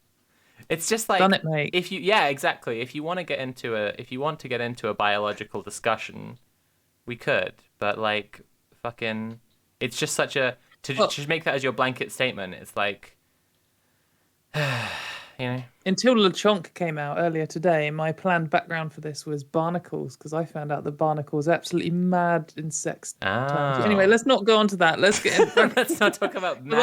It's just like, Done it, mate. Exactly. If you want to get into a biological discussion, we could. But like, fucking, it's just such a to make that as your blanket statement. It's like, you know. Until LeChonk came out earlier today, my planned background for this was barnacles, because I found out that barnacles are absolutely mad in sex terms. Anyway, let's not go on to that. Let's get in. Let's not talk about mad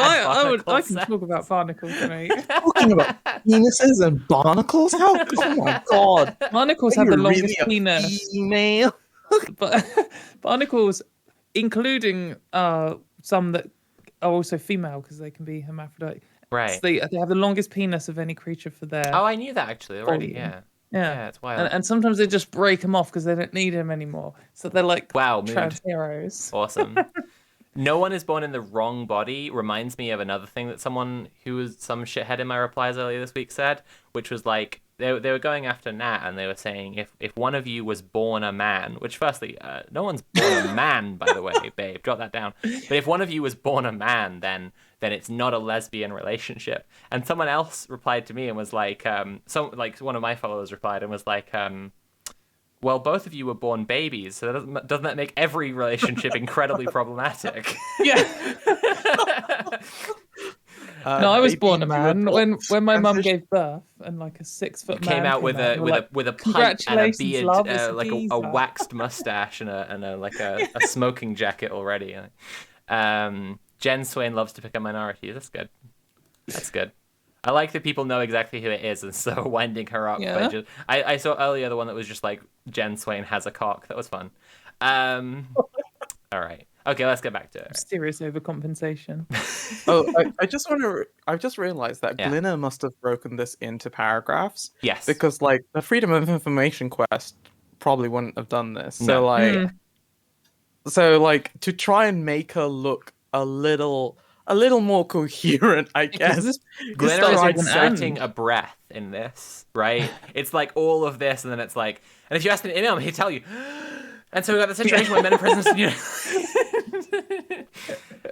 I can talk about barnacles, mate. Talking about penises and barnacles? How? Oh my God. Barnacles have the longest penis. Female. But barnacles, including some that are also female because they can be hermaphrodite. Right. So they have the longest penis of any creature for their. Oh, I knew that actually already. volume. Yeah. Yeah, it's wild. And sometimes they just break them off because they don't need him anymore. So they're like Wow, trans mood. heroes. Awesome. No one is born in the wrong body reminds me of another thing that someone who was some shithead in my replies earlier this week said, which was like, they were going after Nat and they were saying if one of you was born a man, which firstly, no one's born a man, by the way, babe, jot that down. But if one of you was born a man, then it's not a lesbian relationship. And someone else replied to me and was like, one of my followers replied and was like, well, both of you were born babies, so doesn't that make every relationship incredibly problematic? Yeah. No, I was born a man when my mum gave birth, and like a 6-foot man came out with a pipe and a beard, love, it's like a geezer." waxed mustache and a smoking jacket already. Jen Swain loves to pick a minority. That's good. That's good. I like that people know exactly who it is, and so winding her up. Yeah. I saw earlier the one that was just like Jen Swain has a cock. That was fun. All right. Okay, let's get back to it. Mysterious overcompensation. I just realized that Yeah. Glinner must have broken this into paragraphs. Yes. Because like the Freedom of Information quest probably wouldn't have done this. No. So like to try and make her look a little more coherent, I guess. Glinner starts is with an inserting and. a breath in this, right? It's like all of this, and then it's like, and if you ask him, he'll tell you. And so we got the situation where men in prisons.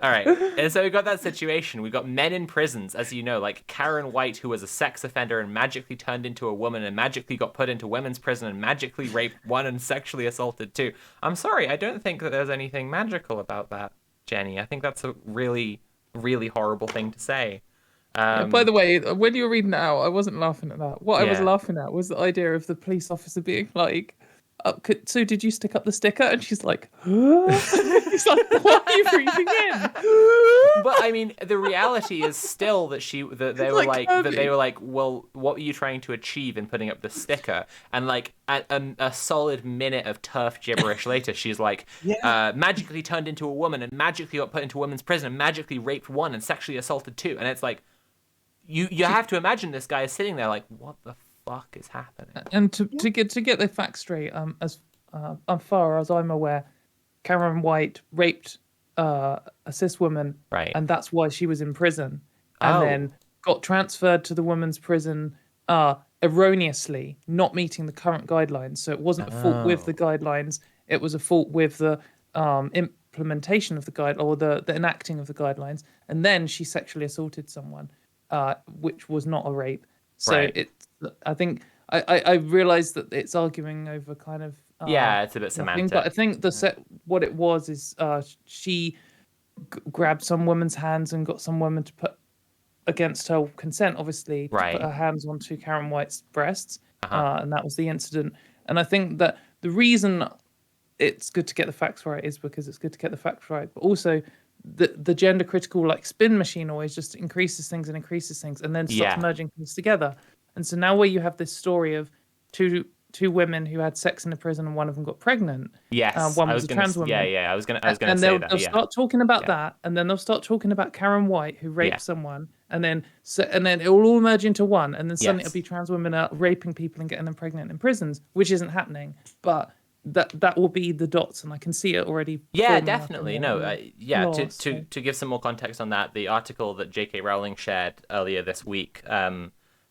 All right, and so we got that situation. We got men in prisons, as you know, like Karen White, who was a sex offender and magically turned into a woman, and magically got put into women's prison and magically raped one and sexually assaulted two. I'm sorry, I don't think that there's anything magical about that, Jenny. I think that's a really, really horrible thing to say. By the way, when you were reading it out, I wasn't laughing at that. What I was Yeah. laughing at was the idea of the police officer being like, so did you stick up the sticker? And she's like, he's like, what are you breathing in? But I mean, the reality is still that they were Like that they Kirby. were like, well, what were you trying to achieve in putting up the sticker? And like a solid minute of turf gibberish later, she's like, magically turned into a woman and magically got put into a women's prison and magically raped one and sexually assaulted two. And it's like, you have to imagine this guy is sitting there like, what the fuck is happening? And to get the facts straight, as far as I'm aware, Cameron White raped a cis woman, Right. and that's why she was in prison, and Oh. then got transferred to the women's prison erroneously, not meeting the current guidelines. So it wasn't a fault with the guidelines; it was a fault with the implementation of the guide or the enacting of the guidelines. And then she sexually assaulted someone, which was not a rape. So Right. I think I realized that it's arguing over kind of Yeah, it's a bit nothing, semantic. but I think what it was is she grabbed some woman's hands and got some woman to put against her consent, obviously, to Right. put her hands onto Karen White's breasts, Uh-huh. and that was the incident. And I think that the reason it's good to get the facts right is because it's good to get the facts right, but also the gender critical like spin machine always just increases things and then starts Yeah. merging things together. And so now where you have this story of two women who had sex in a prison and one of them got pregnant. Yes, One I was was a gonna. trans woman. Yeah. I was gonna And say they'll that. they'll Yeah. start talking about Yeah. that, and then they'll start talking about Karen White who raped Yeah. someone, and then it will all merge into one, and then suddenly Yes. it'll be trans women out raping people and getting them pregnant in prisons, which isn't happening. But that will be the dots, and I can see it already. Yeah, forming up definitely. in No, the yeah. law, To so- give some more context on that, the article that J.K. Rowling shared earlier this week,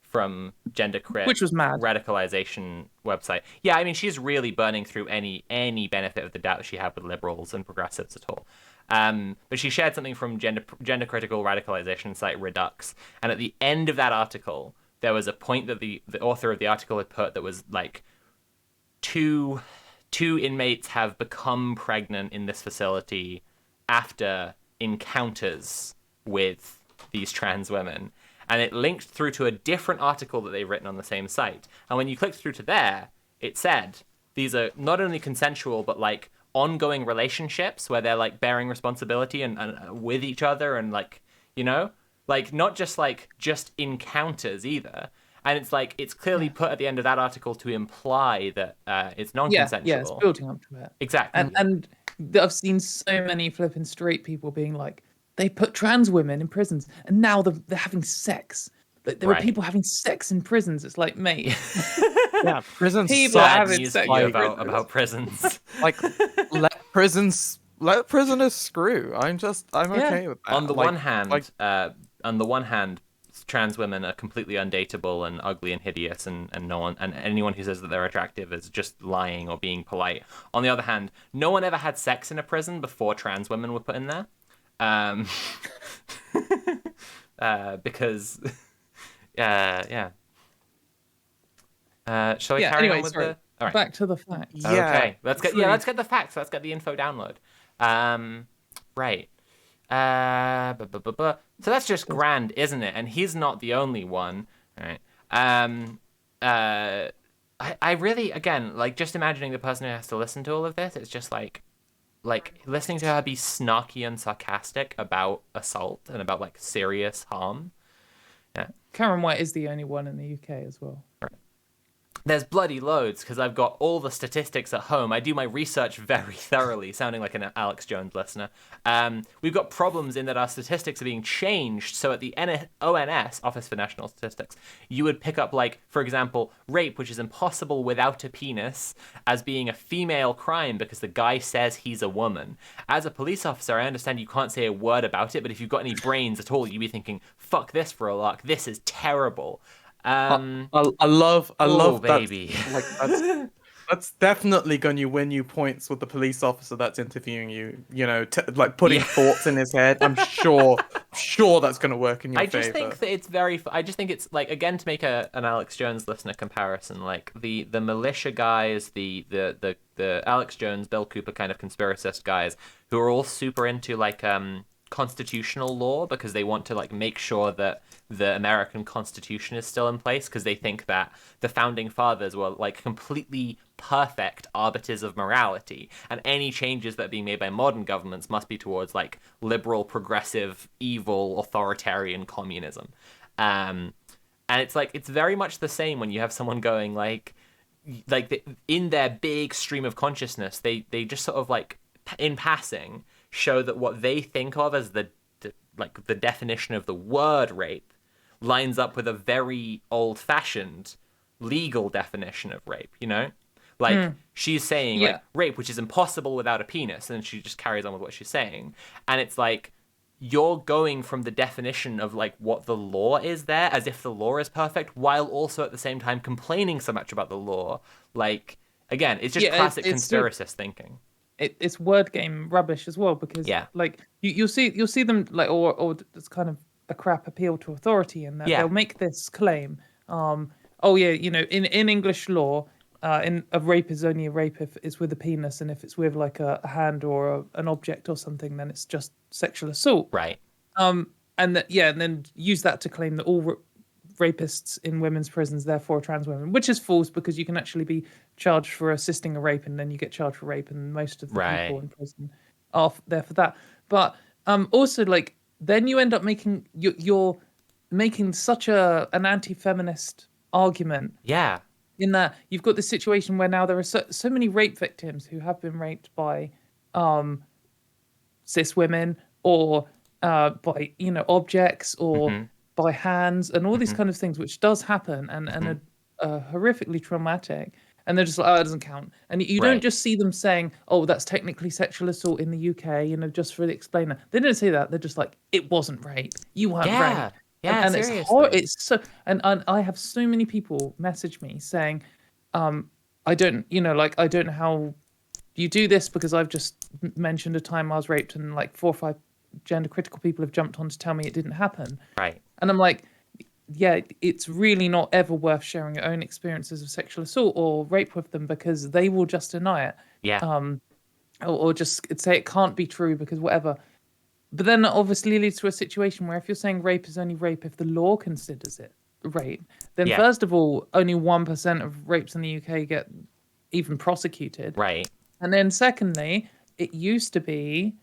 from Gender Crit, Which was mad. radicalization website. Yeah, I mean, she's really burning through any benefit of the doubt she had with liberals and progressives at all. But she shared something from gender critical radicalization site Redux, and at the end of that article, there was a point that the author of the article had put that was like, two inmates have become pregnant in this facility after encounters with these trans women. And it linked through to a different article that they've written on the same site. And when you clicked through to there, it said these are not only consensual, but like ongoing relationships where they're like bearing responsibility and with each other and like, you know, like not just encounters either. And it's like, it's clearly put at the end of that article to imply that it's non-consensual. Yeah, it's building up to it. Exactly. And I've seen so many flipping straight people being like, they put trans women in prisons, and now they're having sex. There are Right. people having sex in prisons. It's like, mate, Yeah, prisons People suck. Sad having news sex for you in prisons. about prisons. Like, let prisoners screw. I'm okay with that. On the Like- one hand, like, trans women are completely undateable and ugly and hideous, and no one, and anyone who says that they're attractive is just lying or being polite. On the other hand, no one ever had sex in a prison before trans women were put in there, because, yeah. Shall we yeah. carry Anyway, on with sorry. the? All right. Back to the facts. Yeah. Okay, let's get Please. the facts. Let's get the info download. Right. So that's just grand, isn't it? And he's not the only one. All right. I really, again, like, just imagining the person who has to listen to all of this, it's just like listening to her be snarky and sarcastic about assault and about like serious harm. Karen White is the only one in the UK as well. There's bloody loads, because I've got all the statistics at home. I do my research very thoroughly, sounding like an Alex Jones listener. We've got problems in that our statistics are being changed. So at the ONS, Office for National Statistics, you would pick up, like, for example, rape, which is impossible without a penis, as being a female crime because the guy says he's a woman. As a police officer, I understand you can't say a word about it, but if you've got any brains at all, you'd be thinking, fuck this for a lark. This is terrible. I love Oh, that. baby. Like, that's definitely going to win you points with the police officer that's interviewing you. You know, like putting thoughts in his head. I'm sure that's going to work in your favor. I just think that it's I just think it's like, again, to make an Alex Jones listener comparison, like the militia guys, the Alex Jones, Bill Cooper kind of conspiracist guys who are all super into like constitutional law because they want to like make sure that the American Constitution is still in place because they think that the founding fathers were like completely perfect arbiters of morality, and any changes that are being made by modern governments must be towards like liberal, progressive, evil, authoritarian communism. And it's like it's very much the same when you have someone going like in their big stream of consciousness, they just sort of like in passing show that what they think of as the definition of the word rape lines up with a very old-fashioned legal definition of rape, you know? Like, she's saying, like, rape, which is impossible without a penis, and she just carries on with what she's saying. And it's like, you're going from the definition of, like, what the law is there, as if the law is perfect, while also at the same time complaining so much about the law. Like, again, it's just classic conspiracist thinking. It's word game rubbish as well, because, like, you'll see them, like, or it's kind of a crap appeal to authority, and they'll make this claim, you know, in English law, a rape is only a rape if it's with a penis, and if it's with like a hand or an object or something, then it's just sexual assault. Right. And then use that to claim that all rapists in women's prisons therefore are trans women, which is false, because you can actually be charged for assisting a rape, and then you get charged for rape, and most of the people in prison are there for that. But also, like, then you end up making you're making such an anti-feminist argument. Yeah. In that you've got this situation where now there are so many rape victims who have been raped by cis women, or by, you know, objects, or by hands, and all these kind of things, which does happen and are horrifically traumatic. And they're just like, oh, it doesn't count. And you don't just see them saying, oh, that's technically sexual assault in the UK, you know, just for the explainer. They don't say that. They're just like, it wasn't rape. You weren't raped. Yeah, and seriously. it's so, and I have so many people message me saying, I don't, you know, like, I don't know how you do this, because I've just mentioned a time I was raped, and like 4 or 5 gender critical people have jumped on to tell me it didn't happen. Right. And I'm like, yeah, it's really not ever worth sharing your own experiences of sexual assault or rape with them, because they will just deny it. Yeah. Or just say it can't be true because whatever. But then that obviously leads to a situation where if you're saying rape is only rape if the law considers it rape, then first of all, only 1% of rapes in the UK get even prosecuted. Right. And then secondly, it used to be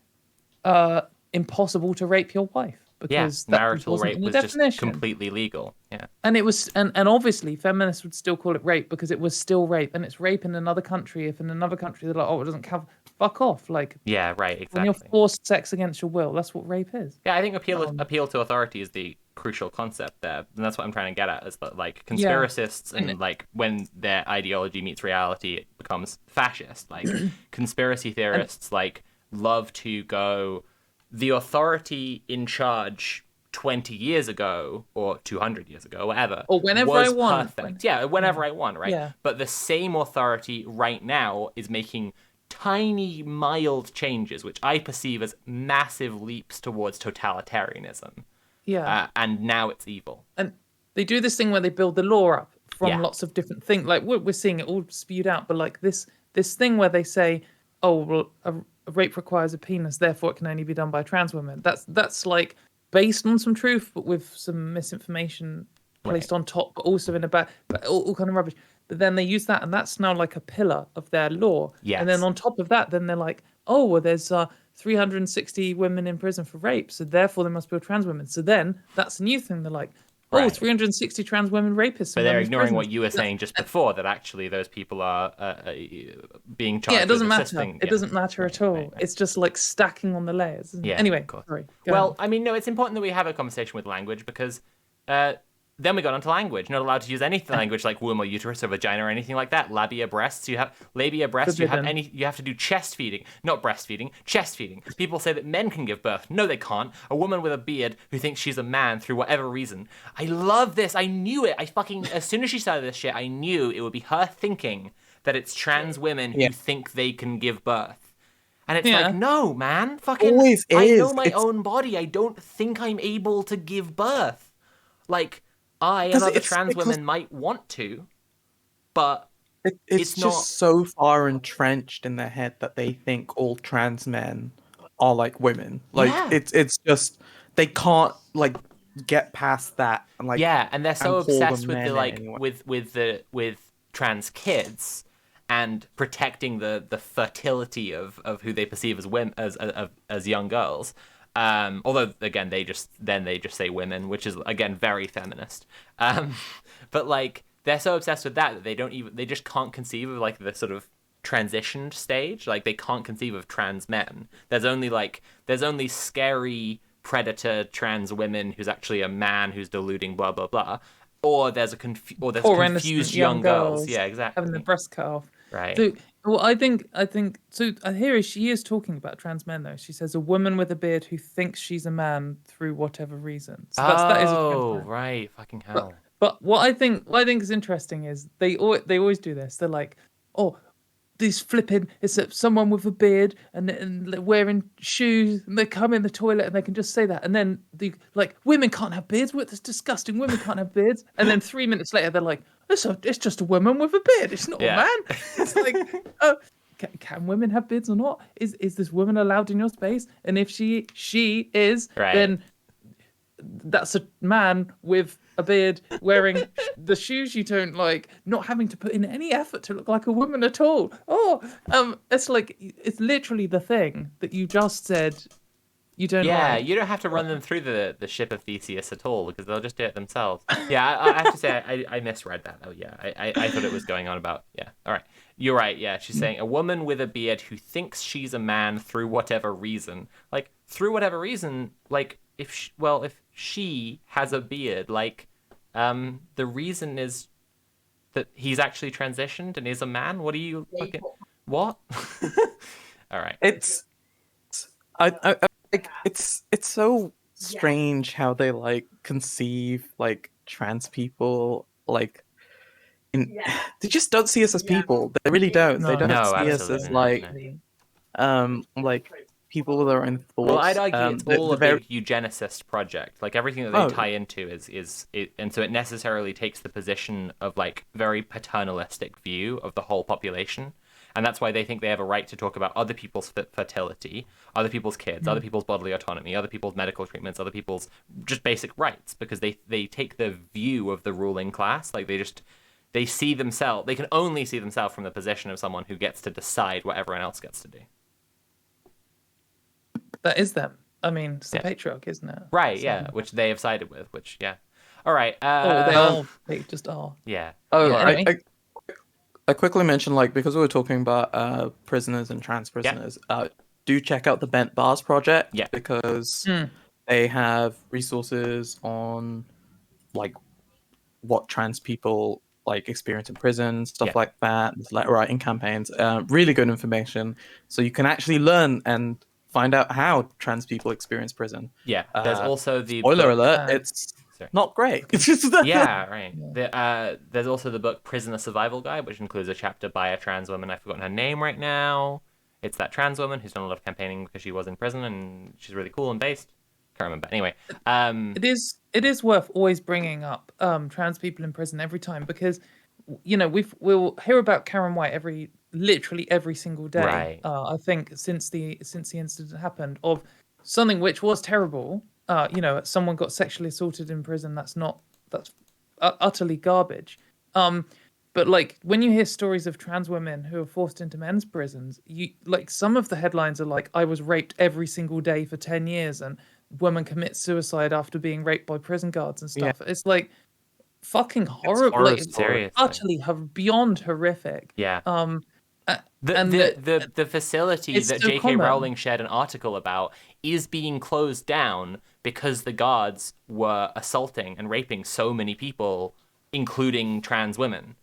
impossible to rape your wife, because marital rape was just completely legal. Yeah. And it was, and obviously feminists would still call it rape because it was still rape, and it's rape in another country. If in another country they're like, oh, it doesn't count, fuck off. Like, yeah, right, exactly. When you're forced sex against your will, that's what rape is. Yeah, I think appeal to authority is the crucial concept there, and that's what I'm trying to get at, is that like conspiracists and like when their ideology meets reality, it becomes fascist. Like conspiracy theorists like love to go, the authority in charge 20 years ago or 200 years ago, whatever, or whenever was I want. Perfect. Whenever I want, right? Yeah. But the same authority right now is making tiny, mild changes, which I perceive as massive leaps towards totalitarianism. Yeah. And now it's evil. And they do this thing where they build the law up from lots of different things. Like we're seeing it all spewed out, but like this thing where they say, oh, well, a rape requires a penis, therefore it can only be done by trans women. That's like based on some truth, but with some misinformation placed on top, but also in a bad, all kind of rubbish. But then they use that, and that's now like a pillar of their law. Yes. And then on top of that, then they're like, oh, well, there's 360 women in prison for rape, so therefore there must be trans women. So then that's a new thing. They're like, oh, 360 trans women rapists. But they're ignoring what you were saying just before, that actually those people are being charged. Yeah, it doesn't matter. It doesn't matter at all. Right. It's just like stacking on the layers. Yeah. Anyway, sorry. Well, I mean, no, it's important that we have a conversation with language, because then we got onto language. Not allowed to use any language like womb or uterus or vagina or anything like that. Labia breasts. You have You have to do chest feeding, not breastfeeding. Chest feeding. People say that men can give birth. No, they can't. A woman with a beard who thinks she's a man through whatever reason. I love this. I knew it. As soon as she started this shit, I knew it would be her thinking that it's trans women who think they can give birth. And it's like, no, man. Fucking. Always is. I know my own body. I don't think I'm able to give birth. Like, I and other trans women might want to, but it's just not so far entrenched in their head that they think all trans men are like women. Like Yeah. it's just they can't like get past that and like Yeah, and they're so and call obsessed them with the men like anyway. with trans kids and protecting the fertility of who they perceive as women as young girls. Although again they just say women, which is again very feminist. Um, but like they're so obsessed with that they just can't conceive of like the sort of transitioned stage. Like they can't conceive of trans men. There's only scary predator trans women who's actually a man who's deluding blah blah blah, or there's Poor innocent confused young young girls. girls Yeah, having their exactly. breasts cut off. Right. So, well, I think. So here she is talking about trans men though. She says a woman with a beard who thinks she's a man through whatever reason. So that is a trans Oh, man. right. Fucking But hell. what I think is interesting is they always do this. They're like, oh, these flipping it's someone with a beard and wearing shoes and they come in the toilet and they can just say that and then the like women can't have beards. What? That's disgusting. Women can't have beards. And then 3 minutes later they're like, it's just a woman with a beard. It's not a Yeah. man. It's like, oh. Can women have beards or not? Is this woman allowed in your space? And if she is, Right. then that's a man with a beard wearing the shoes you don't like, not having to put in any effort to look like a woman at all. It's like it's literally the thing that you just said you don't Yeah, like. you don't have to run them through the ship of Theseus at all because they'll just do it themselves. Yeah, I have to say I misread that though. Yeah, I thought it was going on about yeah. All right, you're right. Yeah, she's saying a woman with a beard who thinks she's a man through whatever reason. Like through whatever reason. Like if she has a beard, like the reason is that he's actually transitioned and is a man. What are you fucking what? All right. I like it's so strange how they like conceive like trans people like in they just don't see us as people. They really don't. They No, don't No, see us as absolutely not. No. like people with their own Well, I'd thoughts. argue it's all The a very big eugenicist project. Like everything that they oh tie into is it, and so it necessarily takes the position of like very paternalistic view of the whole population, and that's why they think they have a right to talk about other people's fertility, other people's kids, other people's bodily autonomy, other people's medical treatments, other people's just basic rights, because they take the view of the ruling class. Like they see themselves. They can only see themselves from the position of someone who gets to decide what everyone else gets to do. that is them. I mean, it's the Yeah. patriarch, isn't it? Right, So- yeah, which they have sided with, which, yeah. All right. Oh, they are. They just are. Yeah. oh Yeah, anyway. I quickly mentioned like because we were talking about prisoners and trans prisoners. Do check out the Bent Bars project Yeah. because they have resources on like what trans people like experience in prison, stuff Yeah. like that. There's letter writing campaigns, really good information, so you can actually learn and find out how trans people experience prison. Yeah. There's also the Spoiler book... alert: it's Sorry. not great. It's just Yeah, right. There's also the book Prisoner Survival Guide, which includes a chapter by a trans woman. I've forgotten her name right now. It's that trans woman who's done a lot of campaigning because she was in prison and she's really cool and based. Can't remember. Anyway, It is worth always bringing up trans people in prison every time because we'll hear about Karen White literally every single day. Right. I think since the incident happened of something which was terrible. Someone got sexually assaulted in prison. That's utterly garbage. But like when you hear stories of trans women who are forced into men's prisons, you like some of the headlines are like, "I was raped every single day for 10 years," and woman commits suicide after being raped by prison guards and stuff. It's like fucking horrible. horror Like, story. utterly beyond horrific. yeah. And The facility it's that so J.K. common. Rowling shared an article about is being closed down because the guards were assaulting and raping so many people, including trans women.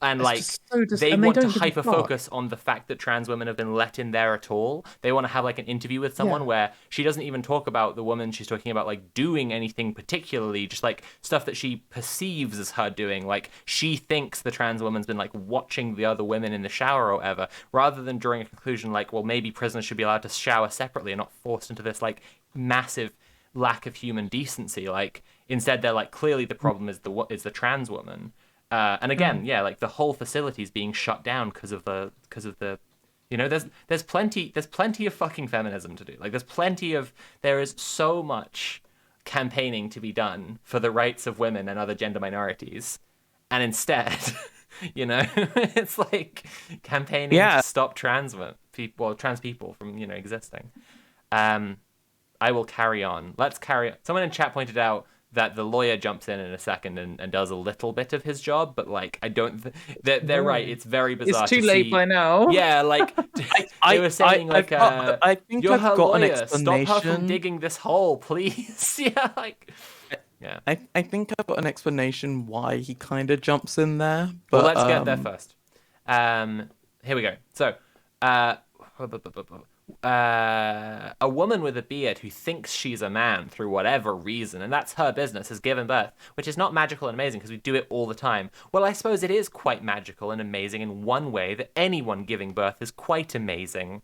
And It's like just so they and want to don't give a hyper fuck. focus on the fact that trans women have been let in there at all. They want to have like an interview with someone Yeah. where she doesn't even talk about the woman she's talking about like doing anything particularly, just like stuff that she perceives as her doing. Like she thinks the trans woman's been like watching the other women in the shower or whatever, rather than drawing a conclusion like, well, maybe prisoners should be allowed to shower separately and not forced into this like massive lack of human decency. Like instead they're like, clearly the problem is the trans woman. And again, yeah, like the whole facility is being shut down because of the You know, there's plenty of fucking feminism to do. Like there is so much campaigning to be done for the rights of women and other gender minorities, and instead, you know, it's like campaigning to stop trans people from, you know, existing. I will carry on. Let's carry on. Someone in chat pointed out that the lawyer jumps in a second and does a little bit of his job, but like I don't. They're right. It's very bizarre. It's too late by now. Yeah, like they were saying, I think you're I've her got an lawyer. explanation. Stop her from digging this hole, please. Yeah, like. Yeah. I think I've got an explanation why he kind of jumps in there. But well, let's get there first. Here we go. So, a woman with a beard who thinks she's a man through whatever reason, and that's her business, has given birth, which is not magical and amazing because we do it all the time. Well, I suppose it is quite magical and amazing in one way, that anyone giving birth is quite amazing.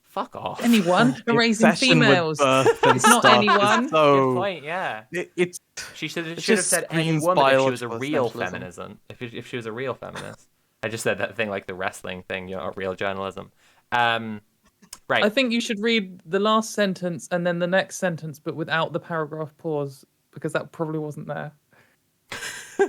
Fuck off. Anyone raising females. It's not anyone. Good point. Yeah. It's she should have said any woman if she was a real feminism. If she was a real feminist. I just said that thing like the wrestling thing. You're not real journalism. Right. I think you should read the last sentence and then the next sentence, but without the paragraph pause, because that probably wasn't there.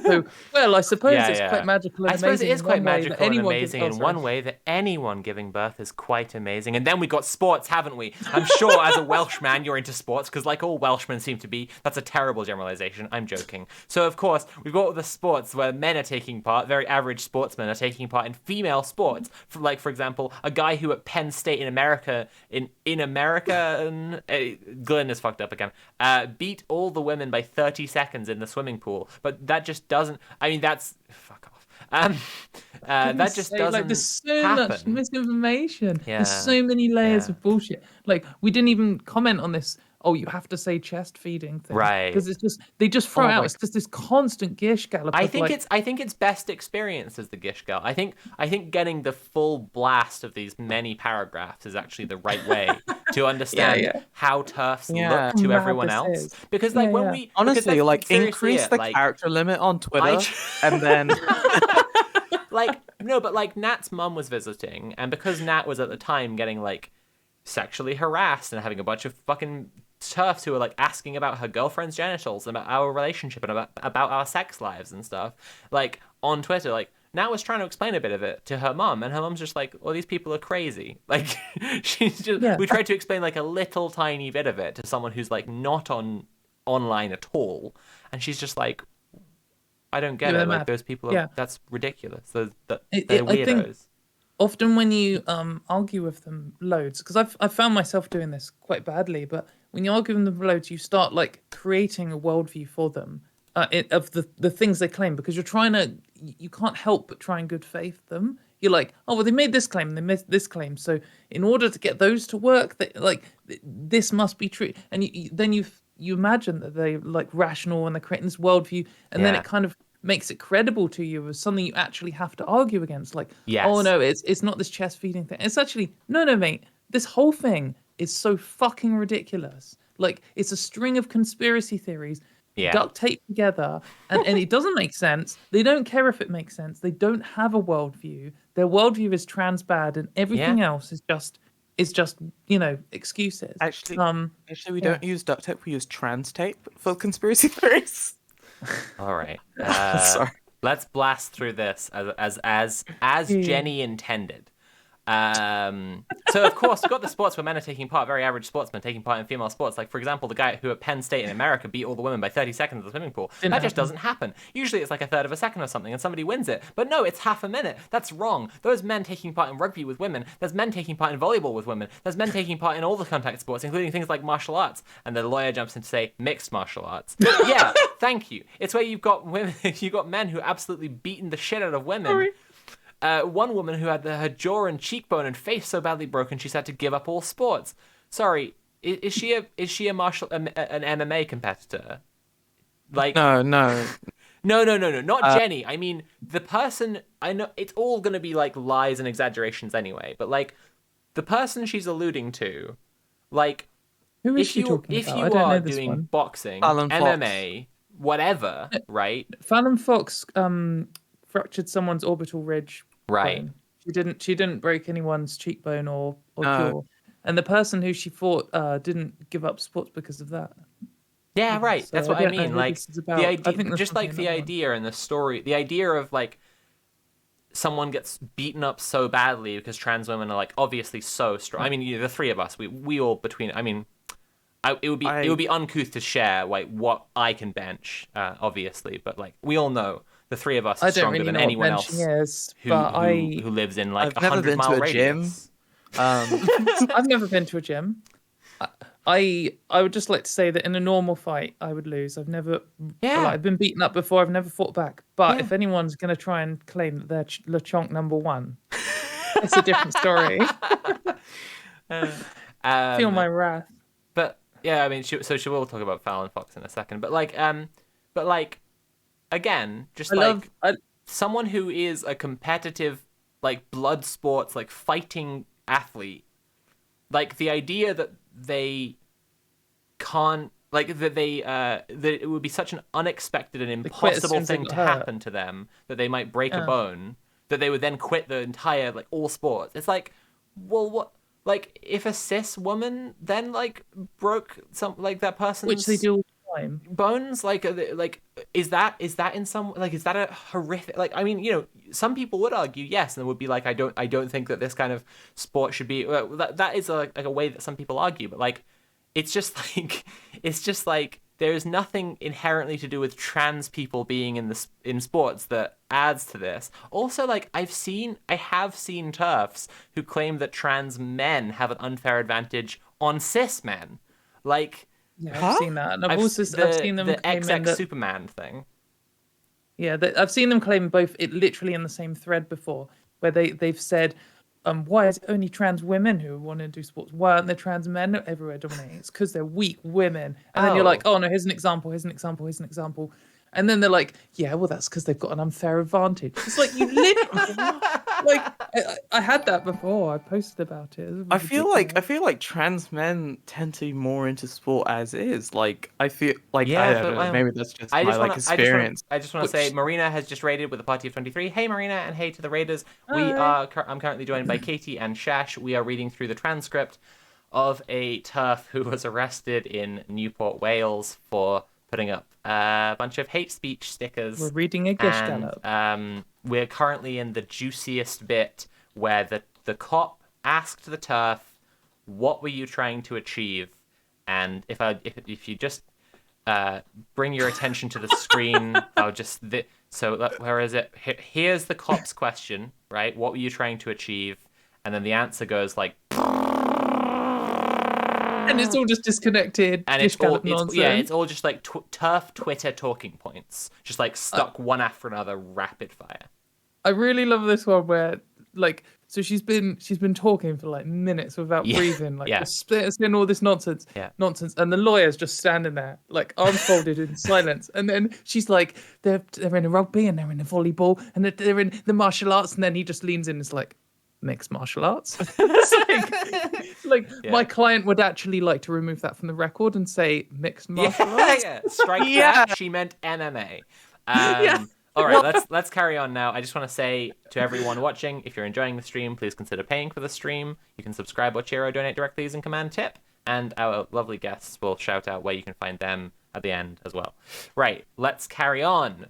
So, well, I suppose it's quite magical and amazing. I suppose it is quite magical and amazing in one way, that anyone giving birth is quite amazing. And then we got sports, haven't we? I'm sure as a Welshman you're into sports, because like all Welshmen seem to be. That's a terrible generalization. I'm joking. So, of course, we've got the sports where men are taking part, very average sportsmen are taking part in female sports. For example, a guy who at Penn State in America, Glenn is fucked up again, beat all the women by 30 seconds in the swimming pool. But that just doesn't. I mean, that's fuck off. That just doesn't like, there's so happen. much misinformation. Yeah. There's so many layers of bullshit. Like, we didn't even comment on this. Oh, you have to say chest feeding thing, right? Because it's just they just throw out. It's just this constant gish gallop. I think it's best experienced as the gish gallop. I think getting the full blast of these many paragraphs is actually the right way to understand how TERFs look to everyone else. Because like when we honestly increase the character limit on Twitter and then like no, but like Nat's mum was visiting, and because Nat was at the time getting like sexually harassed and having a bunch of fucking TERFs who were like asking about her girlfriend's genitals and about our relationship and about our sex lives and stuff, like on Twitter, like Nat was trying to explain a bit of it to her mum, and her mum's just like, well, these people are crazy. Like she's just we tried to explain like a little tiny bit of it to someone who's like not online at all, and she's just like, I don't get it. Like those people are that's ridiculous. They're weirdos. Often when you argue with them loads, because I've found myself doing this quite badly, but when you argue with them loads, you start like creating a worldview for them of the things they claim, because you can't help but try and good faith them. You're like, oh, well, they made this claim, they made this claim, so in order to get those to work, this must be true. And then you imagine that they're like rational and they're creating this worldview, and then it kind of makes it credible to you as something you actually have to argue against. Like, oh no, it's not this chest feeding thing. It's actually no, mate. This whole thing is so fucking ridiculous. Like, it's a string of conspiracy theories duct taped together, and it doesn't make sense. They don't care if it makes sense. They don't have a worldview. Their worldview is trans bad, and everything else is just excuses. Actually, we don't use duct tape. We use trans tape for conspiracy theories. All right. Sorry. Let's blast through this as Jenny intended. So of course we've got the sports where men are taking part, very average sportsmen taking part in female sports. Like for example, the guy who at Penn State in America beat all the women by 30 seconds in the swimming pool. That just doesn't happen. Usually it's like a third of a second or something and somebody wins it. But no, it's half a minute. That's wrong. Those men taking part in rugby with women, there's men taking part in volleyball with women, there's men taking part in all the contact sports, including things like martial arts. And the lawyer jumps in to say mixed martial arts. Yeah, thank you. It's where you've got women, you've got men who absolutely beaten the shit out of women. Sorry. One woman who had her jaw and cheekbone and face so badly broken she's had to give up all sports. Sorry, is she an MMA competitor? Like no, not Jenny. I mean the person. I know it's all gonna be like lies and exaggerations anyway, but like the person she's alluding to, like who is she talking about? If you are doing boxing, MMA, whatever, right? Fallon Fox fractured someone's orbital ridge. Right. She didn't break anyone's cheekbone or No. jaw. And the person who she fought didn't give up sports because of that. Yeah, right. So That's I what I don't know mean. who Like this is about. the I idea, think there's just like something the in that one. idea and the story, the idea of like someone gets beaten up so badly because trans women are like obviously so strong. I mean, the three of us, we all between. I mean, it would be uncouth to share like what I can bench, obviously, but like we all know the three of us are I don't stronger really than know what anyone benching else is, but who lives in like I've never been to 100-mile a gym. radius. I've never been to a gym. I would just like to say that in a normal fight, I would lose. I've never, Yeah. like, I've been beaten up before. I've never fought back. But Yeah. if anyone's going to try and claim that they're LeChonk #1, it's a different story. Feel my wrath. But yeah, I mean, she will talk about Fallon Fox in a second. But like, again, just someone who is a competitive, like blood sports, like fighting athlete, like the idea that they can't, like that it would be such an unexpected and impossible thing to happen to them that they might break a bone, that they would then quit the entire, like, all sports. It's like, well, what? Like, if a cis woman then like broke some, like, that person's, Which they do all the time, bones, like is that in some, like, is that a horrific, like, I mean, you know, some people would argue yes, and would be like, I don't think that this kind of sport should be, that is like a way that some people argue, but like it's just like there's nothing inherently to do with trans people being in sports that adds to this. Also, like, I have seen TERFs who claim that trans men have an unfair advantage on cis men. Like, yeah, I've seen that, and I've seen them the claiming XX that, Superman thing. Yeah, I've seen them claim both, it literally in the same thread before, where they've said, why is it only trans women who want to do sports? Why aren't there trans men everywhere dominating? It's because they're weak women. And then you're like, oh no, here's an example. And then they're like, yeah, well, that's because they've got an unfair advantage. It's like, you literally, like, I had that before. I posted about it. I feel like trans men tend to be more into sport as is. Like, I feel like, yeah, I don't know, maybe that's just my experience. I just want to say, Marina has just raided with a party of 23. Hey, Marina, and hey to the raiders. I'm currently joined by Katie and Shash. We are reading through the transcript of a TERF who was arrested in Newport, Wales for putting up a bunch of hate speech stickers. We're reading a Gish Gallop. We're currently in the juiciest bit where the cop asked the TERF, what were you trying to achieve? And if you just bring your attention to the screen, I'll just... where is it? Here's the cop's question, right? What were you trying to achieve? And then the answer goes like... And it's all just disconnected. And it's all just like TERF Twitter talking points, just like stuck one after another, rapid fire. I really love this one where, like, so she's been talking for like minutes without breathing, like just spitting all this nonsense, and the lawyer's just standing there, like, arms folded in silence. And then she's like, they're in a rugby and they're in a volleyball and they're in the martial arts, and then he just leans in and is like, mixed martial arts. It's like my client would actually like to remove that from the record and say mixed martial arts. Strike that. She meant MMA. All right, let's carry on now. I just want to say to everyone watching, if you're enjoying the stream, please consider paying for the stream. You can subscribe or cheer or donate directly using Command Tip, and our lovely guests will shout out where you can find them at the end as well. Right, let's carry on.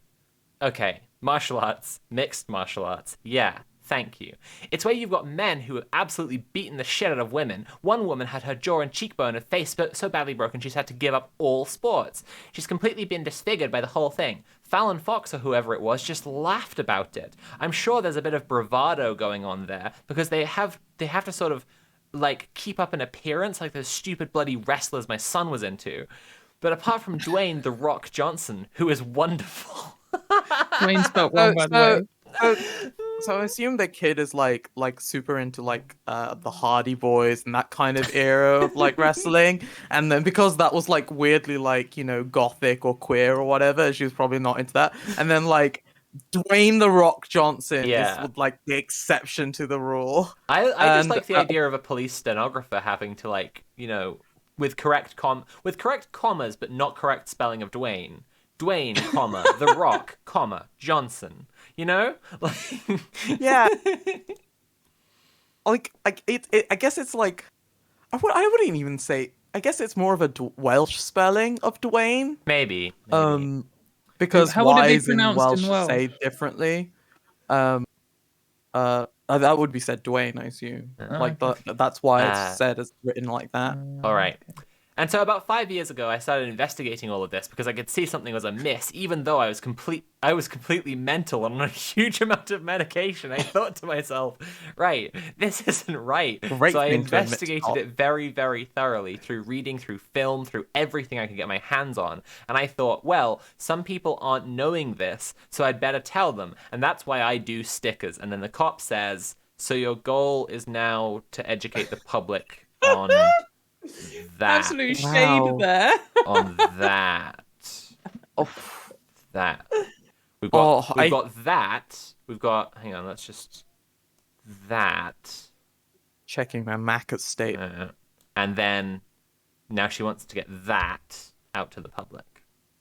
Okay, martial arts, mixed martial arts. Yeah. Thank you. It's where you've got men who have absolutely beaten the shit out of women. One woman had her jaw and cheekbone and face so badly broken she's had to give up all sports. She's completely been disfigured by the whole thing. Fallon Fox, or whoever it was, just laughed about it. I'm sure there's a bit of bravado going on there, because they have to sort of, like, keep up an appearance like those stupid bloody wrestlers my son was into. But apart from Dwayne "The Rock" Johnson, who is wonderful. Dwayne's spelled wrong, by the way. So I assume the kid is like super into like the Hardy Boys and that kind of era of like wrestling, and then because that was like weirdly like, you know, gothic or queer or whatever, she was probably not into that. And then like Dwayne "The Rock" Johnson is like the exception to the rule. I just like the idea of a police stenographer having to, like, you know, with correct commas but not correct spelling of Dwayne, comma, The Rock, comma, Johnson. You know? Like... Yeah. I guess it's like I wouldn't even say. I guess it's more of a Welsh spelling of Dwayne. Maybe. Because How would it be Y's in pronounced in Welsh Welsh? say differently. That would be said Dwayne, I assume. Like that's why it's said as written like that. All right. And so about 5 years ago, I started investigating all of this because I could see something was amiss, even though I was completely mental and on a huge amount of medication. I thought to myself, right, this isn't right. Great So I thing to admit to investigated God. it very, very thoroughly through reading, through film, through everything I could get my hands on. And I thought, well, some people aren't knowing this, so I'd better tell them. And that's why I do stickers. And then the cop says, so your goal is now to educate the public on that. Absolute shade Wow. there. On that. Oh, That. We've got I- got that. We've got hang on, let's just that. checking my Mac at state. And then now she wants to get that out to the public.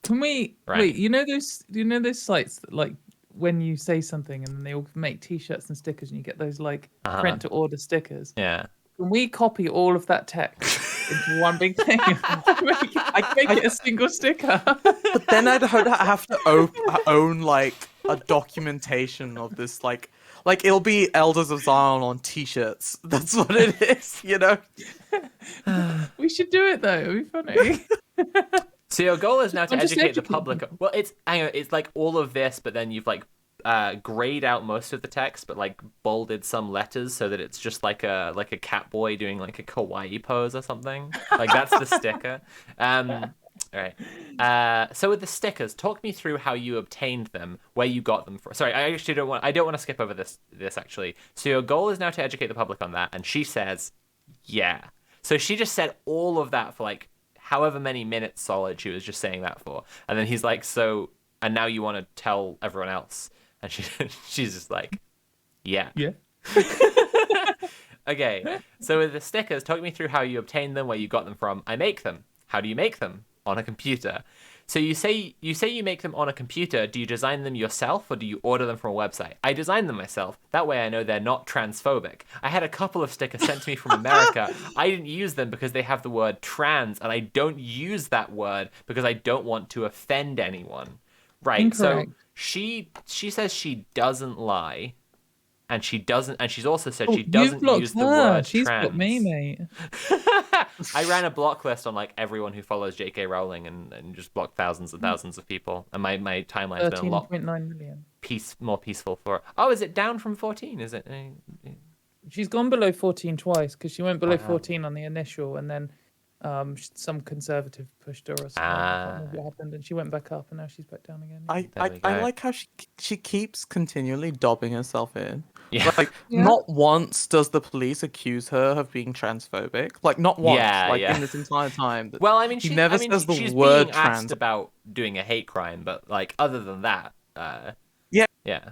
Can we Right. wait? You know those sites that like when you say something and then they all make T-shirts and stickers and you get those like print to order stickers. Yeah. Can we copy all of that text into one big thing? make it a single sticker. But then I'd have to own like a documentation of this, like it'll be Elders of Zion on T-shirts. That's what it is, you know. We should do it though. It'd be funny. So your goal is now to I'm just educate the educating public. Well, it's like all of this, but then you've like grayed out most of the text, but like bolded some letters so that it's just like a cat boy doing like a kawaii pose or something. Like that's the sticker. All right. So with the stickers, talk me through how you obtained them, where you got them from. Sorry, I don't want to skip over this actually. So your goal is now to educate the public on that, and she says, yeah. So she just said all of that for like however many minutes solid she was just saying that for. And then he's like, so, and now you want to tell everyone else. And she's just like, yeah. Yeah. Okay, so with the stickers, talk me through how you obtained them, where you got them from. I make them. How do you make them? On a computer. So you say you make them on a computer. Do you design them yourself or do you order them from a website? I design them myself. That way I know they're not transphobic. I had a couple of stickers sent to me from America. I didn't use them because they have the word trans, and I don't use that word because I don't want to offend anyone. Right. Incorrect. So she says she doesn't lie. And she's also said she doesn't use the word She's trans. got me, mate. I ran a block list on like everyone who follows J.K. Rowling and just blocked thousands and thousands of people. And my timeline's been a lot 13.9 million. more peaceful for. Oh, is it down from 14? Is it? She's gone below 14 twice because she went below Wow. 14 on the initial, and then some conservative pushed her or something. I can't remember what happened, and she went back up, and now she's back down again. I There we go. like how she keeps continually dobbing herself in. Yeah. Like Yeah. not once does the police accuse her of being transphobic. Like not once. Yeah, like yeah. in this entire time. Well, I mean, He never says the she's word being asked trans. about doing a hate crime, but like other than that, Yeah. yeah.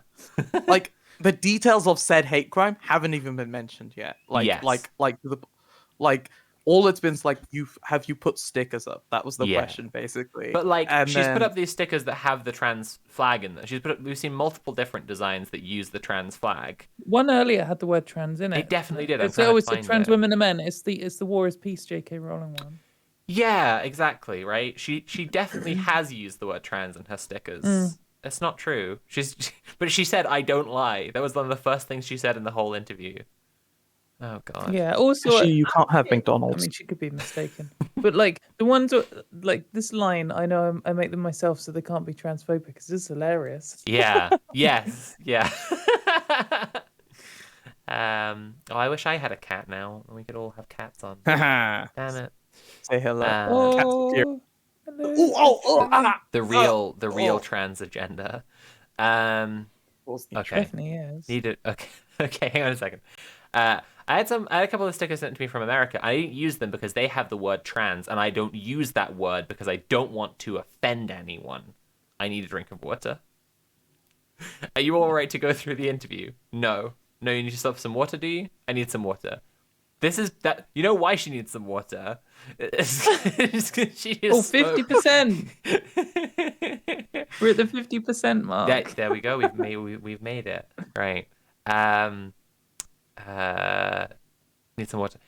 Like the details of said hate crime haven't even been mentioned yet. Like Yes. like all it's been is like have you put stickers up? That was the Yeah. question basically. But like, And she's put then- up these stickers that have the trans flag in them. We've seen multiple different designs that use the trans flag. One earlier had the word trans in it. It definitely did. I'm It's trying to always the find trans it. women and men. It's the War is Peace J.K. Rowling one. Yeah, exactly. Right. She definitely has used the word trans in her stickers. It's not true. But she said, "I don't lie." That was one of the first things she said in the whole interview. Oh God. Yeah. Also, Actually, you can't have I McDonald's. mean, she could be mistaken. But like the ones like this line, I know I make them myself, so they can't be transphobic. Because this is hilarious. Yeah. Yes. Yeah. Oh, I wish I had a cat now, and we could all have cats on. Damn it. Say hello. Oh. The real trans agenda. Okay. Definitely is. Need it. Okay. Okay. Hang on a second. I had a couple of stickers sent to me from America. I didn't use them because they have the word trans, and I don't use that word because I don't want to offend anyone. I need a drink of water. Are you all right to go through the interview? No. No, you need yourself some water, do you? I need some water. This is that. You know why she needs some water? It's 'cause she is 50%. We're at the 50% mark. There we go. We've made it. Right. Need some water.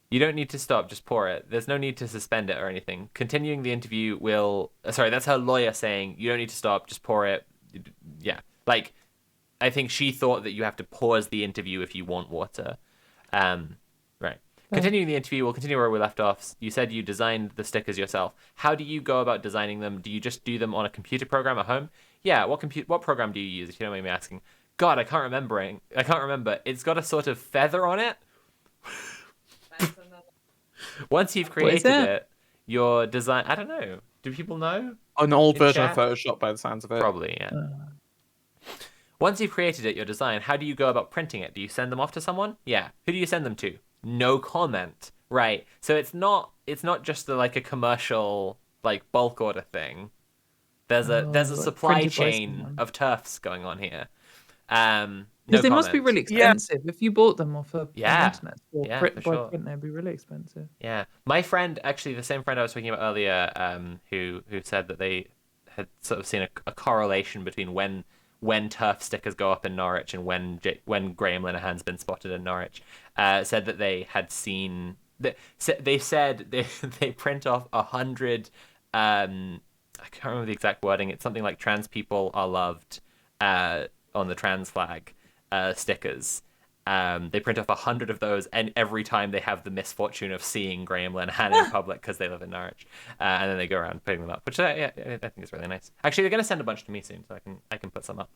You don't need to stop, just pour it. There's no need to suspend it or anything. Continuing the interview will... Sorry, that's her lawyer saying, you don't need to stop, just pour it. Yeah. Like, I think she thought that you have to pause the interview if you want water. Right. Continuing the interview, we'll continue where we left off. You said you designed the stickers yourself. How do you go about designing them? Do you just do them on a computer program at home? Yeah, what program do you use, if you don't mind me asking? God, I can't remember. It's got a sort of feather on it. Once you've created it, your design... I don't know. Do people know? An old version chat? of Photoshop by the sounds of it. Probably, yeah. Once you've created it, your design, how do you go about printing it? Do you send them off to someone? Yeah. Who do you send them to? No comment. Right. So it's not just like a commercial like bulk order thing. There's a supply chain of turfs going on here. Because they must be really expensive. If you bought them off the internet or print print, they'd be really expensive. Yeah. My friend, actually the same friend I was talking about earlier, who said that they had sort of seen a correlation between when turf stickers go up in Norwich and when Graham Linehan's been spotted in Norwich, said that they had seen... They said they print off 100... I can't remember the exact wording. It's something like trans people are loved on the trans flag stickers. They print off 100 of those, and every time they have the misfortune of seeing Graham Linehan in public because they live in Norwich, and then they go around putting them up, which I think is really nice. Actually, they're going to send a bunch to me soon, so I can put some up,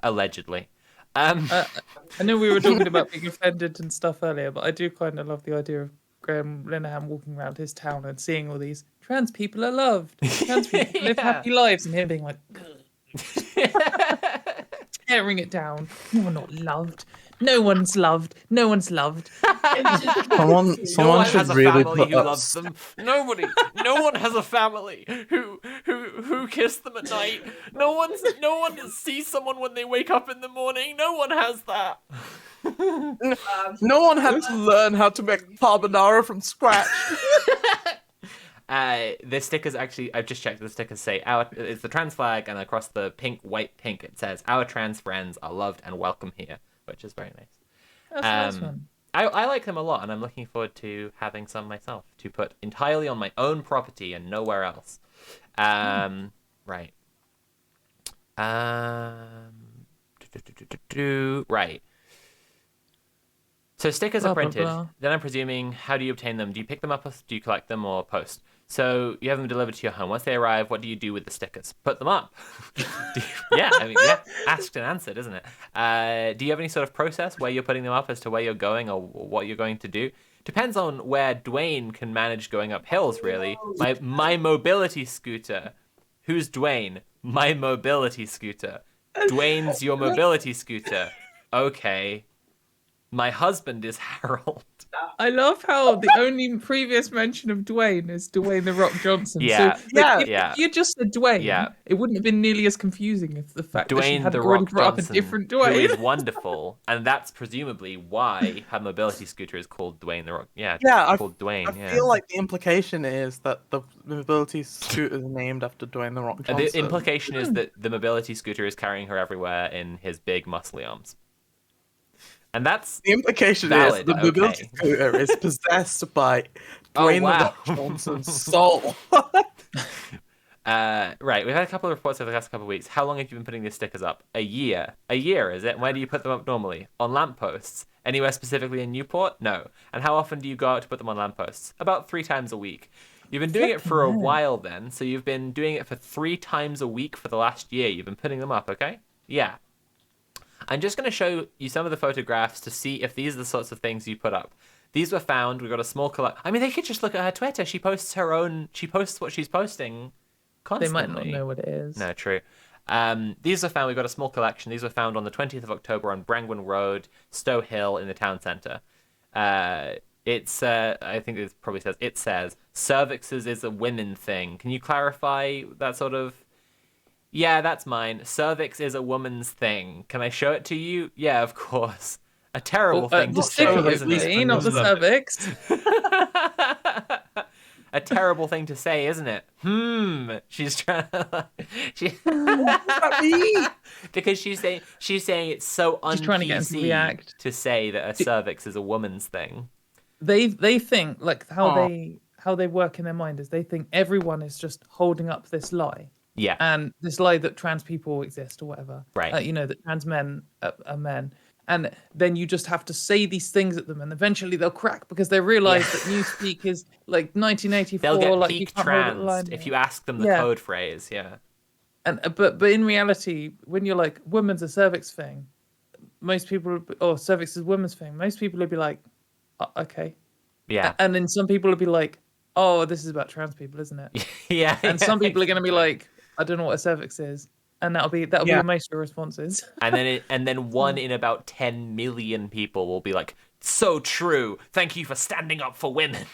allegedly. I know we were talking about being offended and stuff earlier, but I do kind of love the idea of Graham Linehan walking around his town and seeing all these trans people are loved, trans people live happy lives, and him being like, tearing it down. You're not loved. No one's loved. No one's loved. Someone should really put who up... loves them. Nobody. No one has a family who kiss them at night. No one sees someone when they wake up in the morning. No one has that. No one had to learn how to make carbonara from scratch. The stickers actually, I've just checked, the stickers say, it's the trans flag, and across the white, pink, it says, our trans friends are loved and welcome here, which is very nice. That's a nice one. I like them a lot, and I'm looking forward to having some myself to put entirely on my own property and nowhere else. Right. Right. So stickers are printed. Then I'm presuming, how do you obtain them? Do you pick them up, or do you collect them, or post? So you have them delivered to your home. Once they arrive, what do you do with the stickers? Put them up. Asked and answered, isn't it? Do you have any sort of process where you're putting them up as to where you're going or what you're going to do? Depends on where Dwayne can manage going up hills, really. My mobility scooter. Who's Dwayne? My mobility scooter. Dwayne's your mobility scooter. Okay. My husband is Harold. I love how the only previous mention of Dwayne is Dwayne The Rock Johnson. Yeah. So, if you just said Dwayne, it wouldn't have been nearly as confusing if the fact that she had already brought up a different Dwayne. Who is wonderful, and that's presumably why her mobility scooter is called Dwayne The Rock. Called Dwayne. I feel like the implication is that the mobility scooter is named after Dwayne The Rock Johnson. The implication is that the mobility scooter is carrying her everywhere in his big muscly arms. And that's the implication valid. Is the mobility scooter is possessed by Dwayne The Rock Johnson's soul. Right, we've had a couple of reports over the last couple of weeks. How long have you been putting these stickers up? A year. A year, is it? Where do you put them up normally? On lampposts. Anywhere specifically in Newport? No. And how often do you go out to put them on lampposts? About 3 times a week. You've been doing it for a while then, so you've been doing it for 3 times a week for the last year. You've been putting them up, okay? Yeah. I'm just going to show you some of the photographs to see if these are the sorts of things you put up. These were found. We've got a small collection. I mean, they could just look at her Twitter. She posts what she's posting constantly. They might not know what it is. No, true. These were found. We've got a small collection. These were found on the 20th of October on Brangwen Road, Stowe Hill in the town centre. I think it probably says, it says, cervixes is a women thing. Can you clarify that sort of... Yeah, that's mine. Cervix is a woman's thing. Can I show it to you? Yeah, of course. A terrible thing to show, isn't it? Not the cervix. a terrible thing to say, isn't it? She's trying to because she's saying it's so She's trying to get him to un-PC react. to say that a cervix is a woman's thing. They think like how they work in their mind is they think everyone is just holding up this lie. Yeah. And this lie that trans people exist or whatever. Right. That trans men are men. And then you just have to say these things at them, and eventually they'll crack because they realize that Newspeak is like 1984. They'll get like peak you can't hold it the line transed if there. you ask them the code phrase. Yeah. And but in reality, when you're like women's a cervix thing, most people or cervix is women's thing. Most people would be like, okay. Yeah. And then some people would be like, oh, this is about trans people, isn't it? Yeah. And some people are going to be like, I don't know what a cervix is. And that'll be most of your responses. And then 1 in about 10 million people will be like, so true. Thank you for standing up for women.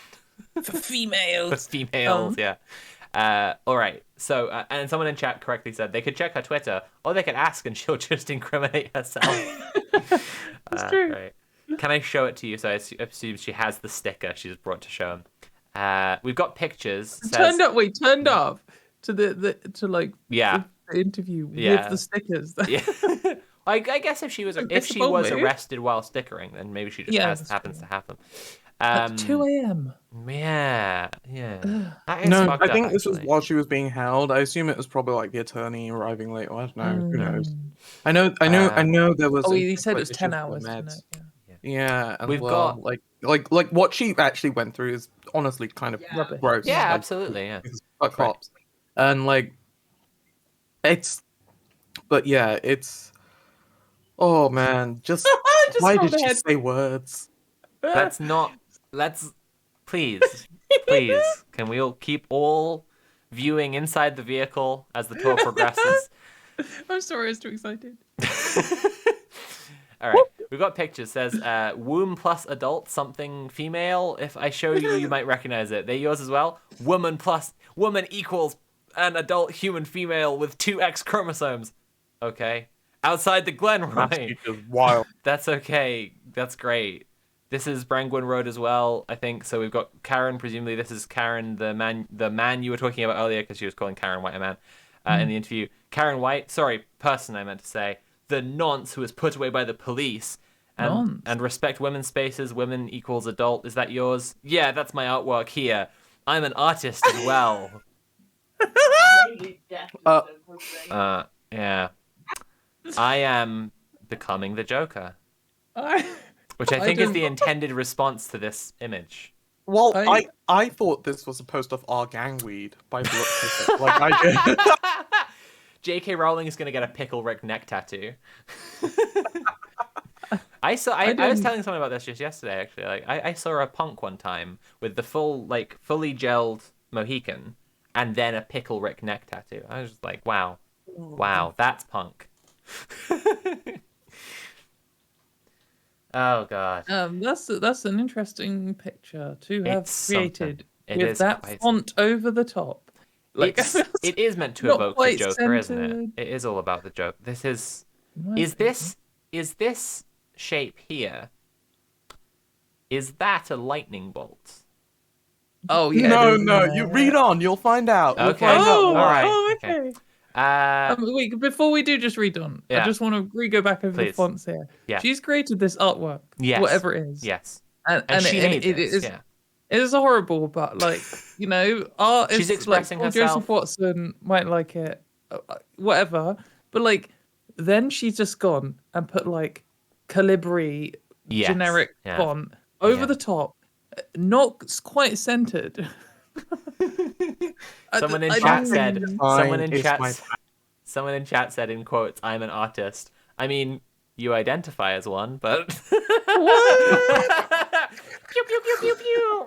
For females. For females, yeah. All right. So, and someone in chat correctly said they could check her Twitter, or they could ask and she'll just incriminate herself. That's true. Right. Can I show it to you? So I assume she has the sticker she's brought to show him. We've got pictures. Turned off to the interview with the stickers. Yeah. I guess if she was arrested while stickering, then maybe she just happens to have them. At 2 a.m. Yeah. That is No, fucked I up, think this was actually. while she was being held. I assume it was probably like the attorney arriving late. Or I don't know. Who knows? I know there was. Oh, he said it was 10 hours. Didn't it? Yeah, and We've got like what she actually went through is honestly kind of gross. Yeah, like, absolutely. Yeah. Fuck cops. And like, it's. But yeah, it's. Oh man, just why did she say words? Please, can we all keep all viewing inside the vehicle as the tour progresses? I'm sorry, I was too excited. All right, we've got pictures. Says womb plus adult something female. If I show you, you might recognize it. They're yours as well. Woman equals an adult human female with 2 X chromosomes. Okay. Outside the Glenroy. That's just wild. That's okay. That's great. This is Brangwyn Road as well, I think. So we've got Karen. Presumably, this is Karen, the man you were talking about earlier, because she was calling Karen White a man in the interview. Karen White, person I meant to say, the nonce who was put away by the police. And respect women's spaces. Women equals adult. Is that yours? Yeah, that's my artwork here. I'm an artist as well. Yeah. I am becoming the Joker. Which I think is the intended response to this image. Well, I thought this was a post of our gangweed by the looks of it. Like I did. J.K. Rowling is going to get a Pickle Rick neck tattoo. I was telling someone about this just yesterday, actually. Like, I saw a punk one time with the fully gelled Mohican and then a Pickle Rick neck tattoo. I was just like, wow, that's punk. Oh god. That's an interesting picture to have created with that font over the top. Like it is meant to evoke the Joker, isn't it? It is all about the joke. This is this shape here? Is that a lightning bolt? Oh yeah. No, you read on. You'll find out. Okay. All right. Okay. Wait, before we do just read on, I just want to go back over the fonts here. Yeah. She's created this artwork, whatever it is. Yes. And it is horrible, but like, art is she's expressing herself. Joseph Watson might like it, whatever. But like, then she's just gone and put like Calibri generic font over the top, not quite centered. Someone in chat said in quotes, "I'm an artist." I mean, you identify as one, but pew, pew, pew, pew, pew.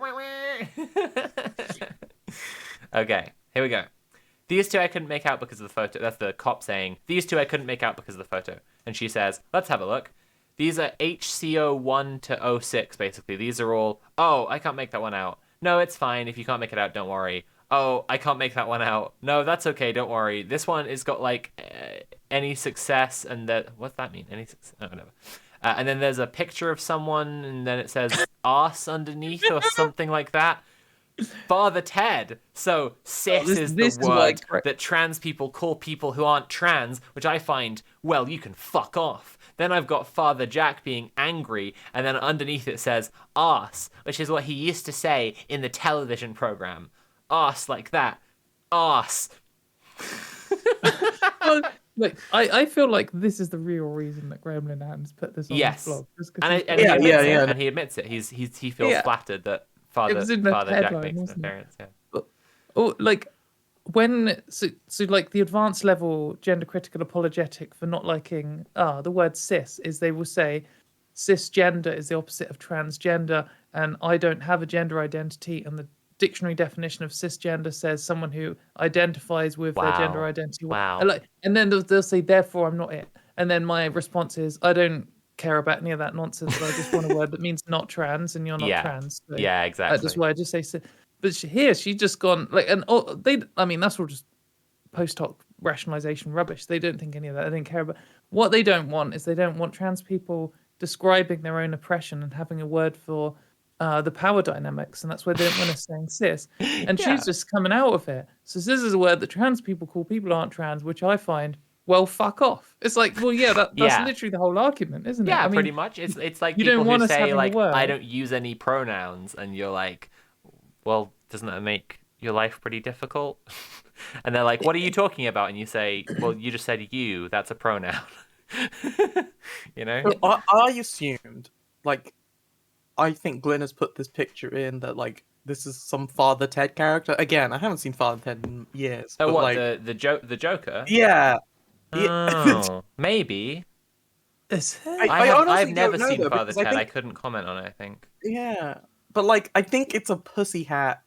Okay, here we go. These two I couldn't make out because of the photo. That's the cop saying, these two I couldn't make out because of the photo. And she says, let's have a look. These are HCO 1 to 06, basically. These are all, oh, I can't make that one out. No, it's fine. If you can't make it out, don't worry. Oh, I can't make that one out. No, that's okay. Don't worry. This one has got like any success, and that. What's that mean? Any success? Oh, whatever. And then there's a picture of someone, and then it says arse underneath or something like that. Father Ted. So cis is the this is why word that trans people call people who aren't trans, which I find, well, you can fuck off. Then I've got Father Jack being angry, and then underneath it says arse, which is what he used to say in the television program. Arse like that. Arse. Well, look, I feel like this is the real reason that Gremlin Hands put this on Yes. his blog. And he admits it. He feels flattered that It was in the Father Jack headline, makes an wasn't it? appearance. Yeah. Oh, like when so like the advanced level gender critical apologetic for not liking the word cis is they will say cisgender is the opposite of transgender, and I don't have a gender identity, and the dictionary definition of cisgender says someone who identifies with their gender identity. Wow. And then they'll say therefore I'm not it, and then my response is I don't care about any of that nonsense. I just want a word that means not trans, and you're not trans. So yeah, exactly. that's why I just say. But she's just gone like, and I mean, that's all just post hoc rationalization rubbish. They don't think any of that. They don't care about what they don't want is they don't want trans people describing their own oppression and having a word for the power dynamics, and that's why they don't want us saying cis. And she's just coming out of it. So cis is a word that trans people call people aren't trans, which I find. Well, fuck off. It's like, well, yeah, that's literally the whole argument, isn't it? Yeah, I mean, pretty much. It's like you people don't want who us say having a like word. I don't use any pronouns, and you're like, well, doesn't that make your life pretty difficult? And they're like, what are you talking about? And you say, well, you just said you. That's a pronoun. You know. So I assumed, like, I think Glenn has put this picture in that like this is some Father Ted character. Again, I haven't seen Father Ted in years. Oh, but, what like, the Joker? Yeah. Oh, maybe. I've never seen Father Ted. I couldn't comment on it, I think. Yeah, but like I think it's a pussy hat,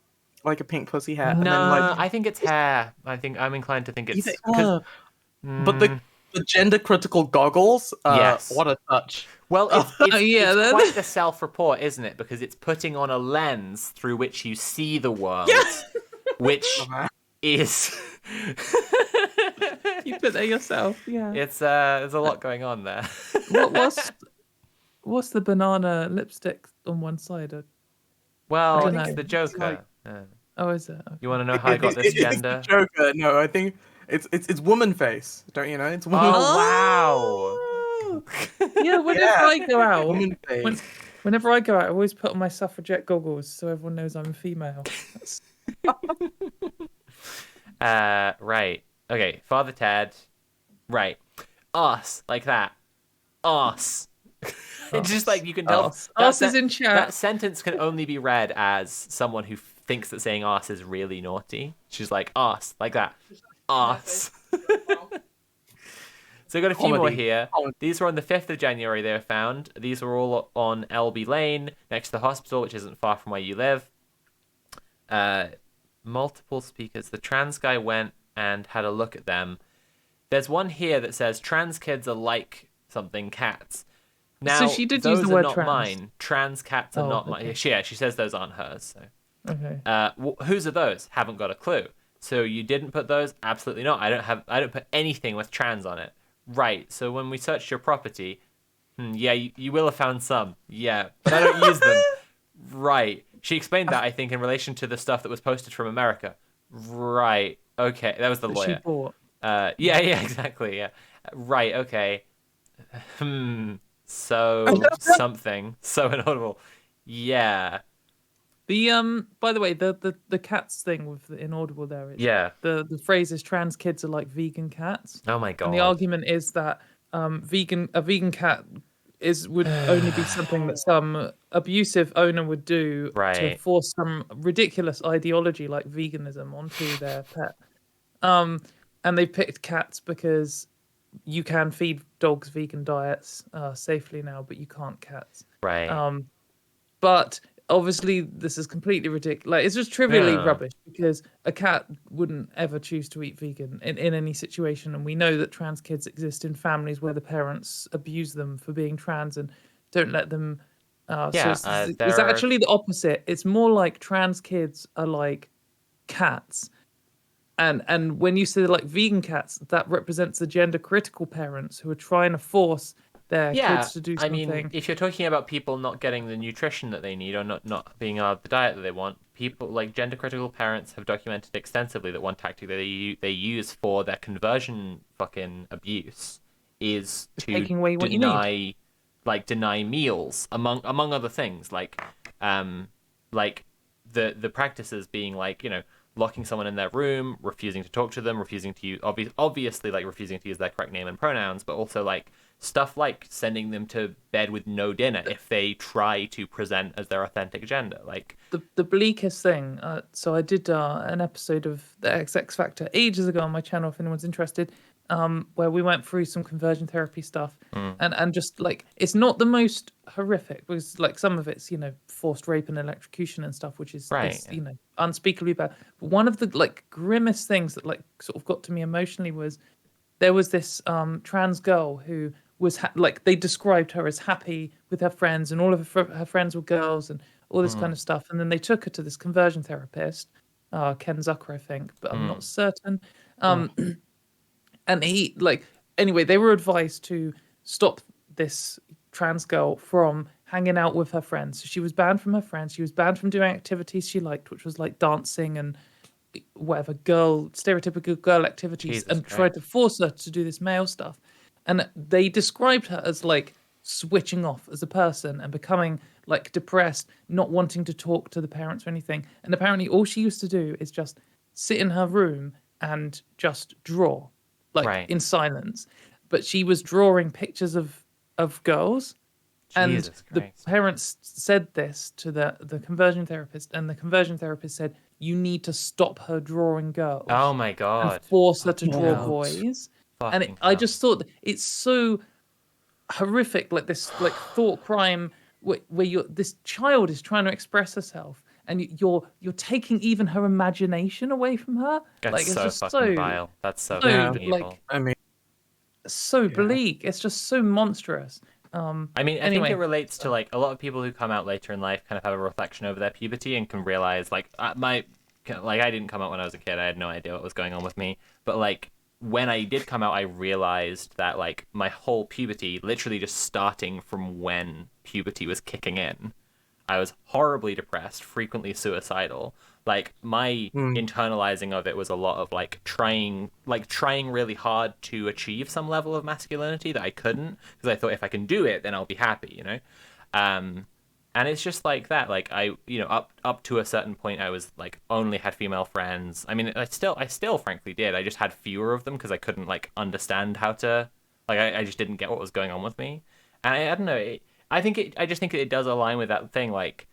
like a pink pussy hat. No, and then, like, I think it's hair. I'm inclined to think it's. But the gender critical goggles. Yes. What a touch. Well, it's Yeah, quite the self-report, isn't it? Because it's putting on a lens through which you see the world, which is. you put that yourself. Yeah. It's there's a lot going on there. What's the banana lipstick on one side? Well, don't it's know. the Joker. Oh, is it? Okay. You want to know how I got this gender? It's the Joker. No, I think it's woman face. Don't you know? It's woman. Oh, wow. Yeah, whenever I go out, Woman face. whenever I go out, I always put on my suffragette goggles so everyone knows I'm a female. Right. Okay, Father Ted. Right. Us, like that. Us. It's just like you can tell. Us is in chat. That sentence can only be read as someone who thinks that saying us is really naughty. She's like, us, like that. Us. So we've got a few more here. These were on the 5th of January they were found. These were all on LB Lane, next to the hospital, which isn't far from where you live. Multiple speakers. The trans guy went and had a look at them. There's one here that says trans kids are like something cats. Now, so she did those use the are word not trans. Mine. Trans cats are not okay. mine. She says those aren't hers. So. Okay. Whose are those? Haven't got a clue. So you didn't put those? Absolutely not. I don't put anything with trans on it. Right. So when we searched your property, yeah, you will have found some. Yeah, but I don't use them. Right. She explained that, I think, in relation to the stuff that was posted from America. Right. Okay. That was the lawyer. She bought. Yeah, exactly. Yeah. Right. Okay. So something. So inaudible. Yeah. The by the way, the cats thing with the inaudible there. The phrase is trans kids are like vegan cats. Oh my god. And the argument is that a vegan cat would only be something that some abusive owner would do to force some ridiculous ideology like veganism onto their pet. And they picked cats because you can feed dogs vegan diets safely now, but you can't cats. Right. But obviously this is completely ridiculous. Like, it's just trivially rubbish because a cat wouldn't ever choose to eat vegan in any situation. And we know that trans kids exist in families where the parents abuse them for being trans and don't let them. It's actually the opposite. It's more like trans kids are like cats. And when you say like vegan cats, that represents the gender critical parents who are trying to force their Yeah, kids to do I something. mean, if you're talking about people not getting the nutrition that they need or not being allowed the diet that they want, people like gender critical parents have documented extensively that one tactic that they use for their conversion fucking abuse is to taking away what you need. deny meals among other things like the practices being like, locking someone in their room, refusing to talk to them, refusing to use obviously like refusing to use their correct name and pronouns, but also like stuff like sending them to bed with no dinner if they try to present as their authentic gender. Like The bleakest thing. So I did an episode of the XX Factor ages ago on my channel, if anyone's interested, where we went through some conversion therapy stuff, and just like it's not the most horrific because like some of it's forced rape and electrocution and stuff, which is, Right, is unspeakably bad. But one of the like grimmest things that like sort of got to me emotionally was there was this trans girl who was like they described her as happy with her friends, and all of her friends were girls and all this kind of stuff. And then they took her to this conversion therapist, Ken Zucker, I think, but I'm not certain. And he like anyway, they were advised to stop this trans girl from hanging out with her friends. So she was banned from her friends. She was banned from doing activities she liked, which was like dancing and whatever stereotypical girl activities, Jesus and Christ. tried to force her to do this male stuff. And they described her as like switching off as a person and becoming like depressed, not wanting to talk to the parents or anything. And apparently all she used to do is just sit in her room and just draw, like Right. in silence. But she was drawing pictures of girls. And Jesus the Christ. parents said this to the conversion therapist, and the conversion therapist said, "You need to stop her drawing girls Oh my and God. force her to draw hell. boys." Fucking I hell. just thought that it's so horrific, like this, like thought crime where this child is trying to express herself, and you're taking even her imagination away from her. That's Like it's so just fucking vile. That's so so, fucking like, evil. I mean, so bleak. It's just so monstrous. I mean, I think Anyway, it relates to like a lot of people who come out later in life kind of have a reflection over their puberty and can realize like I didn't come out when I was a kid. I had no idea what was going on with me. But like when I did come out, I realized that like my whole puberty, literally just starting from when puberty was kicking in, I was horribly depressed, frequently suicidal. Like my internalizing of it was a lot of like trying really hard to achieve some level of masculinity that I couldn't, because I thought if I can do it, then I'll be happy, and it's just like that. Like I, up to a certain point, I was like only had female friends. I mean, I still frankly did. I just had fewer of them because I couldn't like understand how to, like I just didn't get what was going on with me, and I don't know. I just think it does align with that thing. Like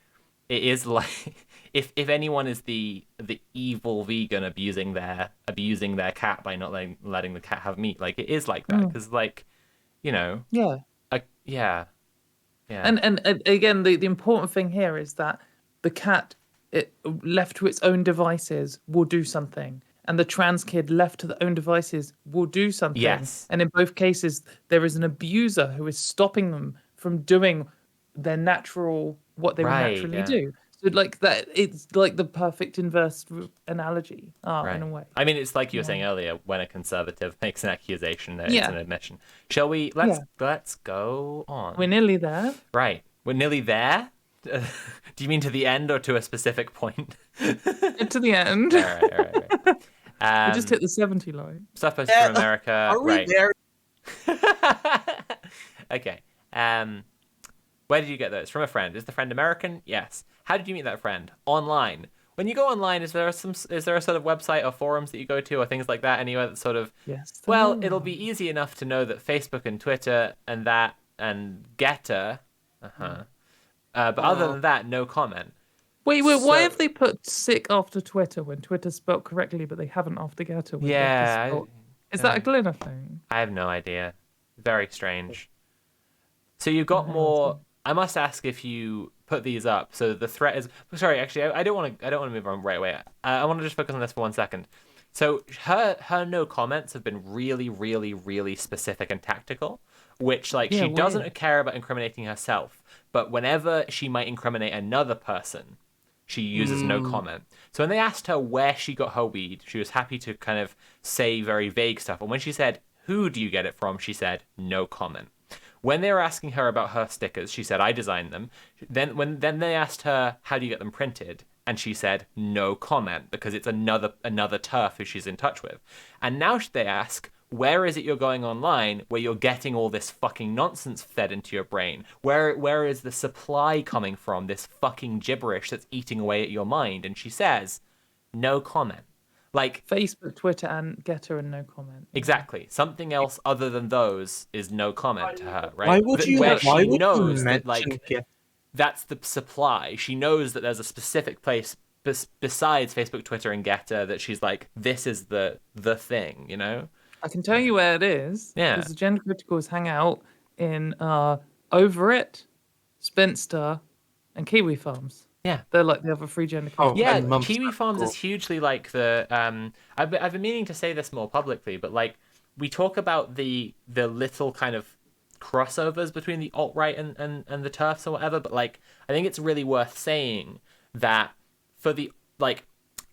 it is like if anyone is the evil vegan abusing their cat by not letting the cat have meat, like it is like that because like yeah. yeah. And again, the important thing here is that the cat, it, left to its own devices, will do something, and the trans kid left to their own devices will do something. Yes. And in both cases, there is an abuser who is stopping them from doing their what they would Right, naturally yeah. do. So like that, it's like the perfect inverse analogy, in a way. I mean, it's like you were saying earlier, when a conservative makes an accusation, it's Yeah. an admission. Shall we? Let's go on. We're nearly there. Right, we're nearly there. Do you mean to the end or to a specific point? Get to the end. All right. We just hit the 70 line. Stuff posted from America. are we Right. there? Okay. Where did you get those? From a friend. Is the friend American? Yes. How did you meet that friend? Online. When you go online, is there a sort of website or forums that you go to or things like that anywhere that sort of Yes. well, it'll be easy enough to know that Facebook and Twitter and that and Getter, but other than that, no comment. Wait, why So- have they put sick after Twitter when Twitter's spelled correctly, but they haven't after Getter? When Yeah, Getter's spelled- Is that a Glinner thing? I have no idea. Very strange. So you got more. I must ask if you put these up. So the threat is. Sorry, actually, I don't want to move on right away. I want to just focus on this for 1 second. So her no comments have been really, really, really specific and tactical. Which like Yeah, she doesn't weird. care about incriminating herself, but whenever she might incriminate another person, she uses no comment. So when they asked her where she got her weed, she was happy to kind of say very vague stuff. And when she said, "Who do you get it from?" she said, "No comment." When they were asking her about her stickers, she said, "I designed them." Then they asked her, "How do you get them printed?" And she said, "No comment," because it's another TERF who she's in touch with. And now they ask, where is it you're going online where you're getting all this fucking nonsense fed into your brain? Where is the supply coming from, this fucking gibberish that's eating away at your mind? And she says, no comment. Like, Facebook, Twitter, and Getter, and no comment. exactly. Something else other than those is no comment to her, right? Why would you? Where Why she would knows you that, mention like, Get? that's the supply. She knows that there's a specific place besides Facebook, Twitter, and Getter that she's like, this is the thing, you know? I can tell you where it is. Yeah. Because the Gender Criticals hang out in Over It, Spinster, and Kiwi Farms. Yeah. They're like the other three gender criticals. Yeah, and Mum's Kiwi Farms is hugely like the I've been meaning to say this more publicly, but like we talk about the little kind of crossovers between the alt-right and the TERFs or whatever, but like I think it's really worth saying that for the like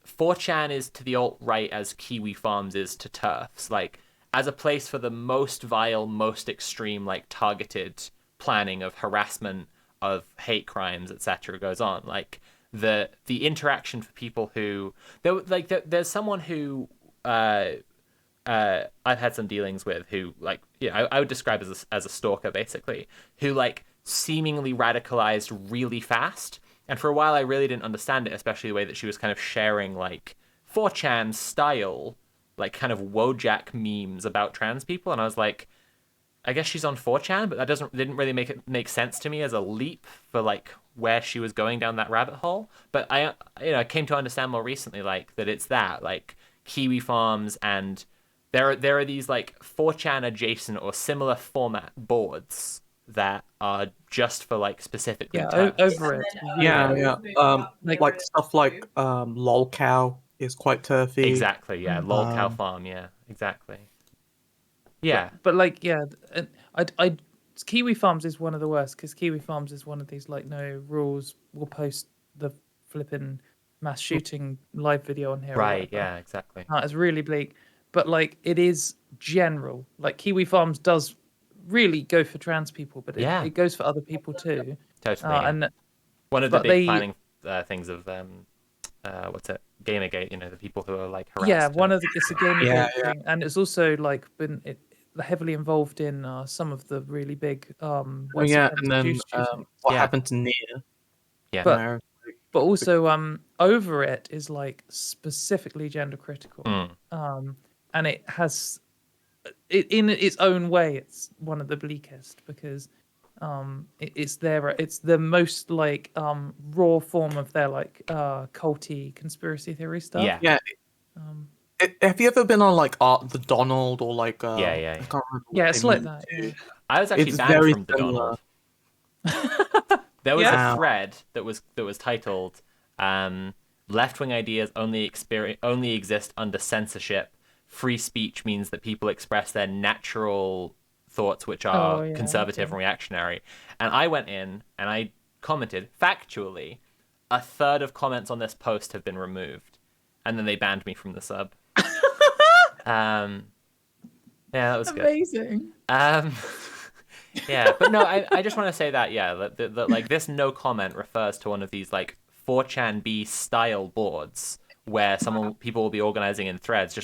4chan is to the alt-right as Kiwi Farms is to TERFs, like as a place for the most vile, most extreme, like targeted planning of harassment, of hate crimes, etc. goes on. Like the interaction for people who there's someone who I've had some dealings with who, like, yeah, I would describe as a stalker, basically, who like seemingly radicalized really fast. And for a while I really didn't understand it, especially the way that she was kind of sharing like 4chan style, like kind of Wojak memes about trans people. And I was like, I guess she's on 4chan, but that didn't really make sense to me as a leap for like where she was going down that rabbit hole. But I came to understand more recently like that it's that like Kiwi Farms, and there are these like 4chan adjacent or similar format boards that are just for like specifically Over It. Yeah. Like stuff like lolcow is quite turfy. Exactly. Yeah. Lolcow Farm. Yeah. Exactly. Yeah. But like, yeah, I Kiwi Farms is one of the worst, because Kiwi Farms is one of these like no rules. We'll post the flipping mass shooting live video on here. Right. Yeah. Exactly. It's really bleak, but like it is general. Like Kiwi Farms does really go for trans people, but it goes for other people too. Totally. And one of the big planning things of what's it, Gamergate, you know, the people who are like harassed. Yeah, it's a Gamergate thing, and it's also like been heavily involved in some of the really big and then what happened to Nia? Yeah, but also Over It is like specifically gender critical, and it has in its own way, it's one of the bleakest, because it's the most like raw form of their like culty conspiracy theory stuff. Yeah. Have you ever been on like the Donald or like I can't remember it's like that. Yeah. I was actually banned from the Donald. There was a thread that was titled "Left-wing ideas only exist under censorship. Free speech means that people express their natural thoughts, which are conservative and reactionary." And I went in and I commented factually, a third of comments on this post have been removed, and then they banned me from the sub. Yeah, that was amazing. Good. Yeah, but no, I just want to say that that like this no comment refers to one of these like 4chan B style boards where people will be organizing in threads,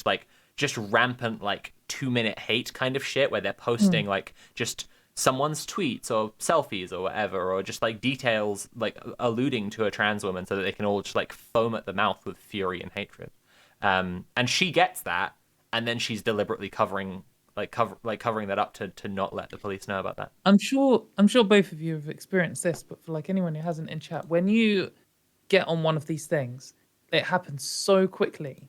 just rampant like 2-minute hate kind of shit, where they're posting like just someone's tweets or selfies or whatever, or just like details like alluding to a trans woman so that they can all just like foam at the mouth with fury and hatred. And she gets that, and then she's deliberately covering that up to not let the police know about that. I'm sure both of you have experienced this, but for like anyone who hasn't in chat, when you get on one of these things, it happens so quickly.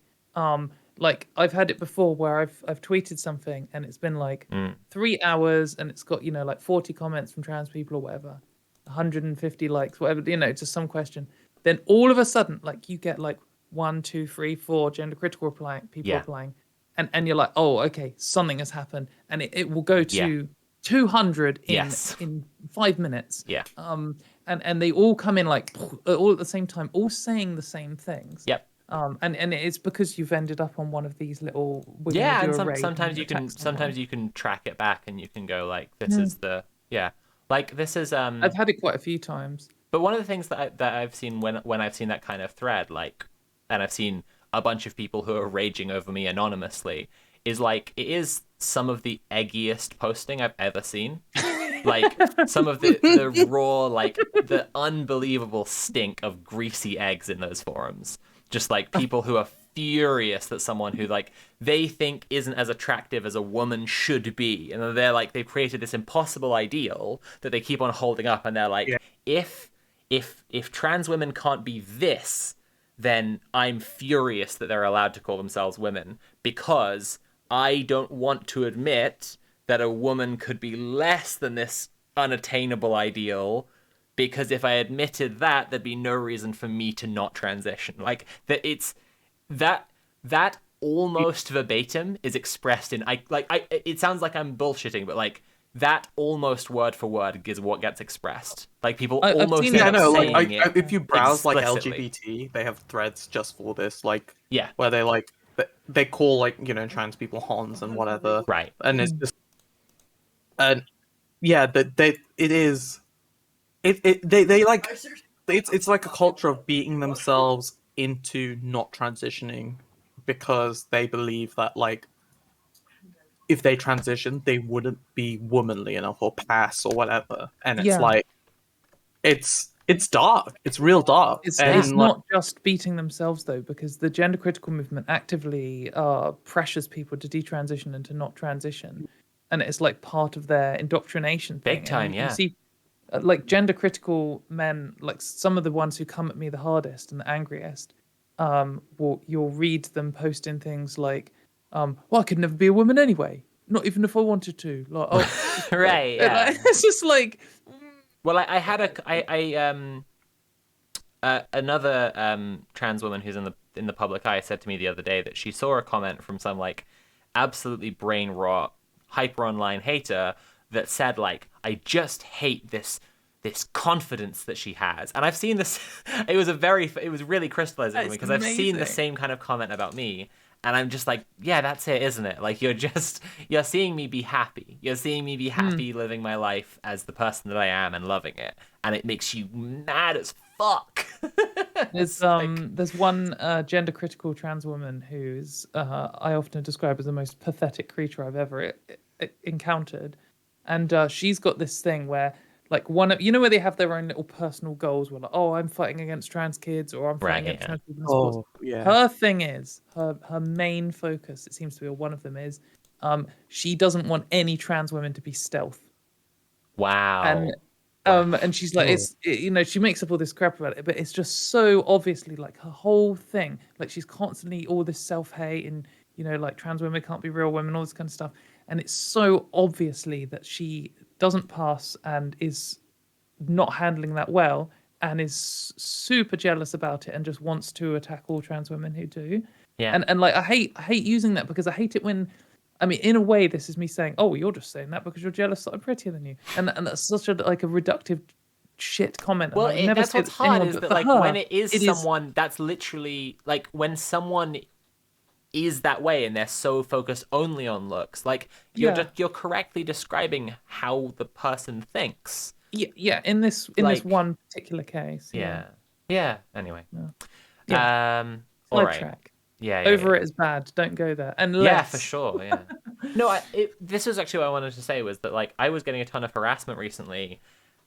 Like I've had it before where I've tweeted something and it's been like 3 hours and it's got, you know, like 40 comments from trans people or whatever, 150 likes, whatever, you know, to some question. Then all of a sudden, like you get like 1, 2, 3, 4 gender critical people replying, and you're like, oh, okay, something has happened, and it will go to 200 in 5 minutes. Yeah. And they all come in like all at the same time, all saying the same things. Yep. And it's because you've ended up on one of these little and sometimes you can track it back and you can go like, this is the Yeah. Like this is I've had it quite a few times. but one of the things that I've seen when I've seen that kind of thread, like, and I've seen a bunch of people who are raging over me anonymously, is like it is some of the eggiest posting I've ever seen. Like some of the raw, like the unbelievable stink of greasy eggs in those forums. Just like people who are furious that someone who like they think isn't as attractive as a woman should be, and they're like they've created this impossible ideal that they keep on holding up, and they're like, Yeah. if trans women can't be this, then I'm furious that they're allowed to call themselves women because I don't want to admit that a woman could be less than this unattainable ideal, because if I admitted that, there'd be no reason for me to not transition. Like that, it's that almost verbatim is expressed in it sounds like I'm bullshitting, but like that almost word for word is what gets expressed. Like people I've almost seen end Yeah, I up know. saying Like, it. if you browse like explicitly. LGBT, they have threads just for this, like Yeah, where they like they call like trans people Hans and whatever, right. and it's just and yeah, that they it is they like it's like a culture of beating themselves into not transitioning because they believe that like if they transition they wouldn't be womanly enough or pass or whatever, and it's Yeah. like it's dark, it's real dark, It's and like, not just beating themselves though, because the gender critical movement actively pressures people to detransition and to not transition, and it's like part of their indoctrination thing. Big time, and yeah. You see, like gender critical men, like some of the ones who come at me the hardest and the angriest, you'll read them posting things like, "Well, I could never be a woman anyway, not even if I wanted to." Like, oh, Right, yeah. it's just like. Well, I had another trans woman who's in the public eye said to me the other day that she saw a comment from some like absolutely brain rot hyper online hater that said like, I just hate this confidence that she has. And I've seen this it was really crystallizing for me, That's because I've seen the amazing. same kind of comment about me. And I'm just like, yeah, that's it, isn't it? Like, you're seeing me be happy. You're seeing me be happy living my life as the person that I am and loving it. And it makes you mad as fuck. There's there's one gender critical trans woman who's I often describe as the most pathetic creature I've ever encountered, and she's got this thing where like where they have their own little personal goals, where like, oh, I'm fighting against trans kids, or I'm fighting Right, against yeah. trans people in sports. oh yeah, Her thing is her main focus, it seems to be, or one of them is, she doesn't want any trans women to be stealth. Wow. And she's like, she makes up all this crap about it, but it's just so obviously like her whole thing. Like she's constantly all this self-hate and, like trans women can't be real women, all this kind of stuff. And it's so obviously that she doesn't pass and is not handling that well and is super jealous about it and just wants to attack all trans women who do. Yeah. And like I hate using that, because I hate it when, I mean, in a way, this is me saying, "Oh, you're just saying that because you're jealous that I'm prettier than you," and that's such a like a reductive shit comment. Well, that's what's hard is that like when it is someone that's literally like when someone is that way and they're so focused only on looks, like you're correctly describing how the person thinks. Yeah. In this one particular case. Yeah. Anyway. Yeah. All right. Track. Yeah. Over it is bad. Don't go there. Unless... Yeah, for sure. Yeah. No, this was actually what I wanted to say, was that like I was getting a ton of harassment recently,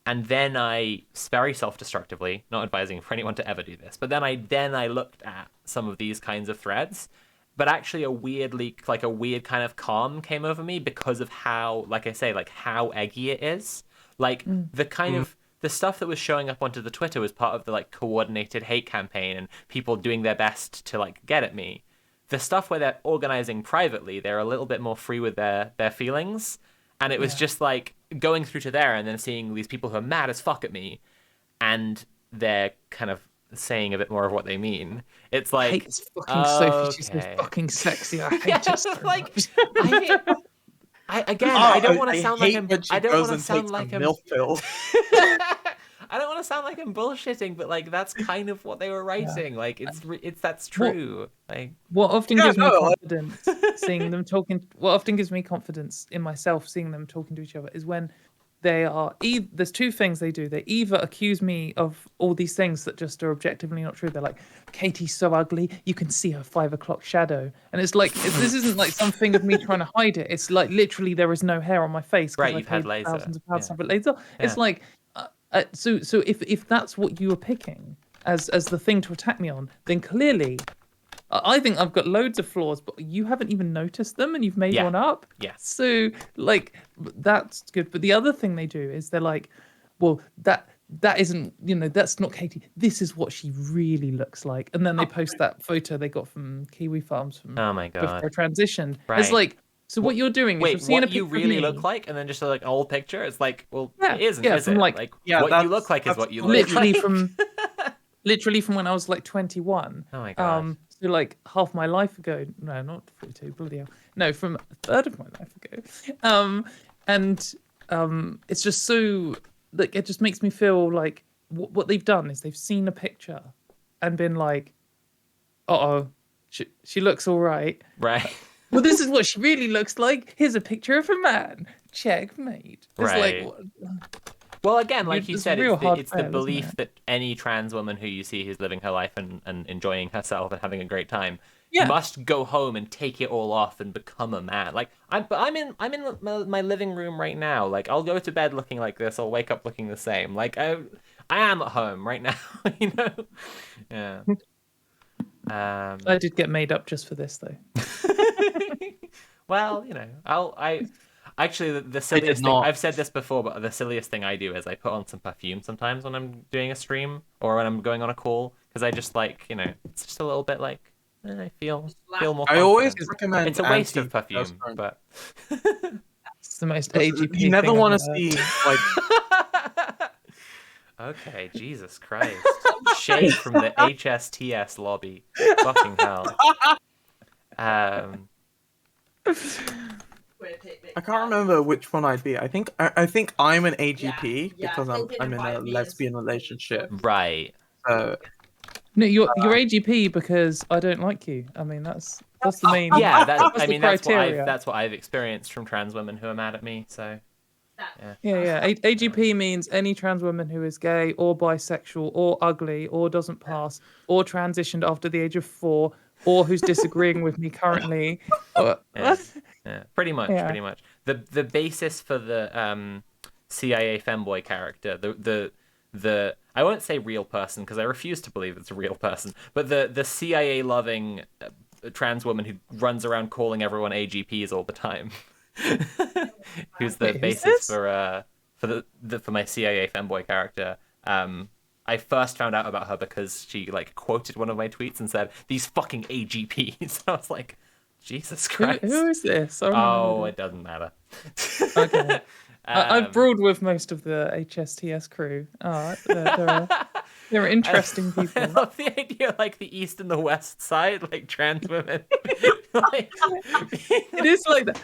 and then I very self-destructively, not advising for anyone to ever do this, but then I looked at some of these kinds of threads, but actually a weird kind of calm came over me because of how, like I say, like how eggy it is. Like the kind of the stuff that was showing up onto the Twitter was part of the like coordinated hate campaign and people doing their best to like get at me. The stuff where they're organizing privately, they're a little bit more free with their feelings. And it was just like going through to there and then seeing these people who are mad as fuck at me and they're kind of saying a bit more of what they mean. It's like, I hate this fucking Sophie. She's so fucking sexy. I hate it so like, much. I don't want to sound like I'm. I don't want to sound like I'm. I don't want to sound like I'm bullshitting, but like that's kind of what they were writing. Yeah. Like that's true. Like what often gives me confidence seeing them talking. What often gives me confidence in myself seeing them talking to each other is when they are there's two things they do. They either accuse me of all these things that just are objectively not true. They're like, Katie's so ugly, you can see her 5 o'clock shadow. And it's like, this isn't like something of me trying to hide it. It's like literally there is no hair on my face because Right, you've I paid had laser. thousands of pounds Yeah. to have it laser. It's Yeah. like, so if that's what you were picking as the thing to attack me on, then clearly I think I've got loads of flaws, but you haven't even noticed them and you've made Yeah. one up. Yeah. So, like, that's good. But the other thing they do is they're like, well, that isn't, that's not Katie. This is what she really looks like. And then they post that photo they got from Kiwi Farms from Oh my God. before I transitioned. Right. It's like, so what you're doing is Wait, you're seeing a what you picture of really me. look like, and then just like an old picture? It's like, well, Yeah, it isn't, yeah, is from it? like- Yeah, what you that's- look like is that's what you look literally like. literally from when I was like 21. Oh my God. So like half my life ago. No, not 42. Bloody hell. No, from a third of my life ago. It's just so like it just makes me feel like what they've done is they've seen a picture and been like, she looks all right. Right. Well, this is what she really looks like. Here's a picture of a man. Checkmate. It's Right. like, Well, again, like you It's said, real it's the hard fail, isn't belief it? that any trans woman who you see who's living her life and enjoying herself and having a great time Yeah. must go home and take it all off and become a man. Like I'm in my living room right now. Like I'll go to bed looking like this. I'll wake up looking the same. Like I am at home right now. You know. Yeah. I did get made up just for this though. Well, I actually the silliest thing not. I've said this before, but the silliest thing I do is I put on some perfume sometimes when I'm doing a stream or when I'm going on a call because I just like it's just a little bit like I feel more. I always confident. recommend It's a waste of perfume, antiperspirant. but It's the most AGP. You never thing want I've to ever heard. see like okay, Jesus Christ, shade from the HSTS lobby, fucking hell. I can't remember which one I'd be. I think I'm an AGP Yeah, because they did I'm in a invite me as- lesbian relationship. Right. So No, you're AGP because I don't like you. I mean, that's the main. Yeah, that's I the mean criteria. that's what I've experienced from trans women who are mad at me. So Yeah. AGP means any trans woman who is gay or bisexual or ugly or doesn't pass or transitioned after the age of 4 or who's disagreeing with me currently. Yeah. Yeah, pretty much. Yeah. The basis for the CIA femboy character, the I won't say real person because I refuse to believe it's a real person, but the CIA loving trans woman who runs around calling everyone AGPs all the time, who's the Wait, who's basis this? for my CIA femboy character. I first found out about her because she like quoted one of my tweets and said these fucking AGPs. I was like, Jesus Christ. Who is this? I don't Oh, know. it doesn't matter. Okay. I've Um, brawled with most of the HSTS crew. They're interesting I people. love the idea, like the east and the west side, like trans women. Like, It is like that.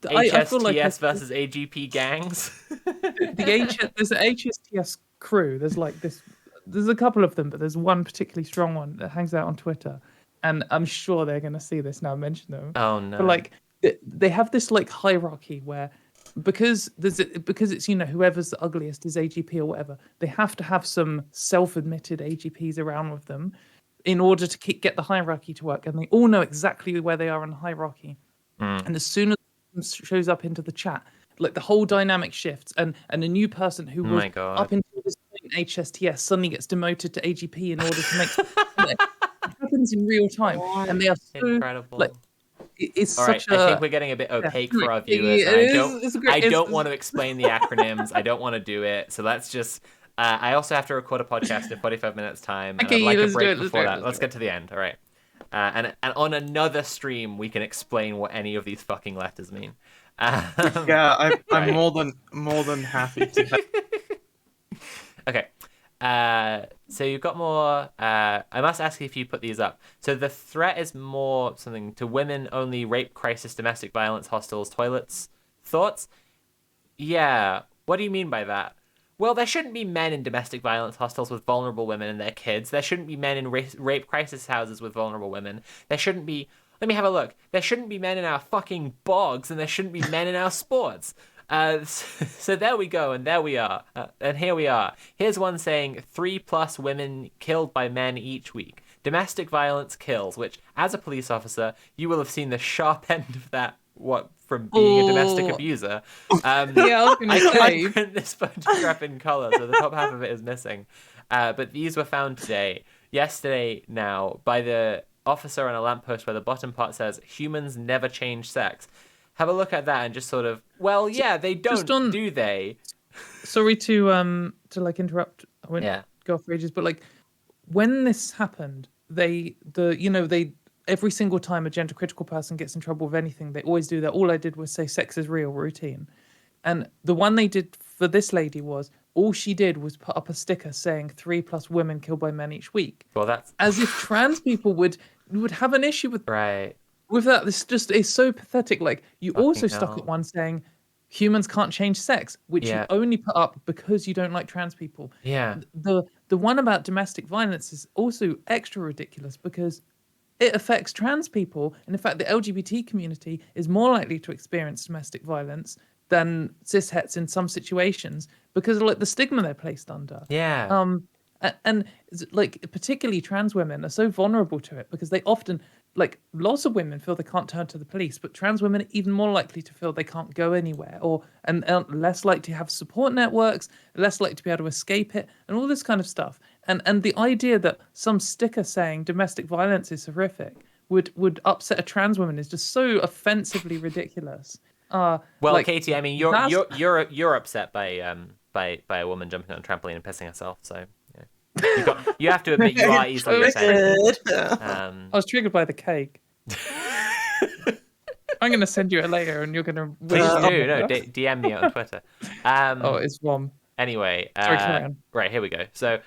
I feel like HSTS versus AGP gangs. there's the HSTS crew. There's like this. There's a couple of them, but there's one particularly strong one that hangs out on Twitter, and I'm sure they're gonna see this now. I mention them. Oh no! But like they have this like hierarchy where because it's whoever's the ugliest is AGP or whatever, they have to have some self-admitted AGPs around with them in order to get the hierarchy to work, and they all know exactly where they are in the hierarchy. And as soon as it shows up into the chat, like the whole dynamic shifts, and a new person who was my God. up until this point HSTS suddenly gets demoted to AGP in order to make it happens in real time, and they are so Incredible. like it's All right, such I a think we're getting a bit opaque for our Yeah, viewers. it and is- it's great. I It's- don't want to explain the acronyms. I don't want to do it. So let's just. I also have to record a podcast in 45 minutes time. And Okay, I'd like a let's do break it, let's before do it, that. let's Let's do get to the end. All right. And on another stream, we can explain what any of these fucking letters mean. yeah, I'm Right. more than happy to. Okay. So you've got more. I must ask you if you put these up. So the threat is more something to women only: rape, crisis, domestic violence, hostels, toilets. Thoughts? Yeah. What do you mean by that? Well, there shouldn't be men in domestic violence hostels with vulnerable women and their kids. There shouldn't be men in rape crisis houses with vulnerable women. There shouldn't be. Let me have a look. There shouldn't be men in our fucking bogs, and there shouldn't be men in our sports. So there we go, and there we are, and here we are. Here's one saying 3+ women killed by men each week. Domestic violence kills, which, as a police officer, you will have seen the sharp end of that. What from being a domestic abuser? Yeah, I was gonna say. I print this photograph in color, so the top half of it is missing. But these were found yesterday now, by the officer on a lamppost where the bottom part says, "Humans never change sex." Have a look at that and just sort of, well, yeah, they don't, do they? Sorry to like interrupt. I won't Yeah. go off for ages, but like when this happened, they every single time a gender critical person gets in trouble with anything, they always do that. All I did was say sex is real routine. And the one they did for this lady was all she did was put up a sticker saying 3+ women killed by men each week. Well, that's As if trans people would have an issue with right. with that. This just is so pathetic. Like you also stuck hell. at one saying humans can't change sex, which Yeah. you only put up because you don't like trans people. Yeah. The one about domestic violence is also extra ridiculous because it affects trans people, and in fact the LGBT community is more likely to experience domestic violence than cis-hets in some situations because of like the stigma they're placed under. Yeah. And like particularly trans women are so vulnerable to it because they often, like, lots of women feel they can't turn to the police, but trans women are even more likely to feel they can't go anywhere, and less likely to have support networks, less likely to be able to escape it, and all this kind of stuff. And the idea that some sticker saying domestic violence is horrific would upset a trans woman is just so offensively ridiculous. Well, like, Katie, I mean, you're upset by a woman jumping on a trampoline and pissing herself, so yeah. You have to admit you are easily offended. I was triggered by the cake. I'm going to send you it later, and you're going to. Please do. No, DM me on Twitter. Oh, it's Rom. Anyway, Sorry, carry on. right, here we go. So,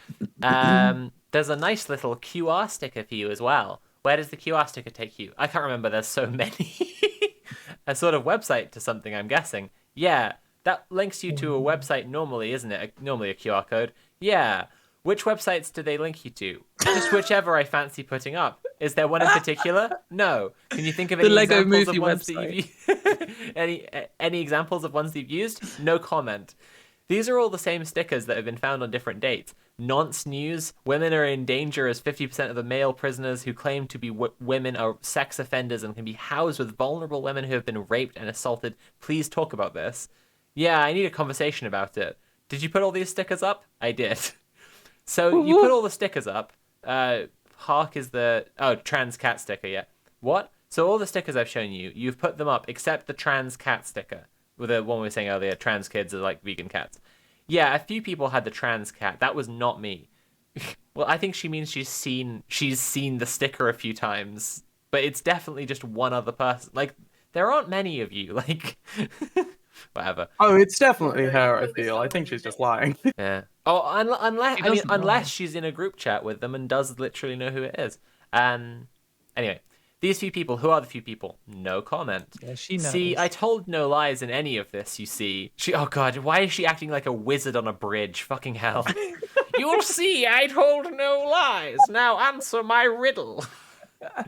there's a nice little QR sticker for you as well. Where does the QR sticker take you? I can't remember. There's so many. A sort of website to something, I'm guessing. Yeah, that links you to a website normally, isn't it? Normally a QR code. Yeah. Which websites do they link you to? Just whichever I fancy putting up. Is there one in particular? No. Can you think of any Lego examples Movie of ones website. that you've any examples of ones you've used? No comment. These are all the same stickers that have been found on different dates. Nonce News, women are in danger as 50% of the male prisoners who claim to be women are sex offenders and can be housed with vulnerable women who have been raped and assaulted. Please talk about this. Yeah, I need a conversation about it. Did you put all these stickers up? I did. So you put all the stickers up. Hark is the trans cat sticker. Yeah. What? So all the stickers I've shown you, you've put them up except the trans cat sticker. With the one we were saying earlier, trans kids are like vegan cats. Yeah, a few people had the trans cat. That was not me. Well, I think she means she's seen the sticker a few times, but it's definitely just one other person. Like there aren't many of you. Like whatever. Oh, it's definitely her. I feel. I think she's just lying. Yeah. Oh, unless know. she's in a group chat with them and does literally know who it is. Anyway, these few people. Who are the few people? No comment. Yeah, she knows. See, I told no lies in any of this. You see, oh god, why is she acting like a wizard on a bridge? Fucking hell. You'll see, I told no lies. Now answer my riddle,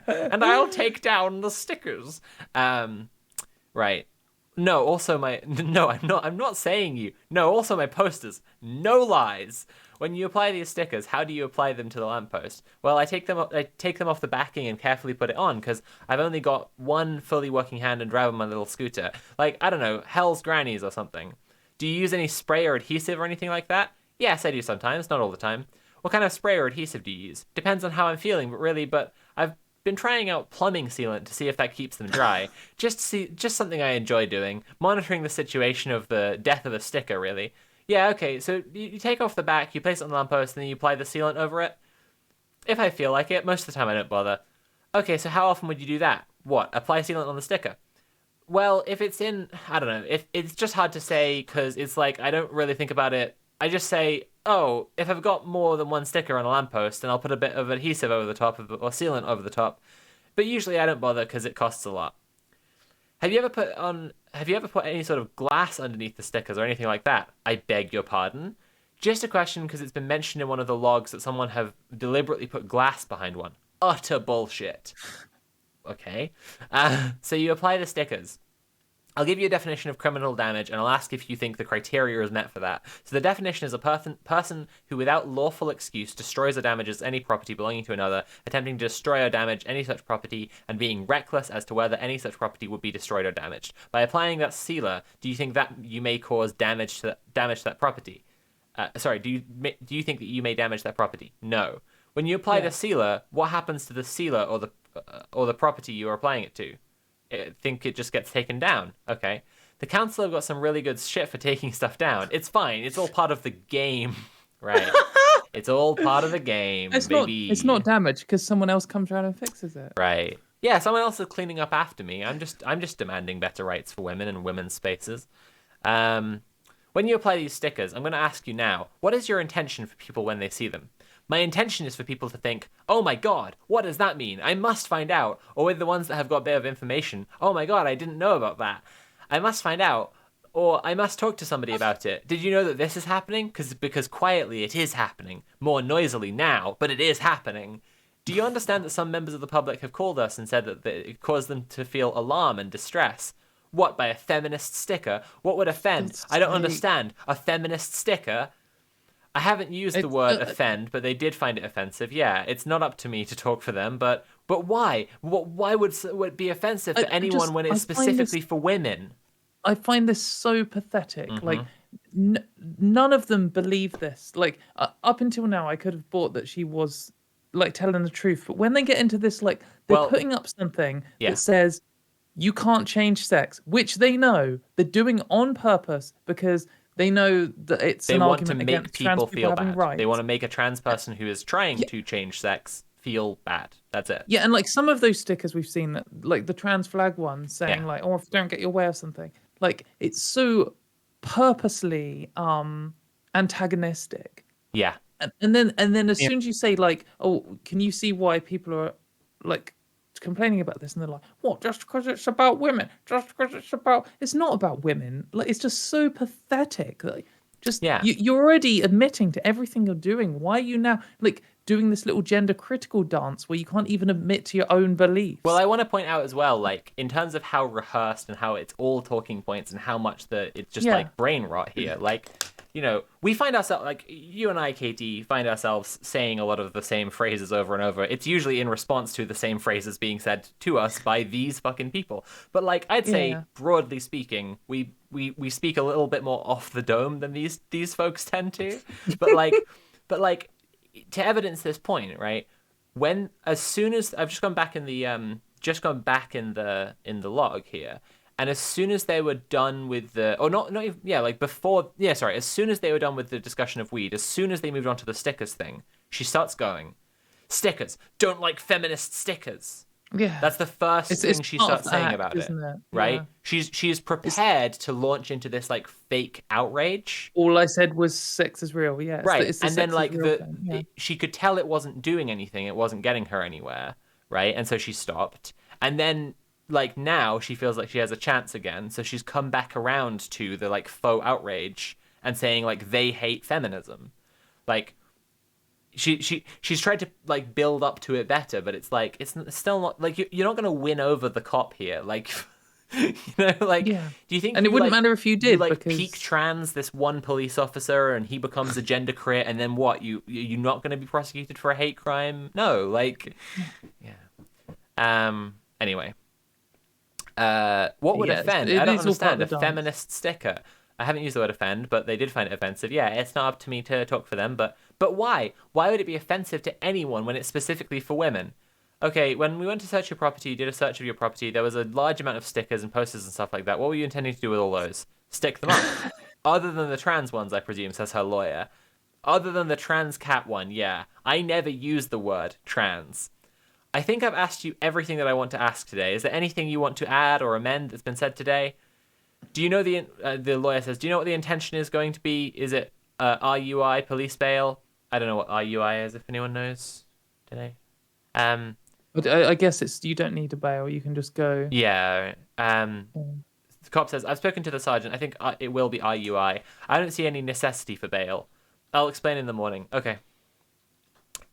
and I'll take down the stickers. Right. No, also I'm not saying you. No, also my posters. No lies. When you apply these stickers, how do you apply them to the lamppost? Well, I take them off the backing and carefully put it on because I've only got one fully working hand and drive on my little scooter. Like, I don't know, Hell's Grannies or something. Do you use any spray or adhesive or anything like that? Yes, I do sometimes, not all the time. What kind of spray or adhesive do you use? Depends on how I'm feeling, but I've been trying out plumbing sealant to see if that keeps them dry. Just something I enjoy doing, monitoring the situation of the death of a sticker, really. Yeah, okay, so you take off the back, you place it on the lamppost, and then you apply the sealant over it. If I feel like it, most of the time I don't bother. Okay, so how often would you do that? What, apply sealant on the sticker? Well, if it's in, I don't know, if it's just hard to say, because it's like, I don't really think about it. I just say, oh, if I've got more than one sticker on a lamppost, then I'll put a bit of adhesive over the top, or sealant over the top. But usually I don't bother, because it costs a lot. Have you ever put any sort of glass underneath the stickers or anything like that? I beg your pardon. Just a question because it's been mentioned in one of the logs that someone have deliberately put glass behind one. Utter bullshit. Okay. So you apply the stickers. I'll give you a definition of criminal damage, and I'll ask if you think the criteria is met for that. So the definition is a person who, without lawful excuse, destroys or damages any property belonging to another, attempting to destroy or damage any such property, and being reckless as to whether any such property would be destroyed or damaged. By applying that sealer, do you think that you may cause damage to that property? Do you think that you may damage that property? No. When you apply the sealer, what happens to the sealer or the property you are applying it to? I think it just gets taken down. Okay. The council have got some really good shit for taking stuff down. It's fine. It's all part of the game, right? It's all part of the game, baby. It's not damage because someone else comes around and fixes it. Right. Yeah, someone else is cleaning up after me. I'm just demanding better rights for women and women's spaces. When you apply these stickers, I'm going to ask you now, what is your intention for people when they see them? My intention is for people to think, oh my god, what does that mean? I must find out. Or with the ones that have got a bit of information, oh my god, I didn't know about that. I must find out. Or I must talk to somebody about it. Did you know that this is happening? Because quietly it is happening. More noisily now, but it is happening. Do you understand that some members of the public have called us and said that it caused them to feel alarm and distress? What, by a feminist sticker? What would offend? I don't understand. A feminist sticker? I haven't used the word offend, but they did find it offensive. Yeah, it's not up to me to talk for them, but why? Why would it be offensive to anyone when it's specifically for women? I find this so pathetic. Like, none of them believe this. Like, up until now, I could have bought that she was, like, telling the truth. But when they get into this, like, they're putting up something that says, you can't change sex, which they know they're doing on purpose because they know that it's an argument against trans people having rights. They want to make a trans person who is trying to change sex feel bad. That's it. Yeah, and like some of those stickers we've seen, that like the trans flag one saying like, "Oh, if you don't get your way" or something. Like it's so purposely antagonistic. Yeah. And then as soon as you say like, "Oh, can you see why people are like complaining about this?" and they're like, "What? Just because it's about women? Just because it's not about women?" Like it's just so pathetic. Like just you're already admitting to everything you're doing. Why are you now like doing this little gender critical dance where you can't even admit to your own beliefs? Well, I want to point out as well, like in terms of how rehearsed and how it's all talking points and how much it's just like brain rot here. Like, you know, we find ourselves, like you and I, Katie, find ourselves saying a lot of the same phrases over and over. It's usually in response to the same phrases being said to us by these fucking people. But like, I'd say, broadly speaking, we speak a little bit more off the dome than these folks tend to. But like, to evidence this point, right? As soon as I've just gone back in the log here. And as soon as they were done with as soon as they were done with the discussion of weed, as soon as they moved on to the stickers thing, she starts going, stickers, don't like feminist stickers. Yeah. That's the first thing she starts saying about it, right? Yeah. She's prepared to launch into this like fake outrage. All I said was sex is real, yeah. Right, and then like she could tell it wasn't doing anything, it wasn't getting her anywhere, right? And so she stopped. And then like now she feels like she has a chance again, so she's come back around to the like faux outrage and saying like they hate feminism. Like she's tried to like build up to it better, but it's like it's still not like you're not going to win over the cop here. Like you know, like do you think? And it wouldn't matter if you did, like because peak trans this one police officer and he becomes a gender crit, and then what? You're not going to be prosecuted for a hate crime? No, like anyway. What would offend? I don't understand. A feminist sticker. I haven't used the word offend, but they did find it offensive. Yeah, it's not up to me to talk for them, but why? Why would it be offensive to anyone when it's specifically for women? Okay, when we went to search your property, you did a search of your property, there was a large amount of stickers and posters and stuff like that. What were you intending to do with all those? Stick them up. Other than the trans ones, I presume, says her lawyer. Other than the trans cat one, yeah. I never used the word trans. I think I've asked you everything that I want to ask today. Is there anything you want to add or amend that's been said today? Do you know the lawyer says, do you know what the intention is going to be? Is it RUI, police bail? I don't know what RUI is, if anyone knows today. But I guess it's you don't need a bail. You can just go. Yeah. The cop says, I've spoken to the sergeant. I think it will be RUI. I don't see any necessity for bail. I'll explain in the morning. Okay.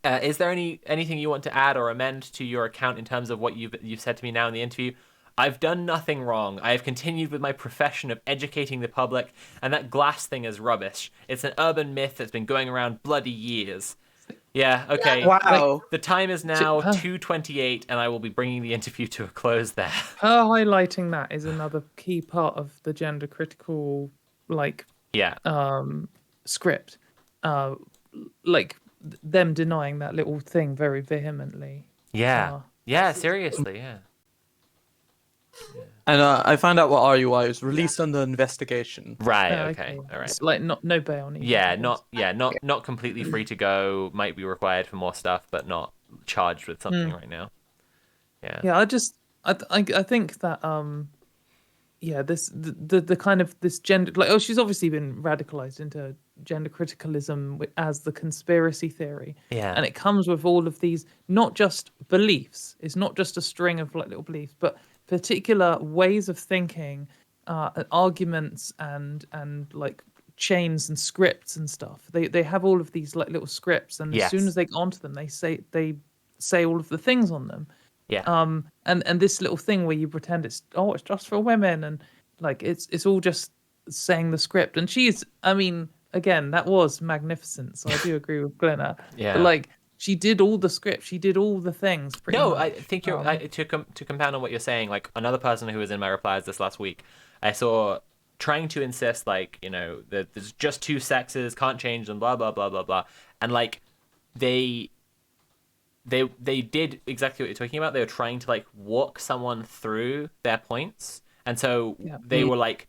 Is there anything you want to add or amend to your account in terms of what you've said to me now in the interview? I've done nothing wrong. I have continued with my profession of educating the public, and that glass thing is rubbish. It's an urban myth that's been going around bloody years. Yeah, okay. Wow. The time is now 2:28, and I will be bringing the interview to a close there. Her highlighting that is another key part of the gender critical, like, Yeah. script. Like, them denying that little thing very vehemently. Yeah. Yeah, seriously, yeah. And I found out what RUI is, released under investigation. Right, okay. All right. It's like no bail needed. Yeah, not completely free to go. Might be required for more stuff, but not charged with something right now. Yeah. Yeah, I think that this the kind of this gender, like, she's obviously been radicalized into gender criticalism as the conspiracy theory. Yeah. And it comes with all of these, not just beliefs. It's not just a string of like little beliefs, but particular ways of thinking, arguments and like chains and scripts and stuff. They have all of these like little scripts, and as soon as they get onto them, they say all of the things on them. Yeah. And this little thing where you pretend it's just for women, and like it's all just saying the script. And she's, I mean, again, that was magnificent. So I do agree with Glenna. Yeah. But like, she did all the script. She did all the things. No, much. I think you're to compound on what you're saying. Like, another person who was in my replies this last week, I saw trying to insist, like, you know, that there's just two sexes, can't change them, blah blah blah blah blah, and like they did exactly what you're talking about. They were trying to like walk someone through their points, and so they were like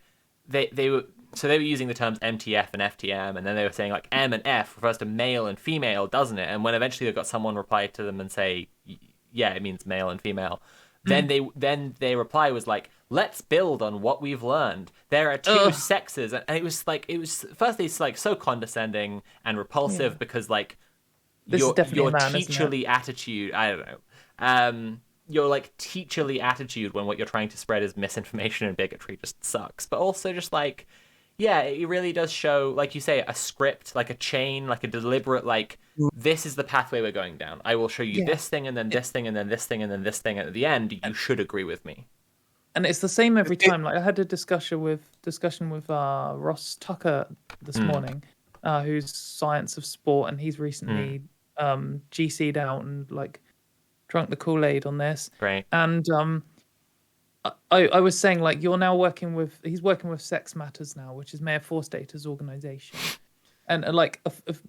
they were using the terms MTF and FTM, and then they were saying like M and F refers to male and female, doesn't it? And when eventually they got someone reply to them and say, yeah, it means male and female, then their reply was like, let's build on what we've learned. There are two sexes, and it was firstly it's like so condescending and repulsive because like your teacherly attitude, I don't know. Your like teacherly attitude when what you're trying to spread is misinformation and bigotry just sucks. But also just like, yeah, it really does show, like you say, a script, like a chain, like a deliberate, like, this is the pathway we're going down. I will show you this thing, and then this thing, and then this thing, and then this thing, and at the end, you should agree with me. And it's the same every time. Like, I had a discussion with Ross Tucker this morning, who's Science of Sport, and he's recently GC'd out and like drunk the Kool-Aid on this. Great. And I was saying, like, he's working with Sex Matters now, which is Mayor Forstater's organization. And like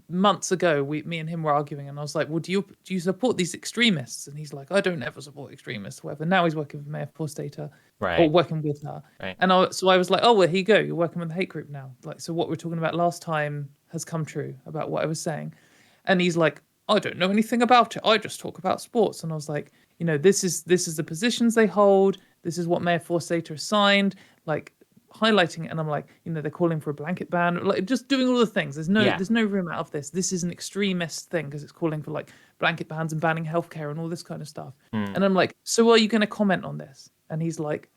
months ago, me and him were arguing, and I was like, well, do you support these extremists? And he's like, I don't ever support extremists, whatever. Now he's working with Mayor Forstater, right, or working with her. Right. And so I was like, oh, well, here you go. You're working with the hate group now. Like, so what we were talking about last time has come true about what I was saying. And he's like, I don't know anything about it. I just talk about sports. And I was like, you know, this is the positions they hold. This is what Mayor Forstater signed. Like, highlighting it, and I'm like, you know, they're calling for a blanket ban, like just doing all the things. There's no room out of this. This is an extremist thing because it's calling for like blanket bans and banning healthcare and all this kind of stuff. And I'm like, so are you going to comment on this? And he's like,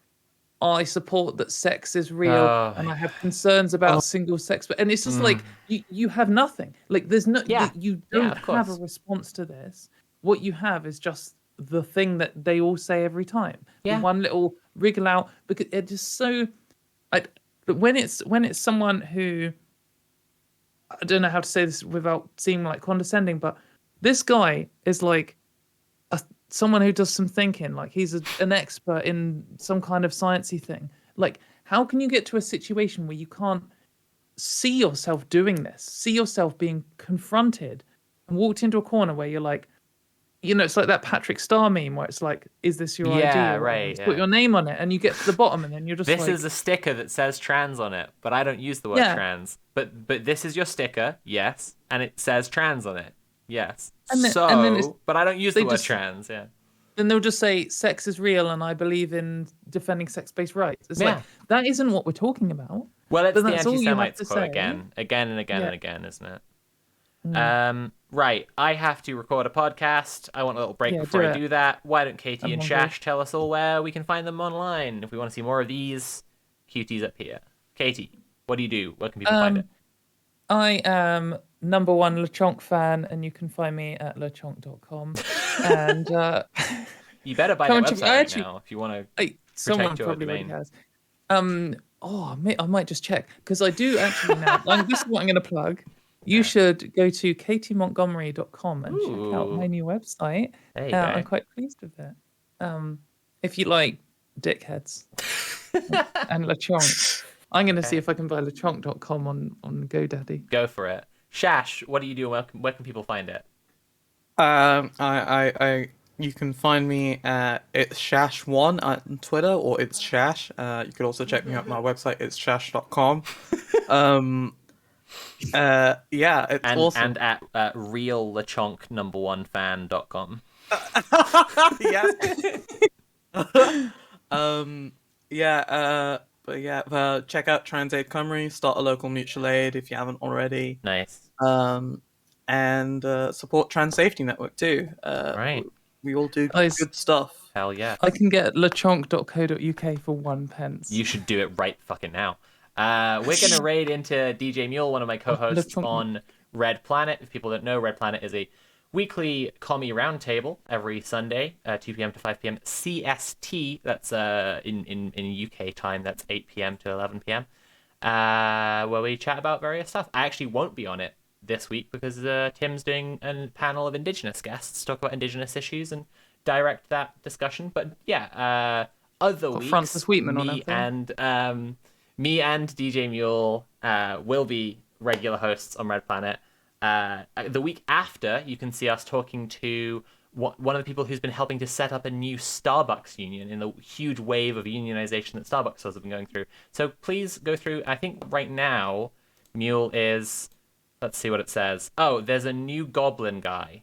I support that sex is real, and I have concerns about single sex. And it's just like you have nothing. Like, there's no you don't have a response to this. What you have is just the thing that they all say every time. The one little wriggle out, because it just so. But when it's someone who, I don't know how to say this without seeming like condescending, but this guy is like someone who does some thinking, like he's an expert in some kind of sciencey thing. Like, how can you get to a situation where you can't see yourself doing this, see yourself being confronted and walked into a corner where you're like, you know, it's like that Patrick Star meme where it's like, is this your idea? Yeah, right. Put your name on it, and you get to the bottom, and then you're just this like, is a sticker that says trans on it, but I don't use the word trans. But this is your sticker, yes, and it says trans on it, yes. And then but I don't use the word trans, yeah. Then they'll just say sex is real, and I believe in defending sex-based rights. It's like, that isn't what we're talking about. Well, it's the anti-Semites quote again and again, isn't it? Right, I have to record a podcast. I want a little break before I do that. Why don't Katie and Shash tell us all where we can find them online if we want to see more of these cuties up here? Katie, what do you do? Where can people find it? I am #1 LeChonk fan, and you can find me at lechonk.com. And you better buy that website now if you want to. Someone your probably already domain. has. I might just check because I do actually now. This is what I'm going to plug. You should go to katiemontgomerie.com and check out my Ooh. new website. There you I'm go. quite pleased with it. If you like dickheads and LeChonk, I'm going to see Okay. if I can buy lechonk.com on GoDaddy. Go for it. Shash, what do you do? Where can people find it? You can find me at it's Shash1 on Twitter, or it's Shash. You could also check me out on my website, it's shash.com. Yeah, it's awesome. And at reallechonk1fan.com. Yeah. Check out Transaid Cymru, start a local mutual aid if you haven't already. Nice. And support Trans Safety Network too. Right. We all do Guys, good stuff. Hell yeah. I can get lechonk.co.uk for 1 pence. You should do it right fucking now. We're going to raid into DJ Mule, one of my co-hosts on Red Planet. If people don't know, Red Planet is a weekly commie roundtable every Sunday, 2 p.m. to 5 p.m. CST. That's in UK time. That's 8 p.m. to 11 p.m. Where we chat about various stuff. I actually won't be on it this week because Tim's doing a panel of Indigenous guests to talk about Indigenous issues and direct that discussion. But yeah, other weeks, Francis Wheatman on me everything. and DJ Mule will be regular hosts on Red Planet. The week after, you can see us talking to one of the people who's been helping to set up a new Starbucks union in the huge wave of unionization that Starbucks has been going through. So please go through. I think right now, Mule is... Let's see what it says. Oh, there's a new goblin guy.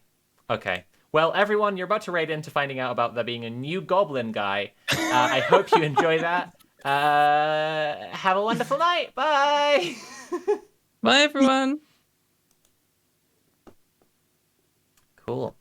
Okay. Well, everyone, you're about to raid into finding out about there being a new goblin guy. I hope you enjoy that. Have a wonderful night. Bye. Bye, everyone. Cool.